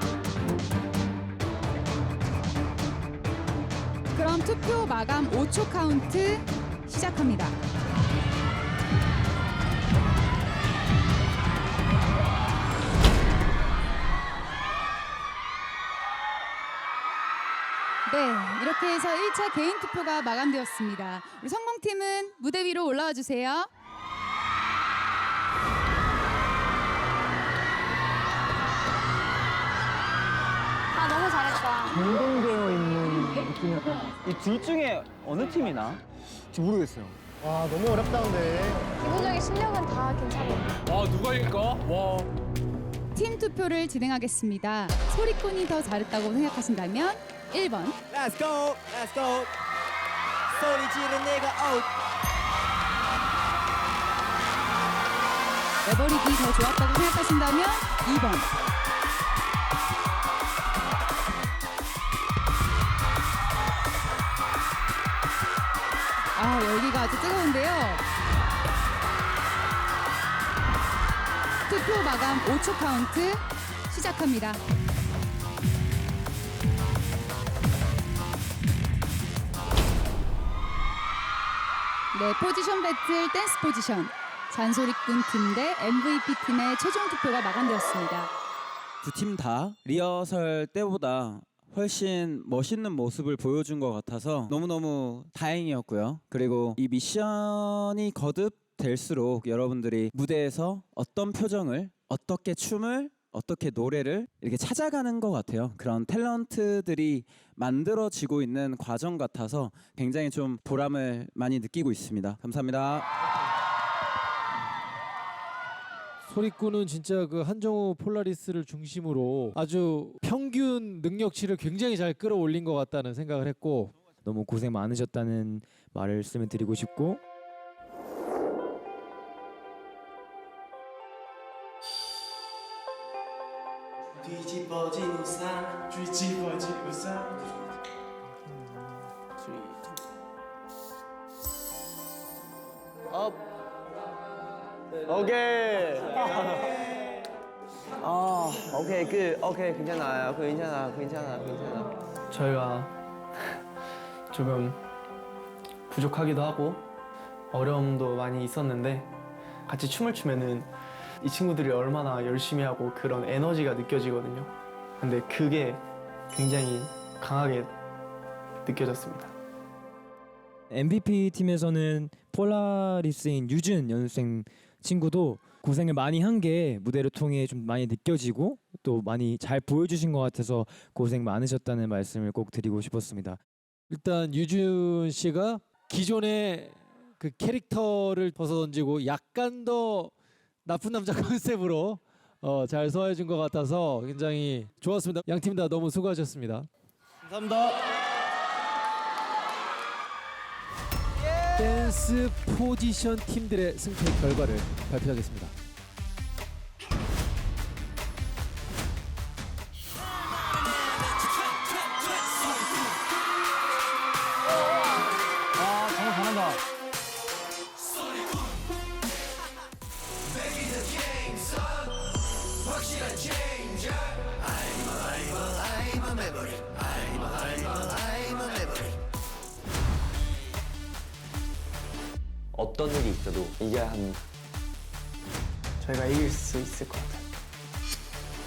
그럼 투표 마감 5초 카운트 시작합니다. 네, 이렇게 해서 1차 개인 투표가 마감되었습니다. 우리 성공팀은 무대 위로 올라와 주세요. 아 너무 잘했다. 공동되어 있는 느낌이었다. 이 둘 중에 어느 팀이나? 모르겠어요. 와 너무 어렵다 근데. 기본적인 실력은 다 괜찮아. 와 누가 이길까? 와. 팀 투표를 진행하겠습니다. 소리꾼이 더 잘했다고 생각하신다면 1번. Let's go, let's go. 소리 지른 내가 out. 내버리기 더 좋았다고 생각하신다면 2번. 아, 열기가 아주 뜨거운데요. 투표 마감 5초 카운트 시작합니다. 네, 포지션 배틀 댄스 포지션. 잔소리꾼 팀 대 MVP 팀의 최종 투표가 마감되었습니다. 두 팀 다 리허설 때보다 훨씬 멋있는 모습을 보여준 것 같아서 너무너무 다행이었고요. 그리고 이 미션이 거듭될수록 여러분들이 무대에서 어떤 표정을, 어떻게 춤을, 어떻게 노래를 이렇게 찾아가는 것 같아요. 그런 탤런트들이 만들어지고 있는 과정 같아서 굉장히 좀 보람을 많이 느끼고 있습니다. 감사합니다. 소리꾼은 진짜 그 한정우 폴라리스를 중심으로 아주 평균 능력치를 굉장히 잘 끌어올린 것 같다는 생각을 했고, 너무 고생 많으셨다는 말씀을 드리고 싶고, 뒤집어진 우산 뒤집어진 우산 업. 오케이. 오케이 끝. 오케이 괜찮아요. 괜찮아. 저희가 조금 부족하기도 하고 어려움도 많이 있었는데 같이 춤을 추면은 이 친구들이 얼마나 열심히 하고 그런 에너지가 느껴지거든요. 근데 그게 굉장히 강하게 느껴졌습니다. MVP 팀에서는 폴라리스인 유준 연습생 친구도 고생을 많이 한 게 무대를 통해 좀 많이 느껴지고 또 많이 잘 보여주신 것 같아서 고생 많으셨다는 말씀을 꼭 드리고 싶었습니다. 일단 유준 씨가 기존의 그 캐릭터를 벗어던지고 약간 더 나쁜 남자 컨셉으로 잘 소화해준 것 같아서 굉장히 좋았습니다. 양 팀 다 너무 수고하셨습니다. 감사합니다. 댄스 포지션 팀들의 승패 결과를 발표하겠습니다. 정말 잘한다. 어떤 일이 있어도 이겨야 합니다. 저희가 이길 수 있을 것 같아요.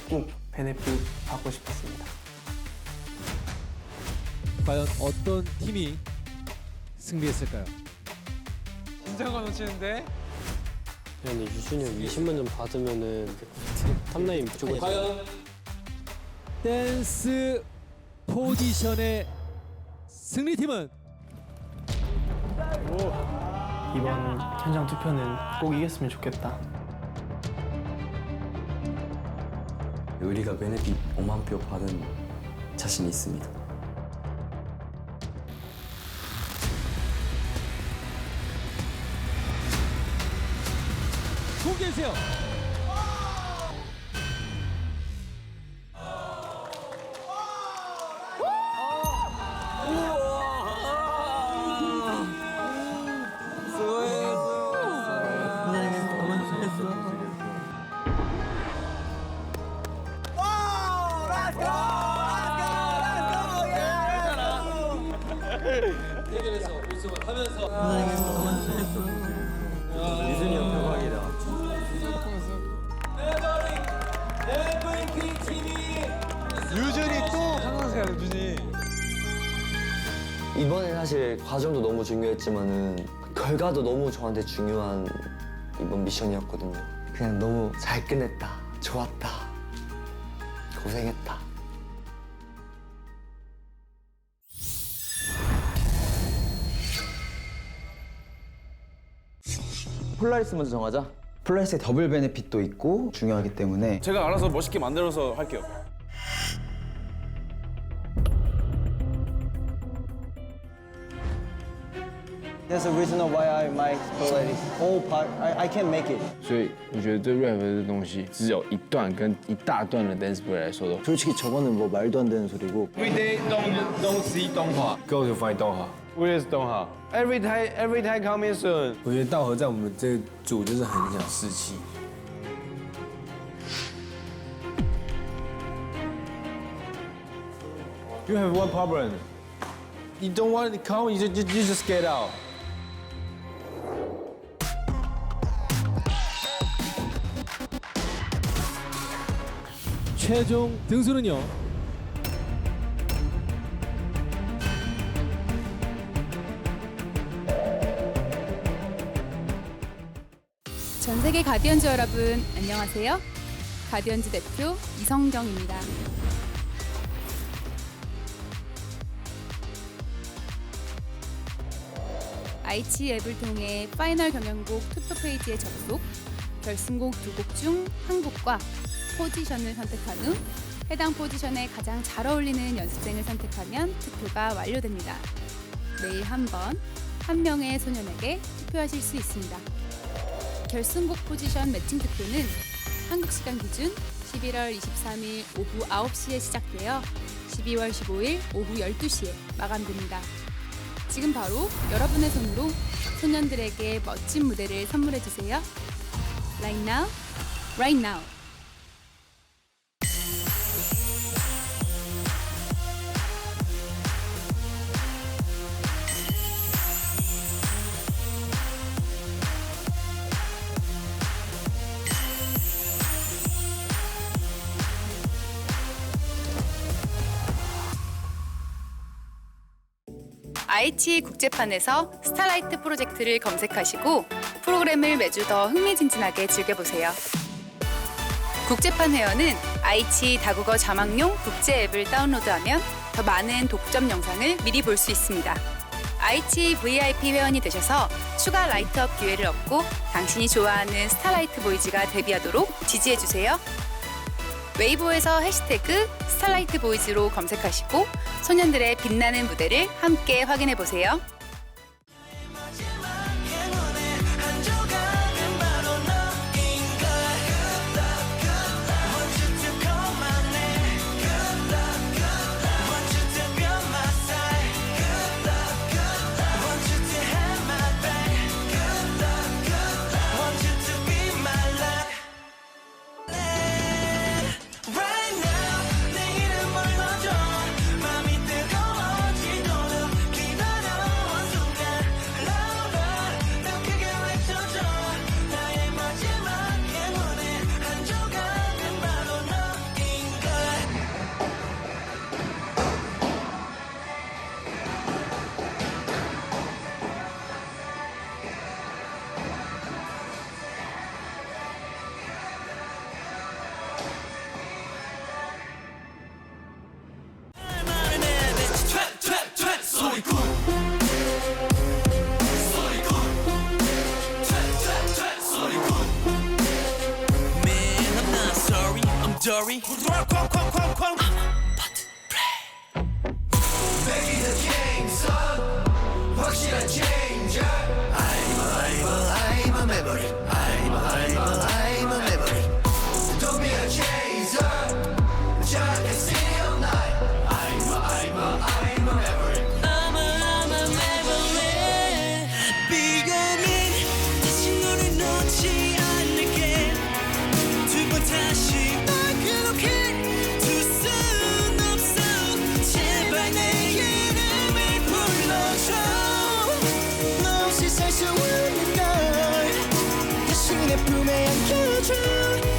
꼭 베네핏 받고 싶었습니다. 과연 어떤 팀이 승리했을까요? 긴장감 넘치는데? 근데 유준이 형 20만 점 받으면은 탑라인 무조건. 과연 댄스 포지션의 승리팀은 이번 현장 투표는 꼭 이겼으면 좋겠다. 우리가 베네핏 5만 표 받은 자신이 있습니다. 공개해주세요. 대결에서 우승을 하면서 유준이 형 대박이다. MVP 팀이 유준이 또 항상세요, 유준이. 이번에 사실 과정도 너무 중요했지만은 결과도 너무 저한테 중요한 이번 미션이었거든요. 그냥 너무 잘 끝냈다, 좋았다, 고생했다. 폴라리스 먼저 정하자. 폴라리스의 더블 베네핏도 있고 중요하기 때문에 제가 알아서 멋있게 만들어서 할게요. That's the reason why I might Polaris. Whole part, I can't make it. 所以我觉得对 rap 的东西，只有一段跟一大段的 dance break 来说的， 솔직히 저거는 뭐 말도 안 되는 소리고. Every day don't see 动画 Go to find 动画。 我也是动画。Every time coming soon。我觉得道和在我们这组就是很想士气。You have one problem. You don't want to come, you just get out. 최종 등수는요. 전 세계 가디언즈 여러분 안녕하세요. 가디언즈 대표 이성경입니다. 아이치 앱을 통해 파이널 경연곡 투표 페이지에 접속, 결승곡 2곡 중 한 곡과 포지션을 선택한 후 해당 포지션에 가장 잘 어울리는 연습생을 선택하면 투표가 완료됩니다. 매일 한 번, 한 명의 소년에게 투표하실 수 있습니다. 결승곡 포지션 매칭 투표는 한국 시간 기준 11월 23일 오후 9시에 시작되어 12월 15일 오후 12시에 마감됩니다. 지금 바로 여러분의 손으로 소년들에게 멋진 무대를 선물해 주세요. Right now, right now. 아이치 국제판에서 스타라이트 프로젝트를 검색하시고 프로그램을 매주 더 흥미진진하게 즐겨보세요. 국제판 회원은 아이치 다국어 자막용 국제 앱을 다운로드하면 더 많은 독점 영상을 미리 볼 수 있습니다. 아이치 VIP 회원이 되셔서 추가 라이트업 기회를 얻고 당신이 좋아하는 스타라이트 보이즈가 데뷔하도록 지지해주세요. 웨이보에서 해시태그 스타라이트 보이즈로 검색하시고 소년들의 빛나는 무대를 함께 확인해보세요. Dory. Make the change, 확실한 change. I'm a memory. I'm a memory. Don't be a chaser. Jack and steel night. I'm a memory. I'm a memory. 비가면 다시 너를 놓지 않을게. 두 번 다시. 살 수 없는 걸 다시 내 품에 안겨줘